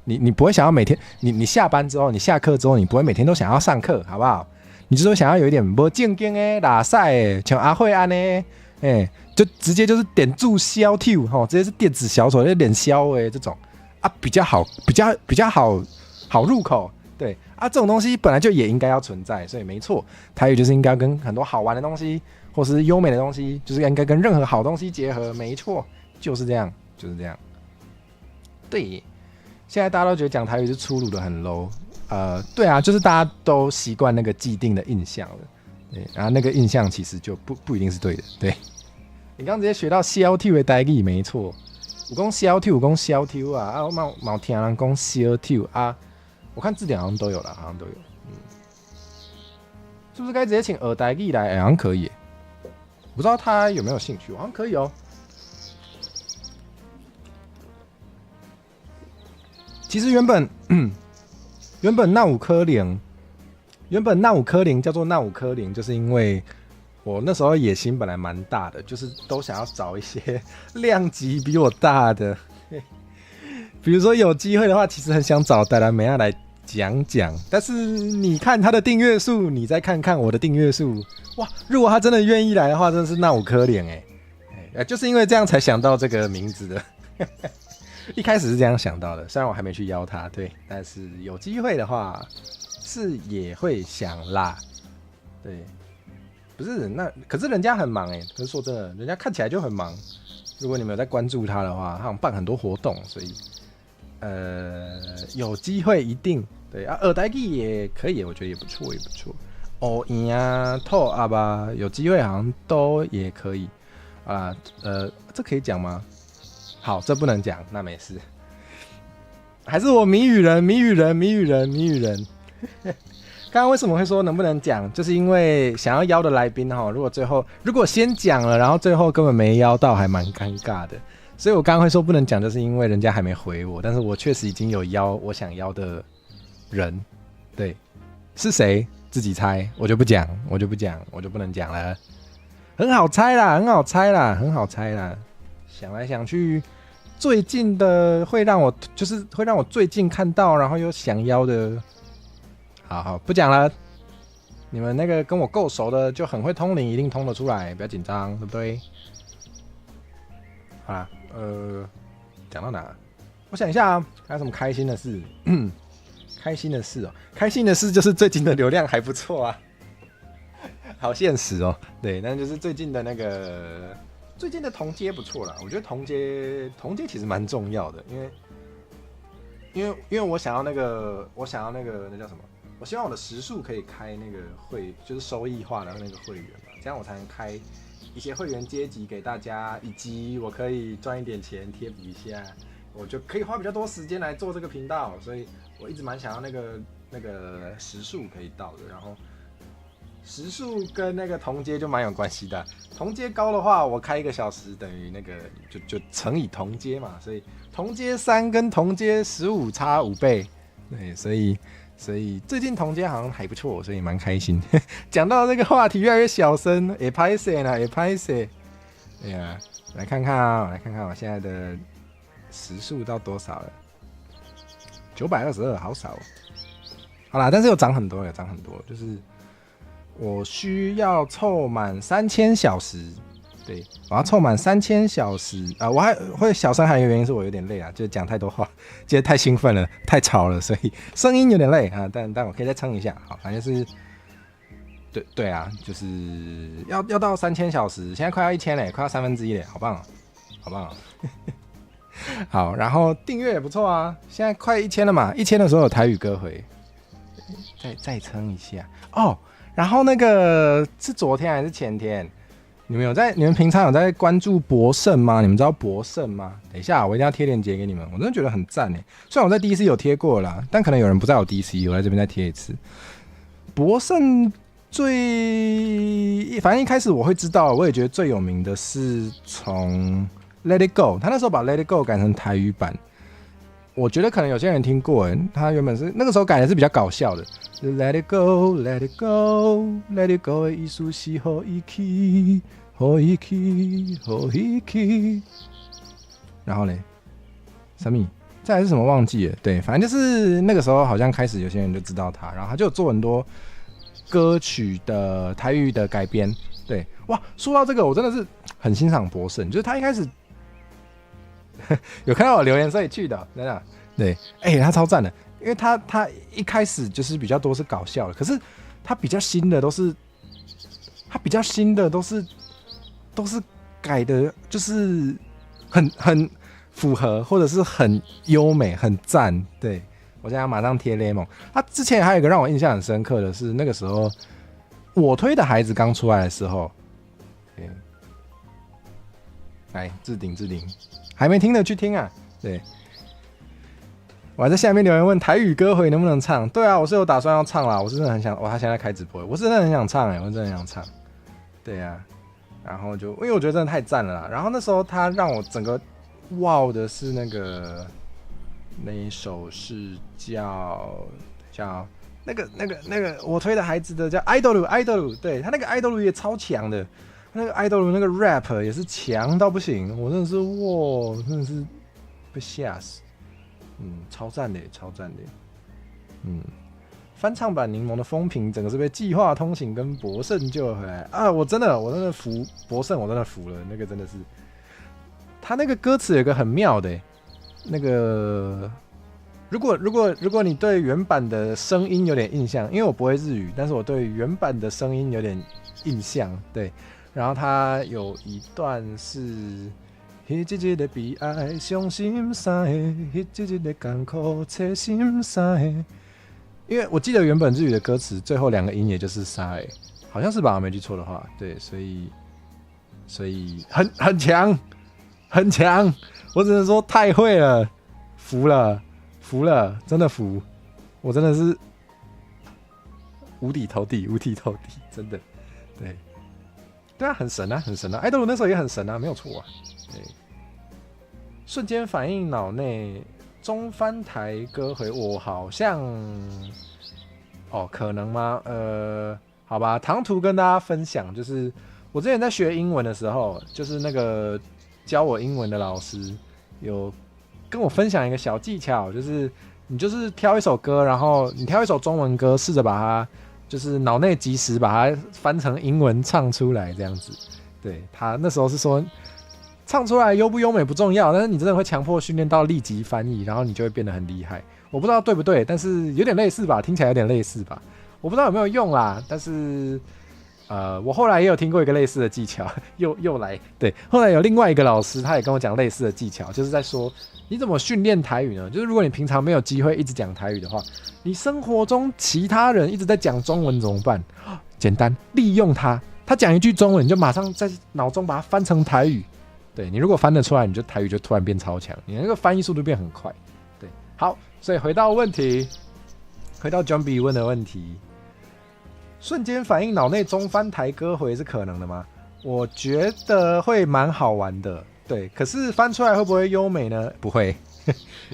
你不会想要每天你下班之后，你下课之后，你不会每天都想要上课，好不好？你就是想要有一点不正经的、拉塞的，像阿慧安呢，就直接就是点注消 Q 哈，直接是电子小手就脸消诶这种啊，比较好，比较好入口。对啊，这种东西本来就也应该要存在，所以没错，台语就是应该跟很多好玩的东西，或是优美的东西，就是应该跟任何好东西结合，没错，就是这样，就是这样。对，现在大家都觉得讲台语是粗鲁的，很 low。对啊，就是大家都习惯那个既定的印象了，对，然后那个印象其实就不一定是对的。对，你刚直接学到 CLT 的台语，没错，有讲 CLT， 有讲 CLT 啊，啊，我冇听人讲 CLT 啊，我看字典好像都有啦，好像都有，是不是该直接请耳台语来？好像可以，不知道他有没有兴趣，好像可以哦。其实原本那五颗零叫做那五颗零，就是因为我那时候野心本来蛮大的，就是都想要找一些量级比我大的，比如说有机会的话，其实很想找戴兰美亚来讲讲。但是你看他的订阅数，你再看看我的订阅数，哇！如果他真的愿意来的话，真的是那五颗零就是因为这样才想到这个名字的。一开始是这样想到的，虽然我还没去邀他，对，但是有机会的话是也会想啦，对，不是那可是人家很忙可是说真的，人家看起来就很忙。如果你们有在关注他的话，他有办很多活动，所以有机会一定对啊，耳台语也可以，我觉得也不错，也不错。哦啊，透啊吧，有机会好像都也可以啊，这可以讲吗？好，这不能讲，那没事。还是我谜语人。刚刚为什么会说能不能讲？就是因为想要邀的来宾哈，如果先讲了，然后最后根本没邀到，还蛮尴尬的。所以我刚刚会说不能讲，就是因为人家还没回我，但是我确实已经有邀我想邀的人，对，是谁自己猜，我就不能讲了。很好猜啦。想来想去，最近的会让我最近看到，然后又想邀的，好不讲了。你们那个跟我够熟的，就很会通灵，一定通得出来，不要紧张，对不对？好啦，讲到哪？我想一下啊，还有什么开心的事？开心的事就是最近的流量还不错啊，好現實哦。对，但就是最近的那个。最近的同街不错啦，我觉得同街其实蛮重要的，因为我想要那个那叫什么？我希望我的时数可以开那个就是收益化的那个会员嘛，这样我才能开一些会员阶级给大家，以及我可以赚一点钱贴补一下，我就可以花比较多时间来做这个频道，所以我一直蛮想要那个时数可以到的，然后。时数跟那个同阶就蛮有关系的，同阶高的话，我开1个小时等于那个就乘以同阶嘛，所以同阶3跟同阶15差5倍，对，所以最近同阶好像还不错，所以蛮开心。讲到这个话题越来越小声，也拍摄啦，也拍摄。哎呀，来看看我现在的时数到多少了？922，好少哦。好啦，但是有涨很多，就是我需要凑满3000小时。对，我要凑满3000小时啊！我还会小声喊的原因是我有点累啊，就是讲太多话，今天太兴奋了，太吵了，所以声音有点累啊。但我可以再撑一下，好，反正是，对啊，就是要到3000小时，现在快要1000嘞，快要1/3嘞，好棒啊，好棒啊！好，然后订阅也不错啊，现在快1000了嘛，1000的时候有台语歌回，再撑一下哦。然后那个是昨天还是前天？你们平常有在关注博胜吗？你们知道博胜吗？等一下，我一定要贴链接给你们，我真的觉得很赞诶。虽然我在 DC 有贴过啦，但可能有人不在我 DC， 我在这边再贴一次。博胜反正一开始我会知道，我也觉得最有名的是从 Let It Go， 他那时候把 Let It Go 改成台语版。我觉得可能有些人听过，他原本是那个时候改的是比较搞笑的 ，Let it go, Let it go, Let it go 的意思是好一起，好一起，好一起。然后嘞，什么？再来是什么忘记了？对，反正就是那个时候好像开始有些人就知道他，然后他就有做很多歌曲的台语的改编。对，哇，说到这个，我真的是很欣赏博胜，就是他一开始。有看到我留言，所以去的，真的对，他超赞的，因为他一开始就是比较多是搞笑的，可是他比较新的都是改的，就是很符合，或者是很优美，很赞。对，我现在马上贴 Lemon。他之前还有一个让我印象很深刻的是，那个时候我推的孩子刚出来的时候，来置顶。还没听的去听啊！对，我还在下面留言问台语歌回能不能唱？对啊，我是有打算要唱啦，我是真的很想，他现在开直播，我是真的很想唱我真的很想唱。对啊，然后就因为我觉得真的太赞了啦。然后那时候他让我整个哇的是那一首是叫那个我推的孩子的叫 idol， 对他那个 idol 也超强的。那个 idol 那个 rap 也是强到不行，我真的是哇，真的是被吓死，超赞的，翻唱版柠檬的风评整个是被计划通行跟博胜救回来啊！我真的服博胜，我真的服了，那个真的是，他那个歌词有个很妙的，那个如果你对原版的声音有点印象，因为我不会日语，但是我对原版的声音有点印象，对。然后他有一段是，迄一个悲哀伤心啥的，迄一个艰苦切心啥的。因为我记得原本日语的歌词最后2个音也就是啥的，好像是吧，我没记错的话，对，所以很强，我只能说太会了，服了，真的服，我真的是五体投地，真的，对。对啊，很神啊！爱豆那时候也很神啊，没有错啊。对，瞬间反应脑内中翻台歌回，我好像可能吗？好吧，唐突跟大家分享，就是我之前在学英文的时候，就是那个教我英文的老师有跟我分享一个小技巧，就是你就是挑一首歌，然后你挑一首中文歌，试着把它。就是脑内即时把它翻成英文唱出来，这样子。对，他那时候是说，唱出来优不优美不重要，但是你真的会强迫训练到立即翻译，然后你就会变得很厉害。我不知道对不对，但是有点类似吧，听起来有点类似吧。我不知道有没有用啦，但是我后来也有听过一个类似的技巧，又来。对，后来有另外一个老师，他也跟我讲类似的技巧，就是在说你怎么训练台语呢？就是如果你平常没有机会一直讲台语的话。你生活中其他人一直在讲中文怎么办？简单，利用他讲一句中文，你就马上在脑中把它翻成台语。对，你如果翻得出来，你就台语就突然变超强，你那个翻译速度变很快。对，好，所以回到 Jumpy 问的问题，瞬间反应脑内中翻台歌回是可能的吗？我觉得会蛮好玩的。对，可是翻出来会不会优美呢？不会。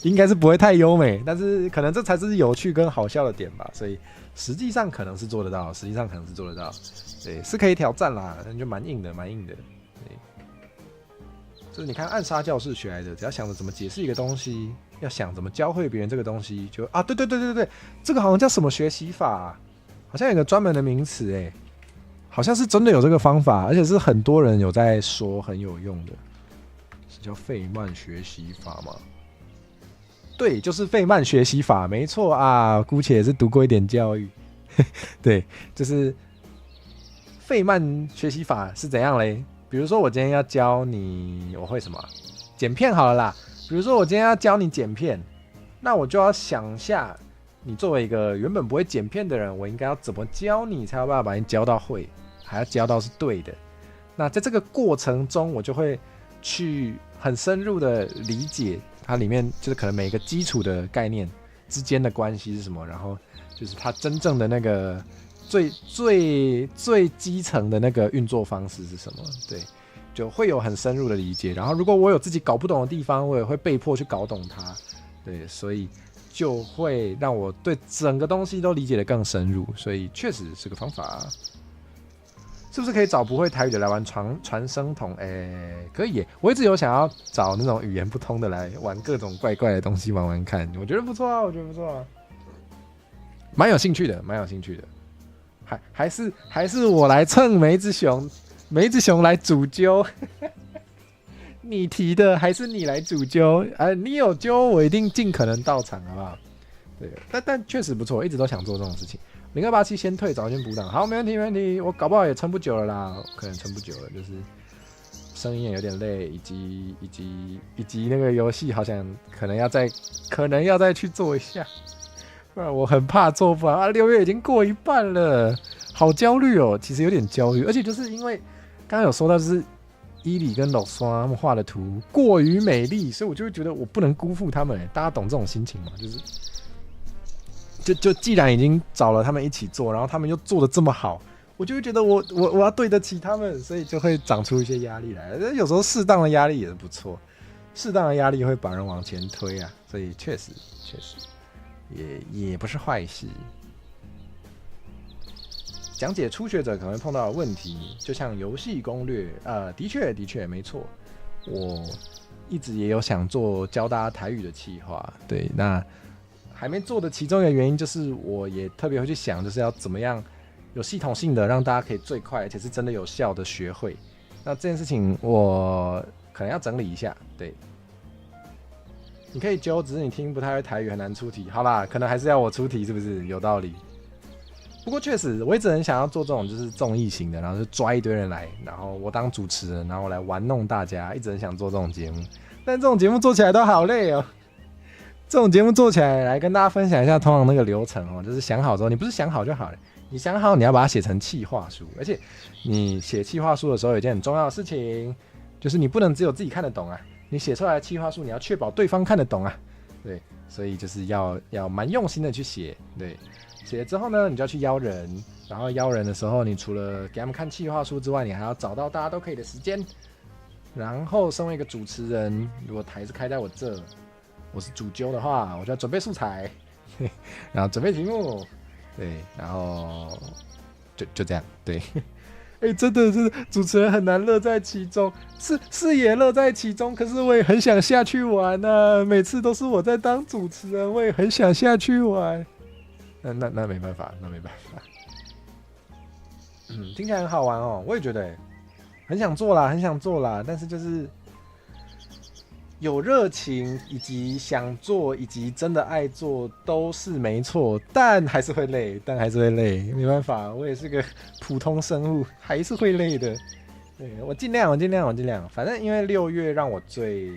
应该是不会太优美，但是可能这才是有趣跟好笑的点吧，所以实际上可能是做得到，对，是可以挑战啦，但就蛮硬的，对。就是你看暗杀教室学来的，只要想着怎么解释一个东西，要想怎么教会别人这个东西，就啊，对，这个好像叫什么学习法啊，好像有个专门的名词哎，好像是真的有这个方法，而且是很多人有在说很有用的，是叫费曼学习法吗？对，就是费曼学习法，没错啊，姑且也是读过一点教育。对，就是费曼学习法是怎样嘞？比如说我今天要教你，我会什么？剪片好了啦。比如说我今天要教你剪片，那我就要想下，你作为一个原本不会剪片的人，我应该要怎么教你，才有办法把你教到会，还要教到是对的。那在这个过程中，我就会去很深入的理解它里面，就是可能每个基础的概念之间的关系是什么，然后就是它真正的那个最基层的那个运作方式是什么？对，就会有很深入的理解。然后如果我有自己搞不懂的地方，我也会被迫去搞懂它。对，所以就会让我对整个东西都理解得更深入。所以确实是个方法。是不是可以找不会台语的来玩传声筒？可以耶！我一直有想要找那种语言不通的来玩各种怪怪的东西玩玩看，我觉得不错啊，蛮有兴趣的。还是我来蹭梅子熊来主揪，你提的还是你来主揪？你有揪，我一定尽可能到场，好不好？对，但确实不错，我一直都想做这种事情。0287先退，早先补档，好，没问题。我搞不好也撑不久了啦，可能撑不久了，就是声音也有点累，以及那个游戏好像可能要再去做一下，不然我很怕做不完啊。6月已经过一半了，好焦虑哦，其实有点焦虑，而且就是因为刚刚有说到，就是伊里跟老刷他们画的图过于美丽，所以我就会觉得我不能辜负他们。大家懂这种心情吗？就既然已经找了他们一起做，然后他们又做的这么好，我就会觉得我要对得起他们，所以就会长出一些压力来。有时候适当的压力也是不错，适当的压力会把人往前推啊，所以确实也不是坏事。讲解初学者可能会碰到的问题，就像游戏攻略，的确没错。我一直也有想做教大家台语的企划，对，那还没做的其中一个原因就是我也特别会去想，就是要怎么样有系统性的让大家可以最快而且是真的有效的学会。那这件事情我可能要整理一下，对。你可以揪，只是你听不太会台语，很难出题。好啦，可能还是要我出题，是不是？有道理。不过确实，我一直很想要做这种就是综艺型的，然后就抓一堆人来，然后我当主持人，然后我来玩弄大家，一直很想做这种节目。但这种节目做起来都好累哦。这种节目做起来跟大家分享一下通常那个流程哦，就是想好之后，你不是想好就好了，你想好你要把它写成企划书，而且你写企划书的时候有一件很重要的事情，就是你不能只有自己看得懂啊，你写出来的企划书你要确保对方看得懂啊，对，所以就是要蛮用心的去写，对，写了之后呢，你就要去邀人，然后邀人的时候，你除了给他们看企划书之外，你还要找到大家都可以的时间，然后身为一个主持人，如果台是开在我这。我是主揪的话，我就要准备素材，然后准备题目，对，然后就这样，对。真的主持人很难乐在其中，是也乐在其中，可是我也很想下去玩啊！每次都是我在当主持人，我也很想下去玩。那没办法，听起来很好玩哦，我也觉得很想做啦，但是就是有热情，以及想做，以及真的爱做，都是没错，但还是会累，没办法，我也是个普通生物，还是会累的。对，我尽量，反正因为6月让我最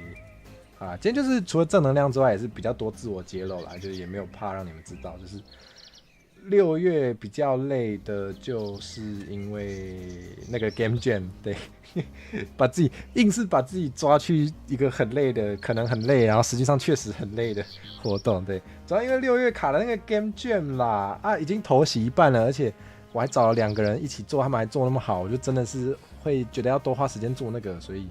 今天就是除了正能量之外，也是比较多自我揭露啦，就是也没有怕让你们知道，就是6月比较累的，就是因为那个 Game Jam， 对，硬是把自己抓去一个很累的，可能很累，然后实际上确实很累的活动，对，主要因为6月卡了那个 Game Jam 啦，已经头洗一半了，而且我还找了2个人一起做，他们还做那么好，我就真的是会觉得要多花时间做那个，所以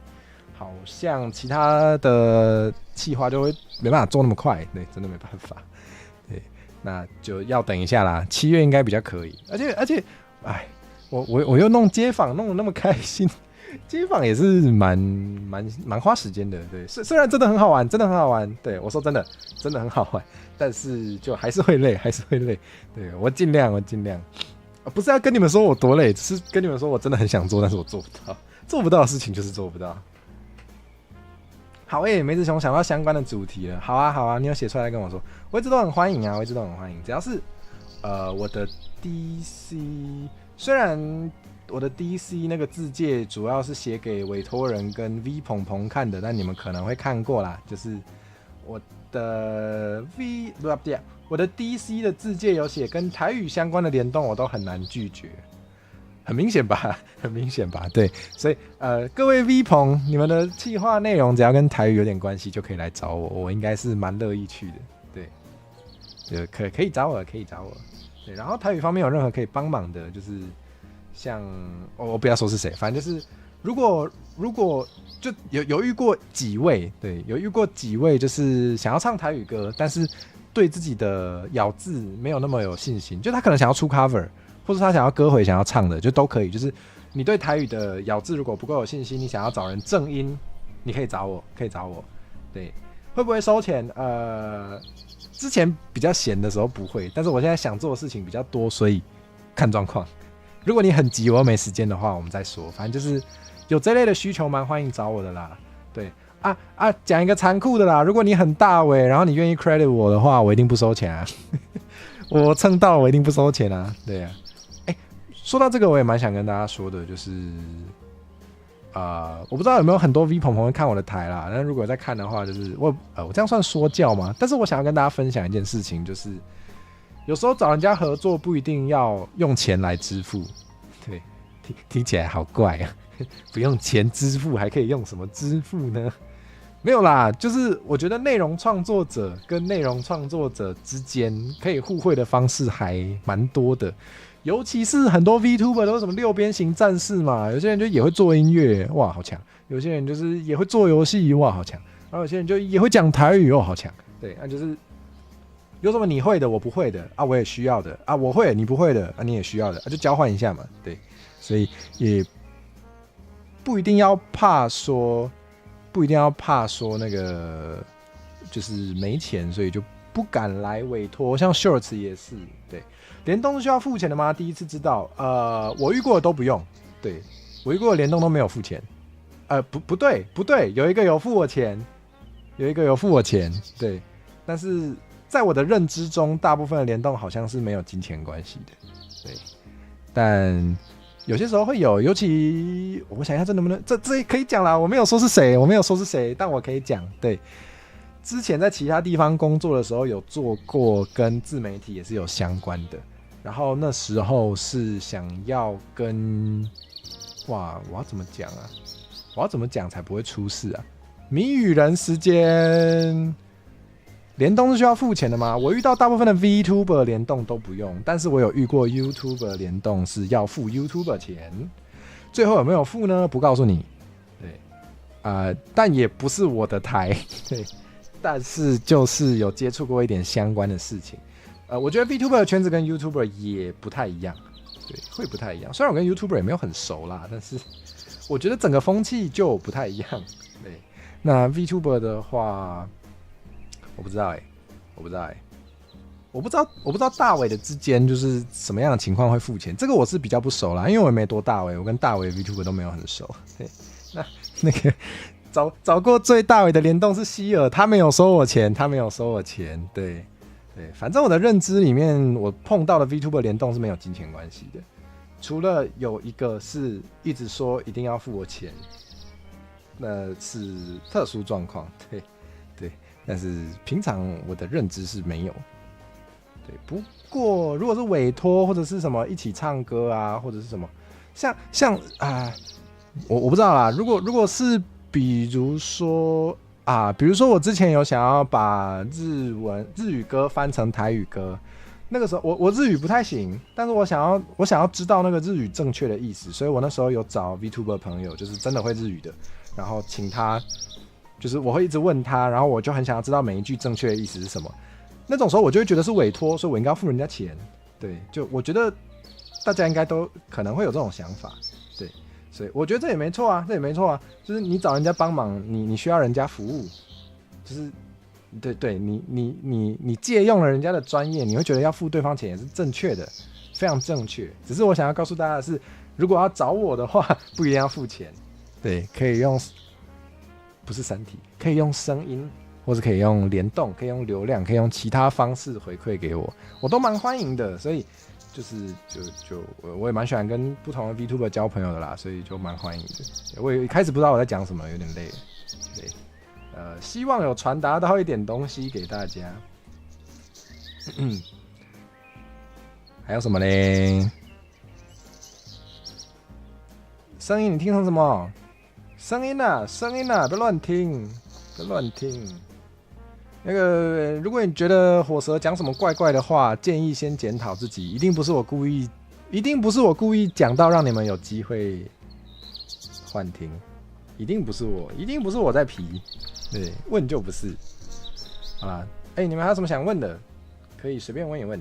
好像其他的企划就会没办法做那么快，对，真的没办法。那就要等一下啦，7月应该比较可以。而且，我又弄街访弄得那么开心，街访也是蛮花时间的，对，虽然真的很好玩，真的很好玩，对我说真的很好玩，但是就还是会累，对我尽量，不是要跟你们说我多累，只是跟你们说我真的很想做，但是我做不到的事情就是做不到。好梅子熊想到相关的主题了，好啊，你有写出来跟我说，我一直都很欢迎啊，只要是我的 DC， 虽然我的 DC 那个字界主要是写给委托人跟 V 鹏鹏看的，但你们可能会看过啦，就是我的 我的 DC 的字界有写跟台语相关的联动，我都很难拒绝，很明显吧？对，所以各位 V 鹏，你们的企划内容只要跟台语有点关系，就可以来找我，我应该是蛮乐意去的，对，就可以找我，对，然后台语方面有任何可以帮忙的，就是像我不要说是谁，反正就是如果就有遇过几位，对，有遇过几位就是想要唱台语歌，但是对自己的咬字没有那么有信心，就他可能想要出 cover， 或者他想要歌回想要唱的，就都可以。就是你对台语的咬字如果不够有信心，你想要找人正音，你可以找我，对，会不会收钱？之前比较闲的时候不会，但是我现在想做的事情比较多，所以看状况。如果你很急，我又没时间的话，我们再说。反正就是有这类的需求，蛮欢迎找我的啦。对讲一个残酷的啦，如果你很大尾，然后你愿意 credit 我的话，我一定不收钱啊。我蹭到我一定不收钱啊。对啊，说到这个，我也蛮想跟大家说的，就是我不知道有没有很多 V 朋友会看我的台啦，但如果在看的话，就是我这样算说教吗？但是我想要跟大家分享一件事情，就是有时候找人家合作不一定要用钱来支付，对，听起来好怪啊，不用钱支付还可以用什么支付呢？没有啦，就是我觉得内容创作者跟内容创作者之间可以互惠的方式还蛮多的。尤其是很多 VTuber 都是什么六边形战士嘛，有些人就也会做音乐，哇好强；有些人就是也会做游戏，哇好强；然后有些人就也会讲台语，哦好强。对，那就是有什么你会的我不会的啊，我也需要的啊，我会你不会的啊，你也需要的啊，就交换一下嘛。对，所以也不一定要怕说那个就是没钱，所以就不敢来委托。像 Shorts 也是，对。联动是需要付钱的吗？第一次知道，我遇过的都不用。对，我遇过的联动都没有付钱。不对，有一个有付我钱，对。但是在我的认知中，大部分的联动好像是没有金钱关系的，对。但有些时候会有，尤其我想一下，这能不能这可以讲啦？我没有说是谁，但我可以讲，对。之前在其他地方工作的时候，有做过跟自媒体也是有相关的。然后那时候是想要跟，我要怎么讲啊？我要怎么讲才不会出事啊？谜语人时间，联动是需要付钱的吗？我遇到大部分的 VTuber 联动都不用，但是我有遇过 YouTuber 联动是要付 YouTuber 钱。最后有没有付呢？不告诉你。对，但也不是我的台，对。但是就是有接触过一点相关的事情，我觉得 VTuber 的圈子跟 YouTuber 也不太一样，对，会不太一样。虽然我跟 YouTuber 也没有很熟啦，但是我觉得整个风气就不太一样。对，那 VTuber 的话，我不知道我不知道大伟的之间就是什么样的情况会付钱，这个我是比较不熟啦，因为我也没多大伟，我跟大伟 VTuber 都没有很熟。对，那个。找过最大尾的联动是希尔，他没有收我钱，对，反正我的认知里面，我碰到的 VTuber 联动是没有金钱关系的，除了有一个是一直说一定要付我钱，那是特殊状况，对，但是平常我的认知是没有，对。不过如果是委托或者是什么一起唱歌啊，或者是什么，像我不知道啦，如果是。比如说我之前有想要把日语歌翻成台语歌，那个时候我日语不太行，但是我想要知道那个日语正确的意思，所以我那时候有找 VTuber 朋友，就是真的会日语的，然后请他，就是我会一直问他，然后我就很想要知道每一句正确的意思是什么。那种时候我就会觉得是委托，所以我应该要付人家钱。对，就我觉得大家应该都可能会有这种想法，对。所以我觉得这也没错啊，就是你找人家帮忙，你需要人家服务，就是对，你借用了人家的专业，你会觉得要付对方钱也是正确的，非常正确。只是我想要告诉大家的是，如果要找我的话，不一定要付钱，对，可以用不是身体，可以用声音，或是可以用联动，可以用流量，可以用其他方式回馈给我，我都蛮欢迎的。所以我也蛮喜欢跟不同的 VTuber 交朋友的啦，所以就蛮欢迎的。我也一开始不知道我在讲什么，有点累了。对，希望有传达到一点东西给大家。还有什么嘞？声音你听成什么？声音啊，别乱听，别乱听。那个，如果你觉得火蛇讲什么怪怪的话，建议先检讨自己，一定不是我故意讲到让你们有机会幻听，一定不是我在皮，对，问就不是。好啦，你们还有什么想问的，可以随便问一问。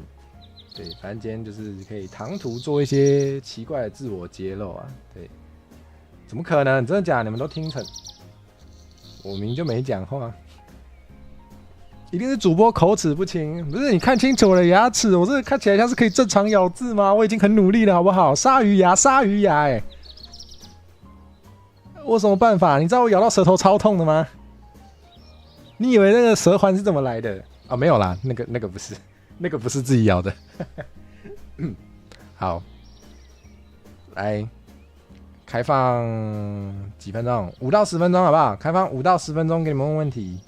对，反正今天就是可以唐突做一些奇怪的自我揭露啊，对，怎么可能？真的假的？你们都听成，我明明就没讲话。一定是主播口齿不清，不是？你看清楚我的牙齿，我这看起来像是可以正常咬字吗？我已经很努力了，好不好？鲨鱼牙，我有什么办法？你知道我咬到舌头超痛的吗？你以为那个舌环是怎么来的啊？没有啦，那个不是，那个不是自己咬的。好，来开放几分钟？5到10分钟，好不好？开放5到10分钟给你们问问题。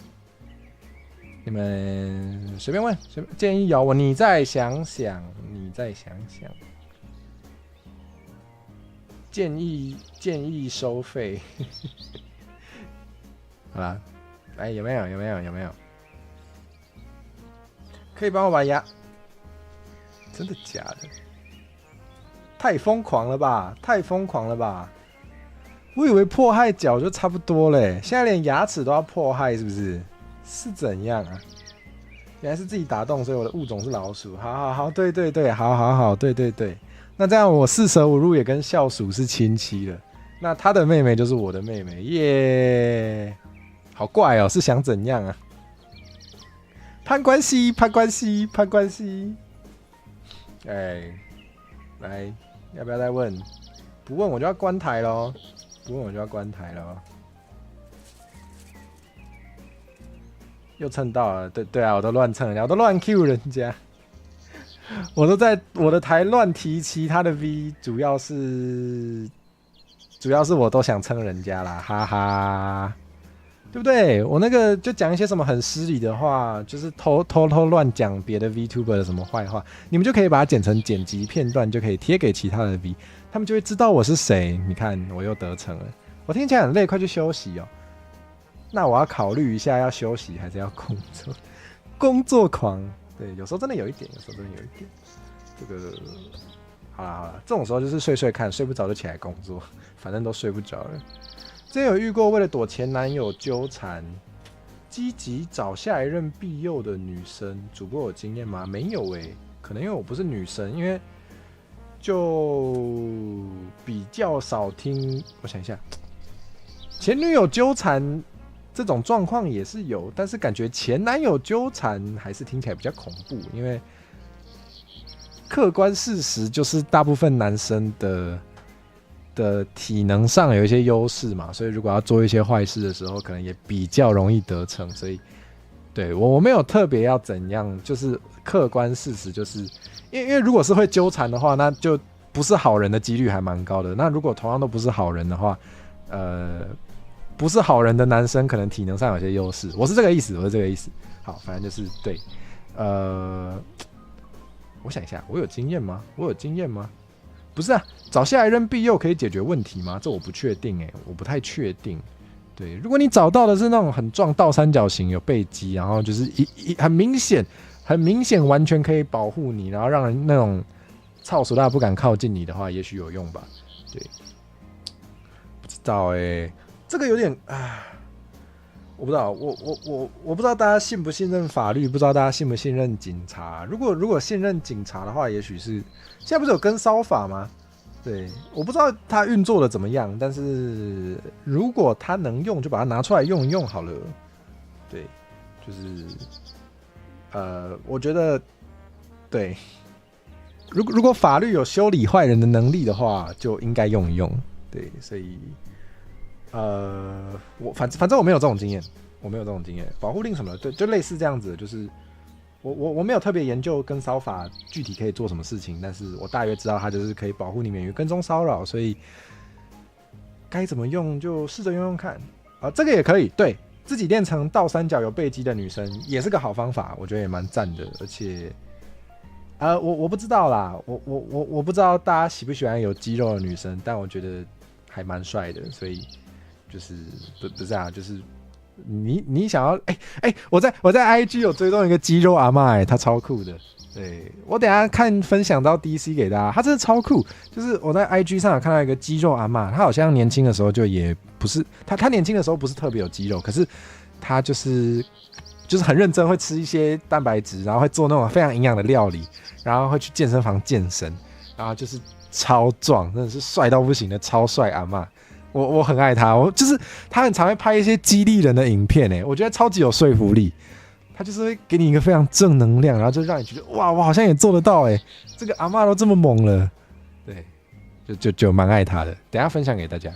你们随便问，随便建议有我，你再想想，建议收费。好啦，来有没有？可以帮我把牙？真的假的？太疯狂了吧！我以为迫害脚就差不多嘞，现在连牙齿都要迫害，是不是？是怎样啊？原来是自己打洞，所以我的物种是老鼠。好，对，好，对。那这样我四舍五入也跟校鼠是亲戚了。那他的妹妹就是我的妹妹，耶！好怪哦，是想怎样啊？攀关系。来，要不要再问？不问我就要关台咯。又蹭到了，对啊，我都乱蹭人家，我都乱 Q 人家，我都在我的台乱提其他的 V， 主要是我都想蹭人家啦，哈哈，对不对？我那个就讲一些什么很失礼的话，就是偷乱讲别的 VTuber 的什么坏话，你们就可以把它剪成剪辑片段，就可以贴给其他的 V， 他们就会知道我是谁。你看我又得逞了，我听起来很累，快去休息哦。那我要考虑一下，要休息还是要工作？工作狂，对，有时候真的有一点。这个，好啦，这种时候就是睡看，睡不着就起来工作，反正都睡不着了。之前有遇过为了躲前男友纠缠，积极找下一任庇佑的女生，主播有经验吗？没有可能因为我不是女生，因为就比较少听。我想一下，前女友纠缠。这种状况也是有，但是感觉前男友纠缠还是听起来比较恐怖，因为客观事实就是大部分男生的体能上有一些优势嘛，所以如果要做一些坏事的时候，可能也比较容易得逞。所以对我没有特别要怎样，就是客观事实就是，因为如果是会纠缠的话，那就不是好人的几率还蛮高的。那如果同样都不是好人的话，不是好人的男生可能体能上有些优势，我是这个意思。好，反正就是对，我想一下，我有经验吗？不是啊，找下一任庇佑可以解决问题吗？这我不确定我不太确定。对，如果你找到的是那种很壮倒三角形有背肌，然后就是很明显完全可以保护你，然后让人那种操鼠大不敢靠近你的话，也许有用吧。对，不知道这个有点我不知道，我不知道大家信不信任法律，不知道大家信不信任警察。如果信任警察的话，也许是现在不是有跟骚法吗？对，我不知道它运作的怎么样，但是如果它能用，就把它拿出来用一用好了。对，就是我觉得对，如果法律有修理坏人的能力的话，就应该用一用。对，所以反正我没有这种经验，我没有这种经验，保护令什么的，对，就类似这样子，就是我没有特别研究跟骚法具体可以做什么事情，但是我大约知道它就是可以保护你免于跟踪骚扰，所以该怎么用就试着用用看啊，这个也可以，对自己练成倒三角有背肌的女生也是个好方法，我觉得也蛮赞的，而且我不知道啦，我不知道大家喜不喜欢有肌肉的女生，但我觉得还蛮帅的，所以就是不是啊，就是你想要我在 IG 有追踪一个肌肉阿嬷她超酷的。对，我等一下看分享到 DC 给大家，她真的超酷。就是我在 IG 上有看到一个肌肉阿嬷，她好像年轻的时候就也不是她年轻的时候不是特别有肌肉，可是她就是很认真，会吃一些蛋白质，然后会做那种非常营养的料理，然后会去健身房健身，然后就是超壮，真的是帅到不行的超帅阿嬷。我很爱他，就是他很常会拍一些激励人的影片，我觉得超级有说服力。他就是会给你一个非常正能量，然后就让你觉得哇，我好像也做得到这个阿嬷都这么猛了，对，就蛮爱他的。等一下分享给大家。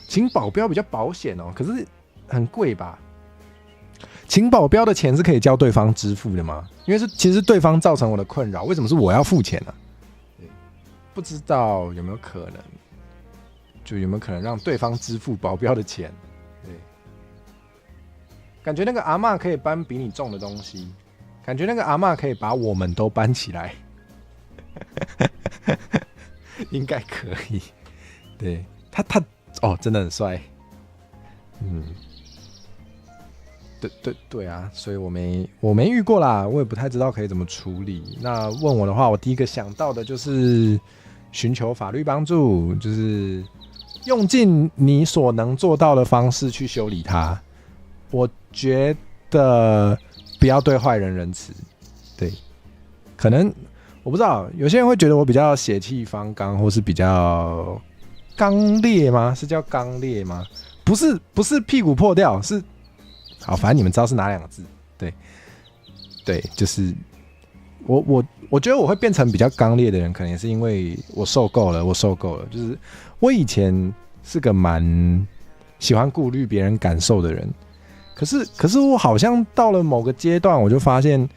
请保镖比较保险哦，可是很贵吧？请保镖的钱是可以叫对方支付的吗？因为其实对方造成我的困扰，为什么是我要付钱呢？不知道有没有可能。就有没有可能让对方支付保镖的钱？对，感觉那个阿嬷可以搬比你重的东西，感觉那个阿嬷可以把我们都搬起来，应该可以。对，他真的很帅。对啊，所以我没遇过啦，我也不太知道可以怎么处理。那问我的话，我第一个想到的就是寻求法律帮助，就是用尽你所能做到的方式去修理它。我觉得不要对坏人仁慈。对，可能我不知道，有些人会觉得我比较血气方刚，或是比较刚烈吗？是叫刚烈吗？不是屁股破掉，是好，反正你们知道是哪两个字。对，就是我觉得我会变成比较刚烈的人，可能也是因为我受够了。就是我以前是个蛮喜欢顾虑别人感受的人，可是我好像到了某个阶段，我就发现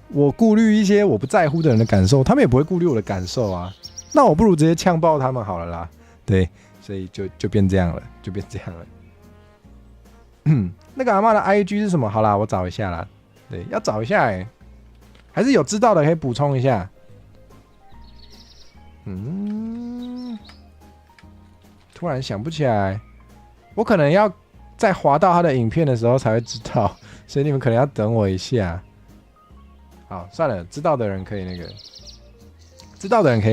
我顾虑一些我不在乎的人的感受，他们也不会顾虑我的感受啊。那我不如直接呛爆他们好了啦。对，所以就变这样了，那个阿嬷的 IG 是什么？好啦，我找一下啦。对，要找一下还是有知道的可以补充一下。突然想不起来，我可能要在滑到他的影片的时候才会知道，所以你们可能要等我一下。好，算了，知道的人可以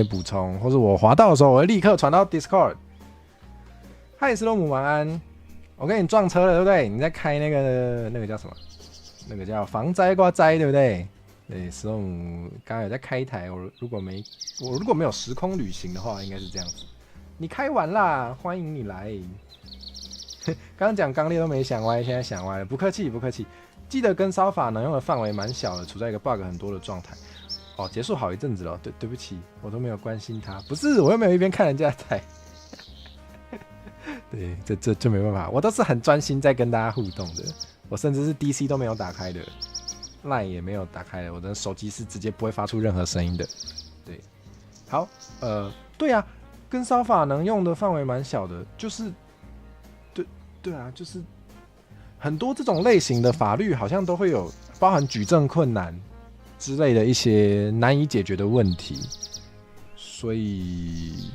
补充，或者我滑到的时候，我会立刻传到 Discord。嗨，斯洛姆晚安。我跟你撞车了，对不对？你在开那个叫什么？那个叫防灾挂灾，对不对？对，斯洛姆刚刚有在开一台，我如果没有时空旅行的话，应该是这样子。你开完啦，欢迎你来。刚刚讲刚烈都没想歪，现在想歪了，不客气。记得跟骚法能用的范围蛮小的，处在一个 bug 很多的状态。结束好一阵子了，对不起，我都没有关心他。不是，我又没有一边看人家的台。对，这没办法，我都是很专心在跟大家互动的。我甚至是 DC 都没有打开的 ，LINE 也没有打开的，我的手机是直接不会发出任何声音的。对，好，对啊，跟骚法能用的范围蛮小的，就是对啊，就是很多这种类型的法律好像都会有包含举证困难之类的一些难以解决的问题，所以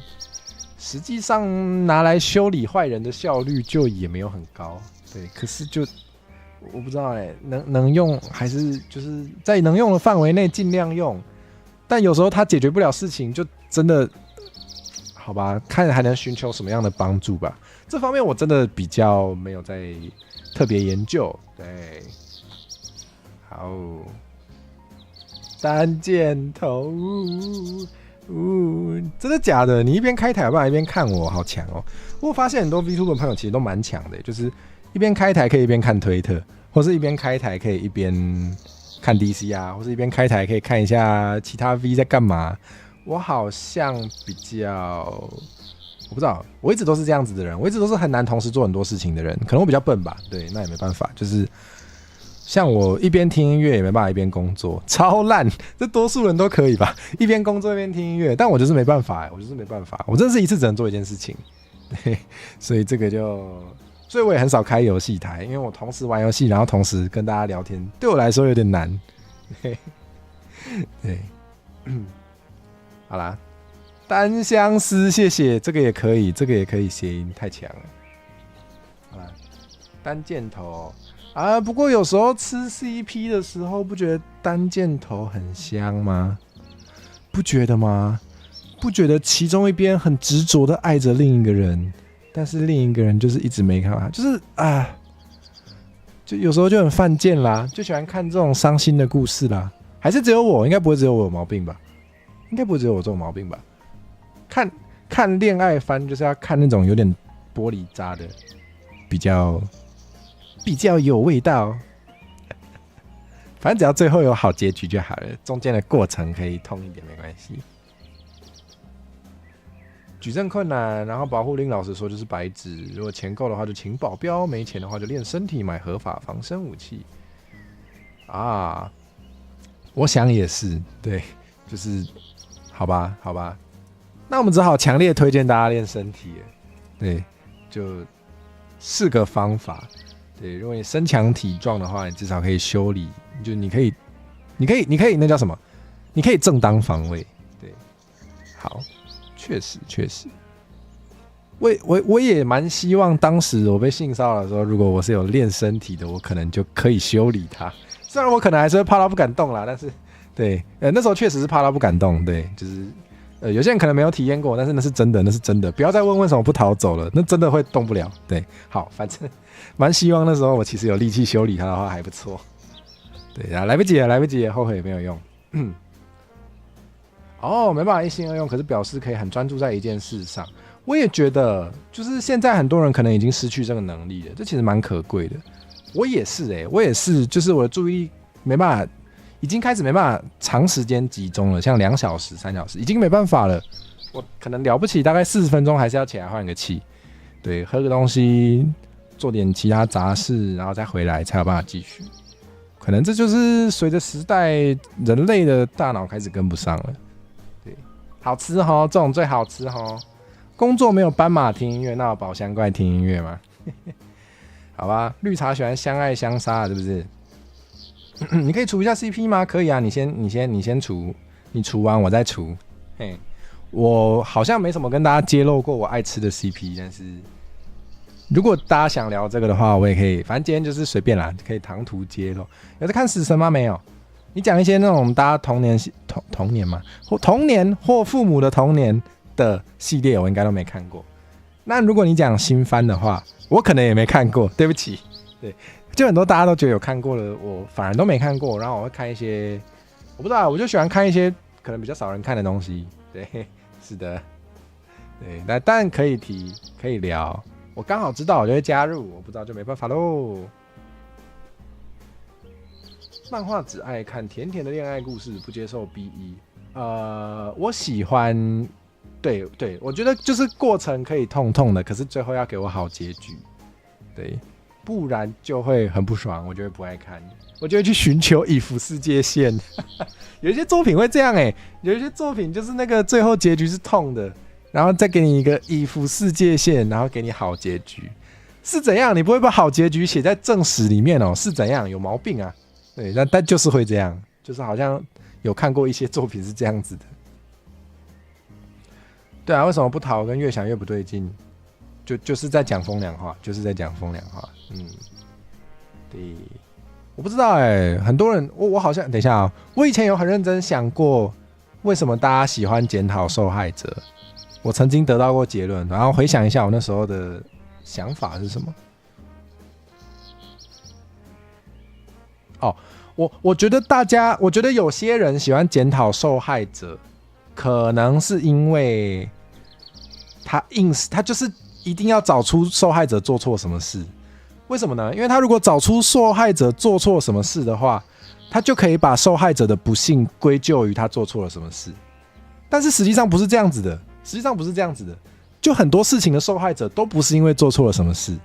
实际上拿来修理坏人的效率就也没有很高。对，可是就我不知道能用还是就是在能用的范围内尽量用，但有时候它解决不了事情，就真的好吧，看还能寻求什么样的帮助吧。这方面我真的比较没有在特别研究。对，好，三箭头，真的假的？你一边开台有办法一边看我，好强哦！我发现很多 VTuber 朋友其实都蛮强的，就是一边开台可以一边看推特，或是一边开台可以一边看 DC 啊，或是一边开台可以看一下其他 V 在干嘛。我好像比较，我不知道，我一直都是这样子的人，我一直都是很难同时做很多事情的人，可能我比较笨吧，对，那也没办法，就是像我一边听音乐也没办法一边工作，超烂，这多数人都可以吧，一边工作一边听音乐，但我就是没办法，我就是没办法，我真的是一次只能做一件事情，对，所以这个所以我也很少开游戏台，因为我同时玩游戏，然后同时跟大家聊天，对我来说有点难，对，对，好啦。单相思，谢谢，这个也可以，这个也可以谐音，太强了。好啦，单箭头啊，不过有时候吃 CP 的时候，不觉得单箭头很香吗？不觉得吗？不觉得其中一边很执着的爱着另一个人，但是另一个人就是一直没看到他，就是啊，就有时候就很犯贱啦，就喜欢看这种伤心的故事啦。还是只有我？应该不会只有我有毛病吧？应该不会只有我这种毛病吧？看恋爱番就是要看那种有点玻璃渣的，比较有味道。反正只要最后有好结局就好了，中间的过程可以痛一点没关系。举证困难，然后保护令老师说就是白纸，如果钱够的话就请保镖，没钱的话就练身体买合法防身武器。啊，我想也是，对，就是好吧。那我们只好强烈推荐大家练身体，对，就是个方法。对，如果你身强体壮的话，你至少可以修理，就你可以那叫什么？你可以正当防卫。对，好，确实。我也蛮希望当时我被性骚扰的时候，如果我是有练身体的，我可能就可以修理它。虽然我可能还是会怕到不敢动啦，但是对，那时候确实是怕到不敢动。对，就是。有些人可能没有体验过，但是那是真的，不要再问为什么不逃走了，那真的会动不了。对，好，反正蛮希望那时候我其实有力气修理它的话还不错。对啊，来不及了，后悔也没有用。哦，没办法一心二用，可是表示可以很专注在一件事上。我也觉得，就是现在很多人可能已经失去这个能力了，这其实蛮可贵的。我也是，就是我的注意力没办法。已经开始没办法长时间集中了，像2小时、3小时，已经没办法了。我可能了不起，大概40分钟还是要起来换个气，对，喝个东西，做点其他杂事，然后再回来才有办法继续。可能这就是随着时代，人类的大脑开始跟不上了。对，好吃齁，这种最好吃齁。工作没有斑马听音乐，那有宝箱怪听音乐吗？好吧，绿茶喜欢相爱相杀，是不是？你可以除一下 CP 吗？可以啊，你先除，你除完我再除。嘿，我好像没什么跟大家揭露过我爱吃的 CP， 但是如果大家想聊这个的话，我也可以，反正今天就是随便啦，可以唐突揭露。有在看死神吗？没有。你讲一些那种大家童年嘛，或童年或父母的童年的系列，我应该都没看过。那如果你讲新番的话，我可能也没看过，对不起。对。就很多大家都觉得有看过了，我反而都没看过。然后我会看一些，我不知道，我就喜欢看一些可能比较少人看的东西。对，是的，对，那当然可以提，可以聊。我刚好知道，我就会加入；我不知道就没办法喽。漫画只爱看甜甜的恋爱故事，不接受 BE。我喜欢，对，我觉得就是过程可以痛痛的，可是最后要给我好结局。对。不然就会很不爽，我就会不爱看，我就会去寻求以弗世界线。有一些作品会这样有一些作品就是那个最后结局是痛的，然后再给你一个以弗世界线，然后给你好结局，是怎样？你不会把好结局写在正史里面是怎样？有毛病啊！对，但就是会这样，就是好像有看过一些作品是这样子的。对啊，为什么不逃？跟越想越不对劲。就是在讲风凉话，对，我不知道很多人，我好像等一下我以前有很认真想过，为什么大家喜欢检讨受害者？我曾经得到过结论，然后回想一下我那时候的想法是什么。我觉得有些人喜欢检讨受害者可能是因为他就是一定要找出受害者做错什么事。为什么呢？因为他如果找出受害者做错什么事的话，他就可以把受害者的不幸归咎于他做错了什么事。但是实际上不是这样子的，就很多事情的受害者都不是因为做错了什么事，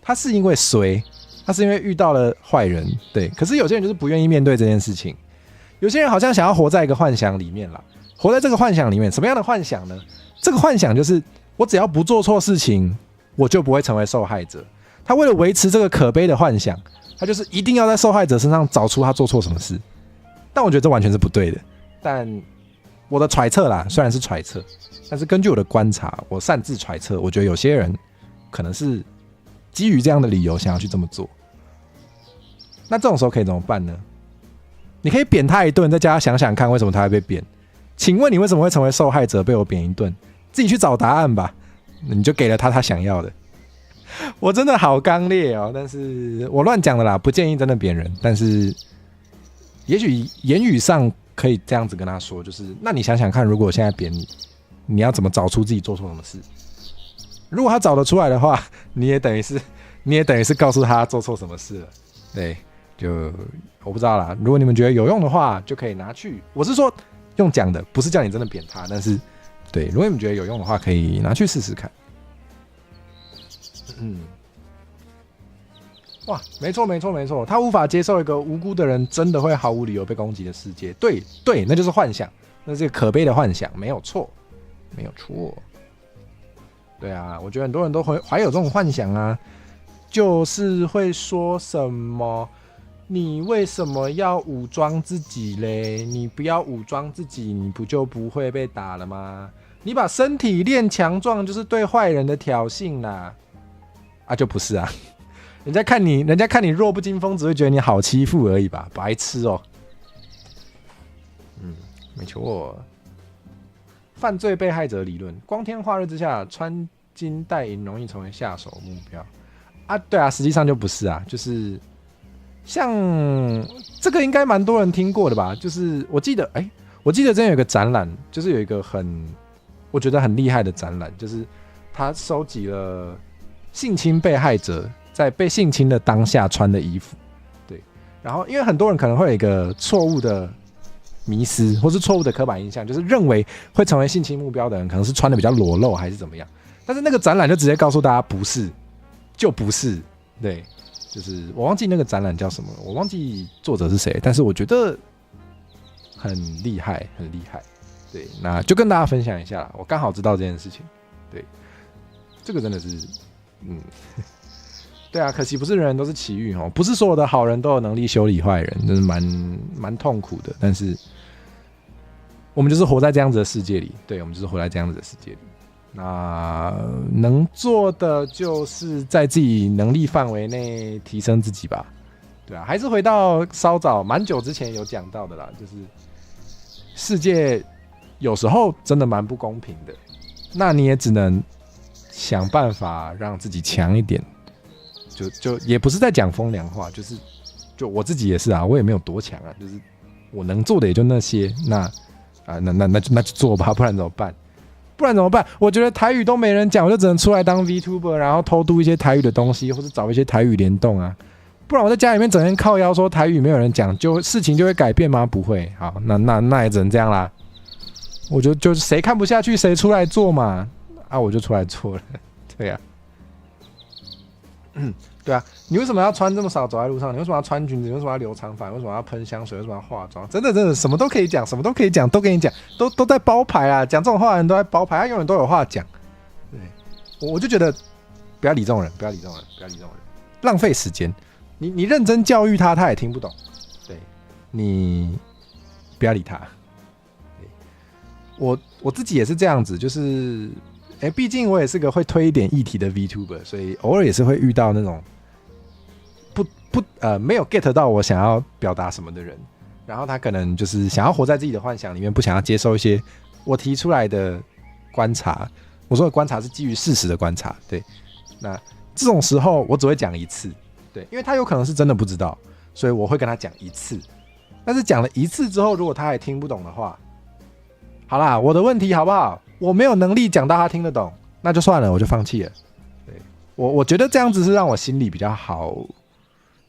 他是因为衰，他是因为遇到了坏人。对，可是有些人就是不愿意面对这件事情，有些人好像想要活在一个幻想里面啦。活在这个幻想里面，什么样的幻想呢？这个幻想就是我只要不做错事情，我就不会成为受害者。他为了维持这个可悲的幻想，他就是一定要在受害者身上找出他做错什么事。但我觉得这完全是不对的。但我的揣测啦，虽然是揣测，但是根据我的观察，我擅自揣测，我觉得有些人可能是基于这样的理由想要去这么做。那这种时候可以怎么办呢？你可以扁他一顿，再叫他想想看为什么他会被扁。请问你为什么会成为受害者，被我扁一顿？自己去找答案吧。你就给了他想要的。我真的好刚烈哦，但是我乱讲的啦，不建议真的扁人。但是也许言语上可以这样子跟他说，就是那你想想看，如果我现在扁你，你要怎么找出自己做错什么事？如果他找得出来的话，你也等于是告诉他做错什么事了。对，就我不知道啦。如果你们觉得有用的话，就可以拿去。我是说用讲的，不是叫你真的扁他，但是对，如果你们觉得有用的话，可以拿去试试看。哇，没错，他无法接受一个无辜的人真的会毫无理由被攻击的世界。对，那就是幻想，那是可悲的幻想，没有错。对啊，我觉得很多人都会怀有这种幻想啊，就是会说什么你为什么要武装自己嘞？你不要武装自己，你不就不会被打了吗？你把身体练强壮就是对坏人的挑衅啦。啊，就不是啊，人家看你弱不禁风，只会觉得你好欺负而已吧，白痴哦。没错。犯罪被害者理论，光天化日之下穿金戴银容易成为下手目标啊？对啊，实际上就不是啊，就是像这个应该蛮多人听过的吧？就是我记得之前有一个展览，就是有一个我觉得很厉害的展览，就是他收集了性侵被害者在被性侵的当下穿的衣服。对，然后因为很多人可能会有一个错误的迷思或是错误的刻板印象，就是认为会成为性侵目标的人可能是穿的比较裸露还是怎么样。但是那个展览就直接告诉大家不是，就不是。对，就是我忘记那个展览叫什么，我忘记作者是谁，但是我觉得很厉害。对，那就跟大家分享一下啦，我刚好知道这件事情。对，这个真的是对啊，可惜不是人人都是奇遇哦，不是所有的好人都有能力修理坏人，真是蛮痛苦的。但是我们就是活在这样子的世界里，对，我们就是活在这样子的世界里。那能做的就是在自己能力范围内提升自己吧。对啊，还是回到稍早蛮久之前有讲到的啦，就是世界有时候真的蛮不公平的，那你也只能想办法让自己强一点。就也不是在讲风凉话，就我自己也是啊，我也没有多强啊，就是我能做的也就那些，那就做吧，不然怎么办？我觉得台语都没人讲，我就只能出来当 VTuber， 然后偷渡一些台语的东西，或是找一些台语联动啊，不然我在家里面整天靠腰说台语没有人讲，事情就会改变吗？不会。好，那也只能这样啦。我就是谁看不下去谁出来做嘛，啊，我就出来做了，对啊。对啊，你为什么要穿这么少走在路上？你为什么要穿裙子？你为什么要留长发？为什么要喷香水？为什么要化妆？真的什么都可以讲，都跟你讲，都在包牌啊！讲这种话的人都在包牌，他永远都有话讲。对，我就觉得不要理这种人，浪费时间。你认真教育他，他也听不懂。对，你不要理他。我自己也是这样子，就是毕竟我也是个会推一点议题的 VTuber， 所以偶尔也是会遇到那种没有 get 到我想要表达什么的人，然后他可能就是想要活在自己的幻想里面，不想要接受一些我提出来的观察。我说的观察是基于事实的观察，对。那这种时候我只会讲一次，对，因为他有可能是真的不知道，所以我会跟他讲一次。但是讲了一次之后，如果他还听不懂的话，好啦，我的问题好不好？我没有能力讲到他听得懂，那就算了，我就放弃了。对，我觉得这样子是让我心里比较好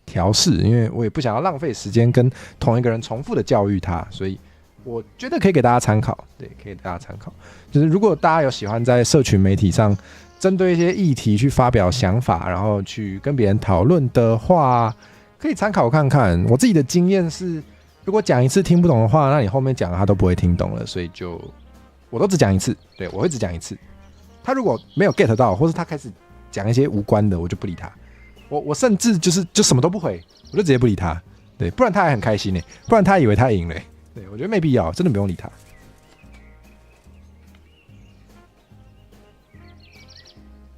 调试，因为我也不想要浪费时间跟同一个人重复的教育他，所以我觉得可以给大家参考。对，可以给大家参考。就是如果大家有喜欢在社群媒体上针对一些议题去发表想法，然后去跟别人讨论的话，可以参考看看。我自己的经验是，如果讲一次听不懂的话，那你后面讲他都不会听懂了，所以就我都只讲一次。对，我会只讲一次。他如果没有 get 到，或是他开始讲一些无关的，我就不理他。我甚至就什么都不回，我就直接不理他。对，不然他还很开心呢，不然他以为他赢了。对，我觉得没必要，真的不用理他。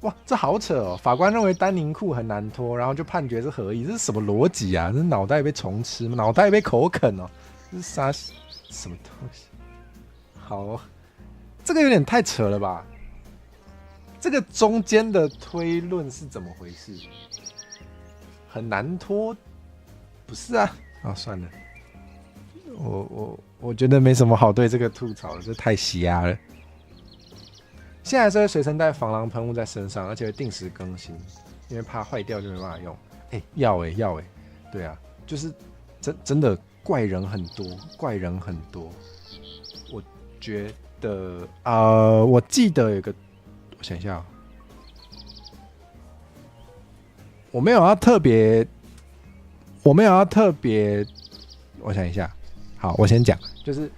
哇，这好扯哦！法官认为丹宁裤很难脱，然后就判决是合意，这是什么逻辑啊？这是脑袋被虫吃吗？脑袋被口啃哦？这是啥什么东西？好哦，这个有点太扯了吧？这个中间的推论是怎么回事？很难脱？不是啊？啊，算了，我觉得没什么好对这个吐槽的，这太瞎了。现在还是会随身带防狼喷雾在身上，而且会定时更新，因为怕坏掉就没办法用。要对啊，就是真的怪人很多，我觉得我记得有个，我想一下，我没有要特别，我想一下，好，我先讲，就是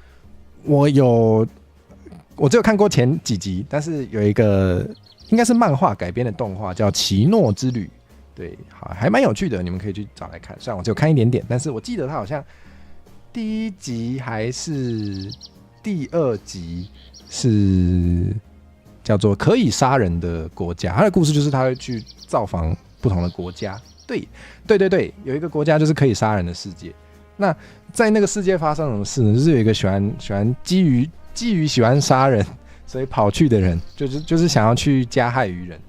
我只有看过前几集，但是有一个应该是漫画改编的动画叫《奇诺之旅》，对，好，还蛮有趣的，你们可以去找来看。虽然我只有看一点点，但是我记得它好像第一集还是第二集是叫做可以杀人的国家，它的故事就是他会去造访不同的国家。对，有一个国家就是可以杀人的世界。那在那个世界发生什么事呢？就是有一个喜欢基于喜欢杀人，所以跑去的人，就是想要去加害于人，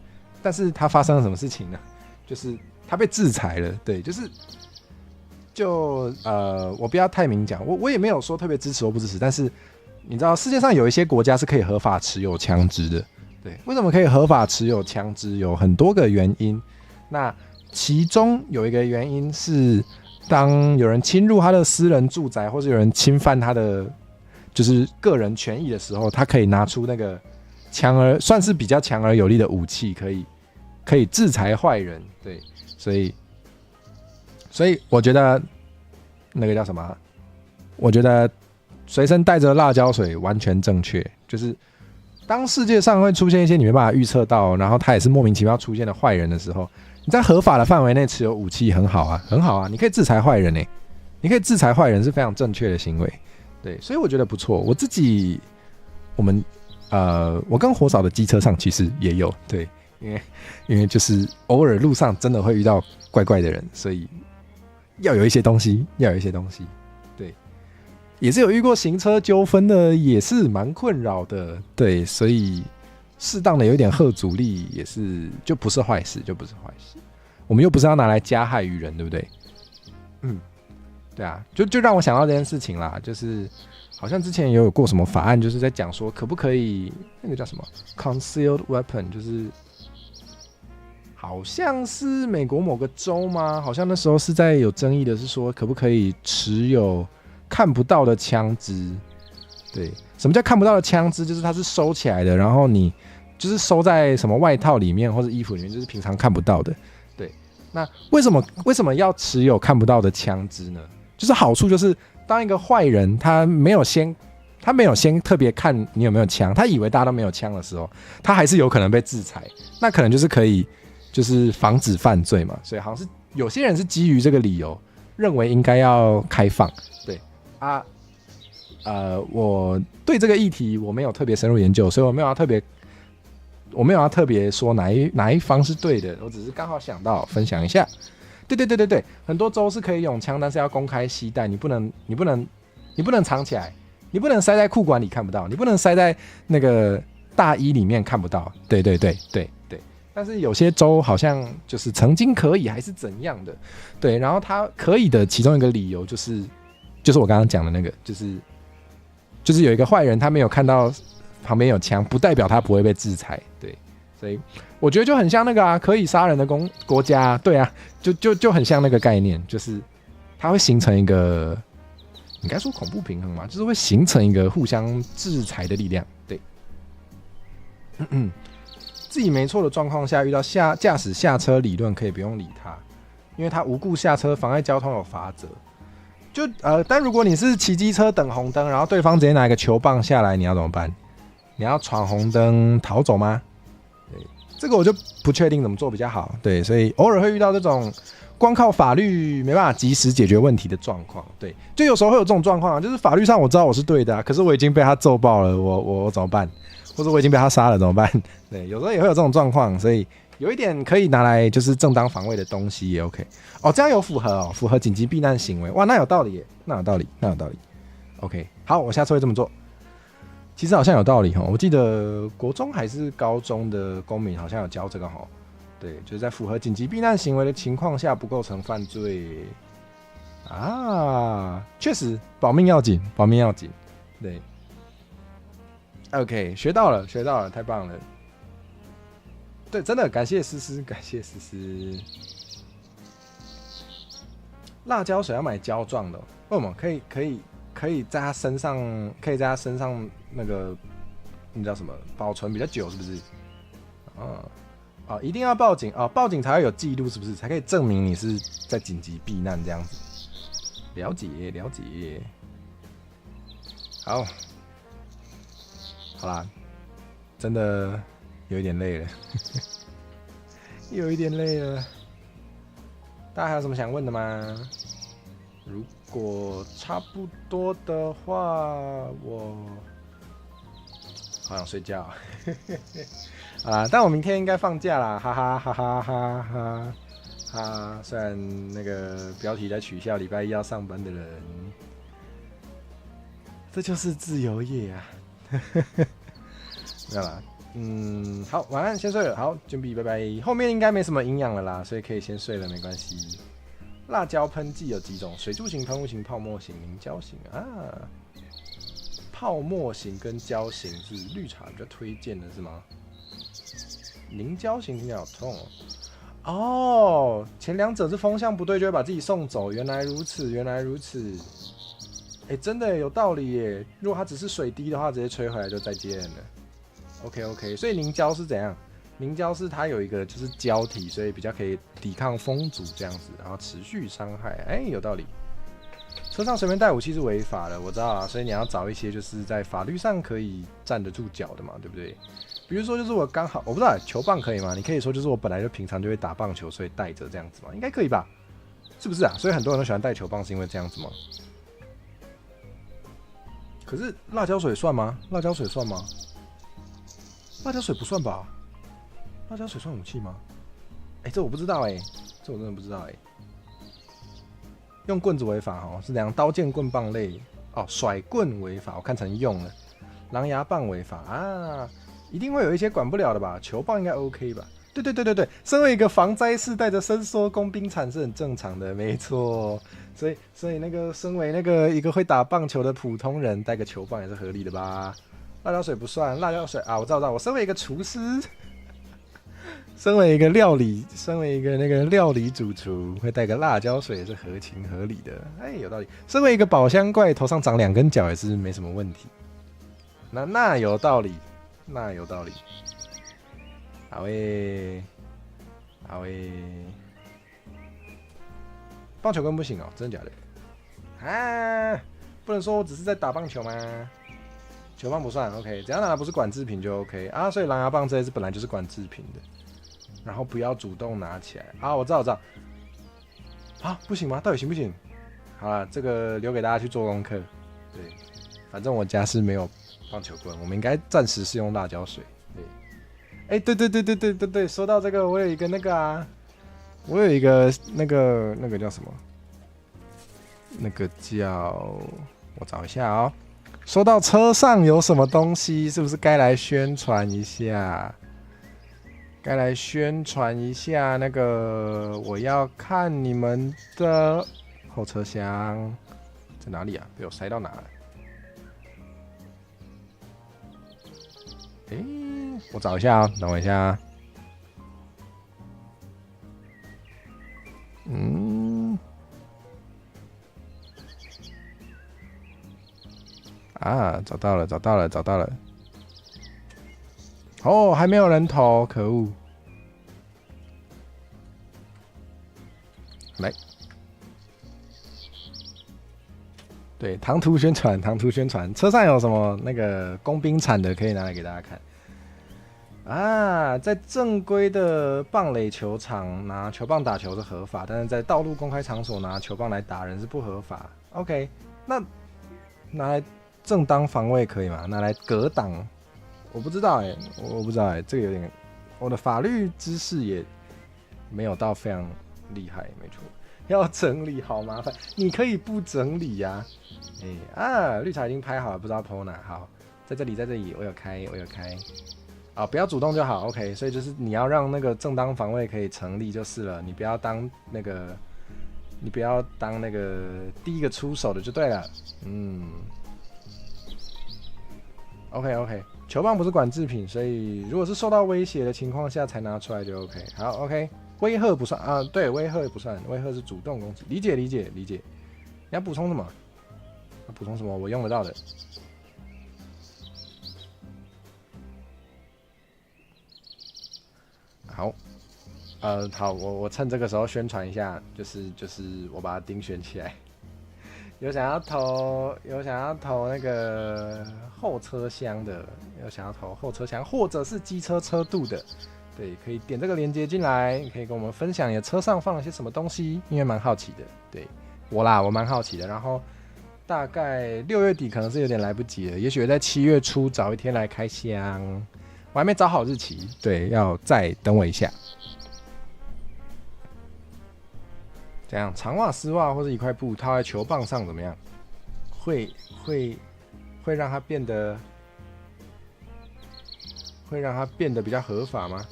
但是他发生了什么事情呢？就是他被制裁了，对，我不要太明讲，我也没有说特别支持或不支持，但是你知道世界上有一些国家是可以合法持有枪支的，对，为什么可以合法持有枪支？有很多个原因，那其中有一个原因是，当有人侵入他的私人住宅，或是有人侵犯他的就是个人权益的时候，他可以拿出那个算是比较强而有力的武器，可以制裁坏人。对，所以我觉得那个叫什么？我觉得随身带着辣椒水完全正确。就是当世界上会出现一些你没办法预测到，然后他也是莫名其妙出现的坏人的时候，你在合法的范围内持有武器很好啊，你可以制裁坏人你可以制裁坏人是非常正确的行为。对，所以我觉得不错。我自己，我跟火嫂的机车上其实也有，对，因为就是偶尔路上真的会遇到怪怪的人，所以要有一些东西，对，也是有遇过行车纠纷的，也是蛮困扰的，对，所以适当的有一点吓阻力也是就不是坏事，我们又不是要拿来加害于人，对不对？对啊，就让我想到这件事情啦，就是好像之前也有过什么法案，就是在讲说可不可以那个叫什么 concealed weapon， 就是好像是美国某个州吗？好像那时候是在有争议的，是说可不可以持有看不到的枪支？对，什么叫看不到的枪支？就是它是收起来的，然后你就是收在什么外套里面或者衣服里面，就是平常看不到的。对，那为什么要持有看不到的枪支呢？就是好处就是，当一个坏人他没有先特别看你有没有枪，他以为大家都没有枪的时候，他还是有可能被制裁。那可能就是可以就是防止犯罪嘛。所以好像是有些人是基于这个理由，认为应该要开放。对啊，我对这个议题我没有特别深入研究，所以我没有要特别说哪一方是对的，我只是刚好想到分享一下。对，很多州是可以用枪，但是要公开携带，你不能藏起来，你不能塞在裤管里看不到，你不能塞在那个大衣里面看不到。对，但是有些州好像就是曾经可以还是怎样的，对，然后它可以的其中一个理由就是我刚刚讲的那个，就是就是有一个坏人，他没有看到旁边有枪，不代表他不会被制裁。对，所以我觉得就很像那个啊，可以杀人的国家，对啊，就很像那个概念，就是它会形成一个，你该说恐怖平衡嘛，就是会形成一个互相制裁的力量。对，自己没错的状况下，遇到驾驶下车理论，可以不用理他，因为他无故下车妨碍交通有罚则。但如果你是骑机车等红灯，然后对方直接拿一个球棒下来，你要怎么办？你要闯红灯逃走吗？对，这个我就不确定怎么做比较好。对，所以偶尔会遇到这种光靠法律没办法及时解决问题的状况。对，就有时候会有这种状况，就是法律上我知道我是对的，可是我已经被他揍爆了，我怎么办？或者我已经被他杀了怎么办？对，有时候也会有这种状况，所以有一点可以拿来就是正当防卫的东西也 OK。哦，这样有符合哦，符合紧急避难行为，哇，那有道理耶，那有道理。OK， 好，我下次会这么做。其实好像有道理哈，我记得国中还是高中的公民好像有教这个哈。对，就是在符合紧急避难行为的情况下，不构成犯罪啊。确实，保命要紧，保命要紧。对 ，OK， 学到了，太棒了。对，真的感谢思思，感谢思思。辣椒水要买胶状的，为什么？可以在它身上，那个那叫什么保存比较久，是不是？一定要报警哦，报警才会有记录，是不是？才可以证明你是在紧急避难这样子。了解。好啦，真的有一点累了，有一点累了。大家还有什么想问的吗？如果差不多的话，我好想睡觉啊！但我明天应该放假啦，哈哈哈哈哈哈哈！虽然那个标题在取笑礼拜一要上班的人，这就是自由业啊！没有啦，好，晚安，先睡了，好，准备，拜拜。后面应该没什么营养了啦，所以可以先睡了，没关系。辣椒喷剂有几种？水柱型、喷雾型、泡沫型、凝胶型啊。泡沫型跟胶型是绿茶比较推荐的是吗？凝胶型听起来好痛哦。前两者是风向不对就会把自己送走，原来如此。真的有道理耶。如果它只是水滴的话，直接吹回来就再见了。OK， 所以凝胶是怎样？凝胶是它有一个就是胶体，所以比较可以抵抗风阻这样子，然后持续伤害。有道理。车上随便带武器是违法的，我知道啊，所以你要找一些就是在法律上可以站得住脚的嘛，对不对？比如说就是我刚好，我不知道球棒可以吗？你可以说就是我本来就平常就会打棒球，所以带着这样子嘛，应该可以吧？是不是啊？所以很多人都喜欢带球棒，是因为这样子吗？可是辣椒水算吗？辣椒水不算吧？辣椒水算武器吗？这我不知道这我真的不知道用棍子违法是怎样？刀剑棍棒类甩棍违法，我看成用了。狼牙棒违法啊，一定会有一些管不了的吧？球棒应该 OK 吧？对，身为一个防灾士，带着伸缩工兵铲是很正常的，没错。所以那个身为那个一个会打棒球的普通人，带个球棒也是合理的吧？辣椒水不算，辣椒水啊，我知道，我身为一个厨师。身为一个那个料理主厨，会带个辣椒水也是合情合理的，有道理。身为一个宝箱怪，头上长2根角也是没什么问题。那有道理。好棒球棍不行真的假的？啊，不能说我只是在打棒球吗？球棒不算 OK， 只要拿的不是管制品就 OK 啊。所以狼牙棒这些是本来就是管制品的。然后不要主动拿起来啊！我知道啊，不行吗？到底行不行？好了，这个留给大家去做功课。对，反正我家是没有棒球棍，我们应该暂时是用辣椒水。对，说到这个，我有一个那个那个叫什么？那个叫我找一下说到车上有什么东西，是不是该来宣传一下？那个，我要看你们的后车厢在哪里啊？被我塞到哪了？我找一下啊，等我一下啊。找到了，找到了，找到了。哦，还没有人投，可恶！来，对，唐突宣传，唐突宣传，车上有什么那个工兵产的可以拿来给大家看。在正规的棒垒球场拿球棒打球是合法，但是在道路公开场所拿球棒来打人是不合法。OK， 那拿来正当防卫可以吗？拿来格挡，我不知道我不知道这个有点，我的法律知识也没有到非常厉害，没错。要整理好麻烦，你可以不整理呀、绿茶已经拍好了，不知道 PO 哪。好，在这里，在这里，我有开。不要主动就好 ，OK。所以就是你要让那个正当防卫可以成立就是了，你不要当那个第一个出手的就对了。OK， 球棒不是管制品，所以如果是受到威胁的情况下才拿出来就 OK。好 ，OK， 威吓不算啊，对，威吓不算，威吓是主动攻击，理解。你要补充什么？补充什么？我用得到的。好，好，我趁这个时候宣传一下，就是我把它钉选起来。有想要投那个后车厢的，有想要投后车厢或者是机车车度的，对，可以点这个连接进来，可以跟我们分享你的车上放了些什么东西，因为蛮好奇的。对我蛮好奇的。然后大概6月底可能是有点来不及了，也许会在7月初找一天来开箱，我还没找好日期，对，要再等我一下。怎样？长袜、丝袜或者一块布套在球棒上怎么样？会让它变得比较合法吗？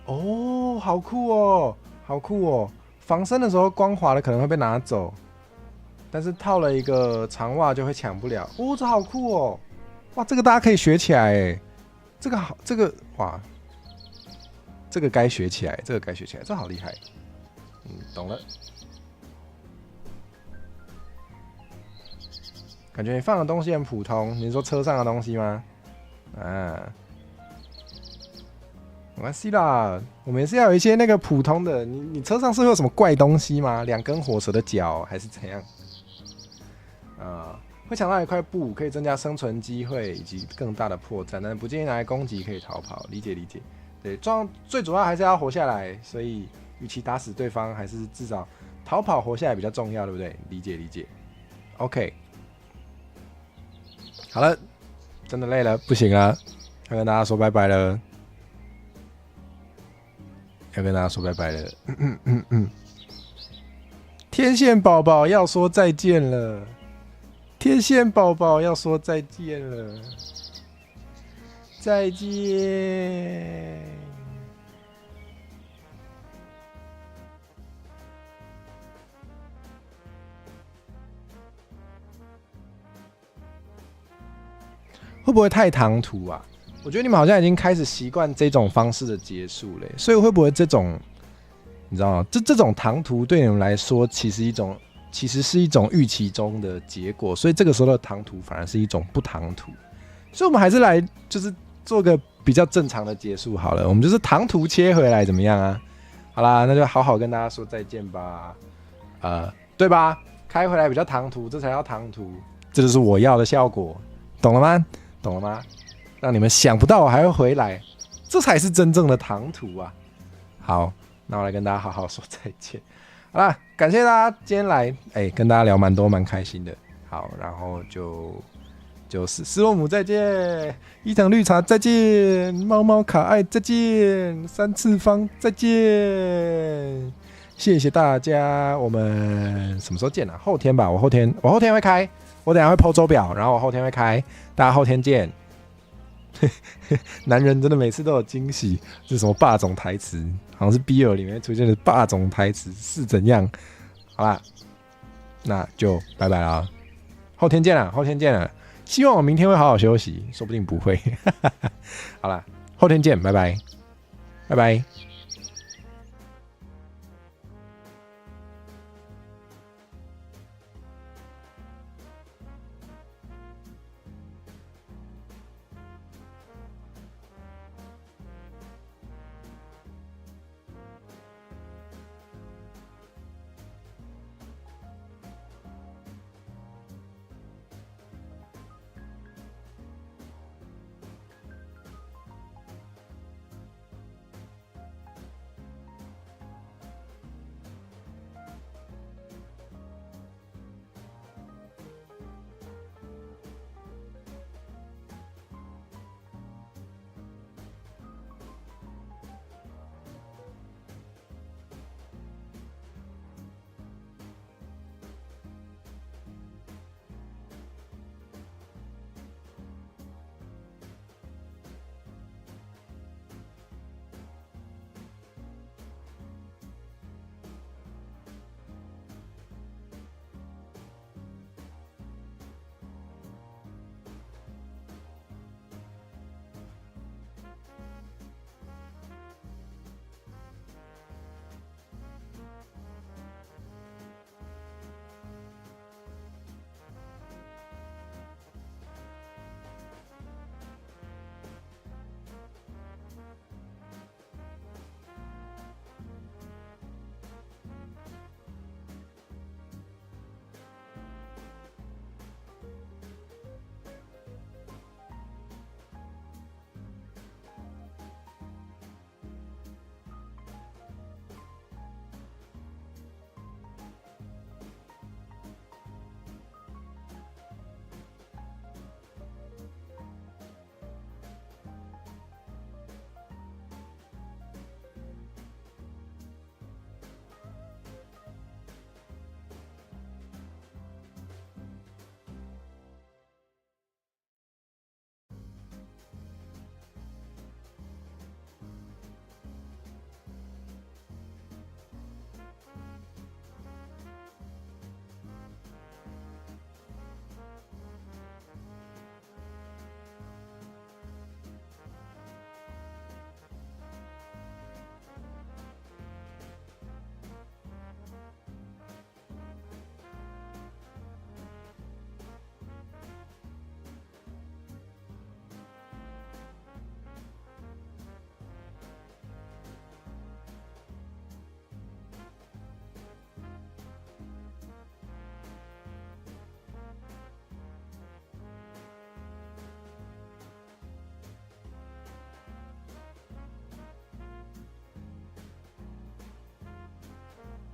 哦，好酷哦！防身的时候光滑的可能会被拿走，但是套了一个长袜就会抢不了。哦，这好酷哦！哇，这个大家可以学起来哎，这个哇，这个该学起来，这好厉害。懂了。感觉你放的东西很普通，你是说车上的东西吗？没关系啦，我们也是要有一些那个普通的。你车上是会有什么怪东西吗？2根火蛇的脚还是怎样？会抢到一块布，可以增加生存机会以及更大的破绽，但是不建议拿来攻击，可以逃跑。理解。对，最主要还是要活下来，所以与其打死对方，还是至少逃跑活下来比较重要，对不对？理解。OK， 好了，真的累了，不行了，要跟大家说拜拜了。天线宝宝要说再见了。再见。会不会太唐突啊？我觉得你们好像已经开始习惯这种方式的结束了，所以会不会这种，你知道吗？这种唐突对你们来说，其实是一种预期中的结果，所以这个时候的唐突反而是一种不唐突。所以我们还是来就是做个比较正常的结束好了，我们就是唐突切回来怎么样啊？好啦，那就好好跟大家说再见吧。对吧？开回来比较唐突，这才叫唐突，这就是我要的效果，懂了吗？让你们想不到我还会回来，这才是真正的唐突啊！好，那我来跟大家好好说再见。好啦，感谢大家今天来，跟大家聊蛮多，蛮开心的。好，然后就是斯洛姆再见，伊藤绿茶再见，猫猫可爱再见，3次方再见，谢谢大家。我们什么时候见啊？后天吧，我后天会开，我等一下会 po 周表，然后我后天会开，大家后天见。男人真的每次都有惊喜，是什么霸总台词？好像是 BL 里面出现的霸总台词是怎样？好啦，那就拜拜啦，后天见了。希望我明天会好好休息，说不定不会。好啦，后天见，拜拜，拜拜。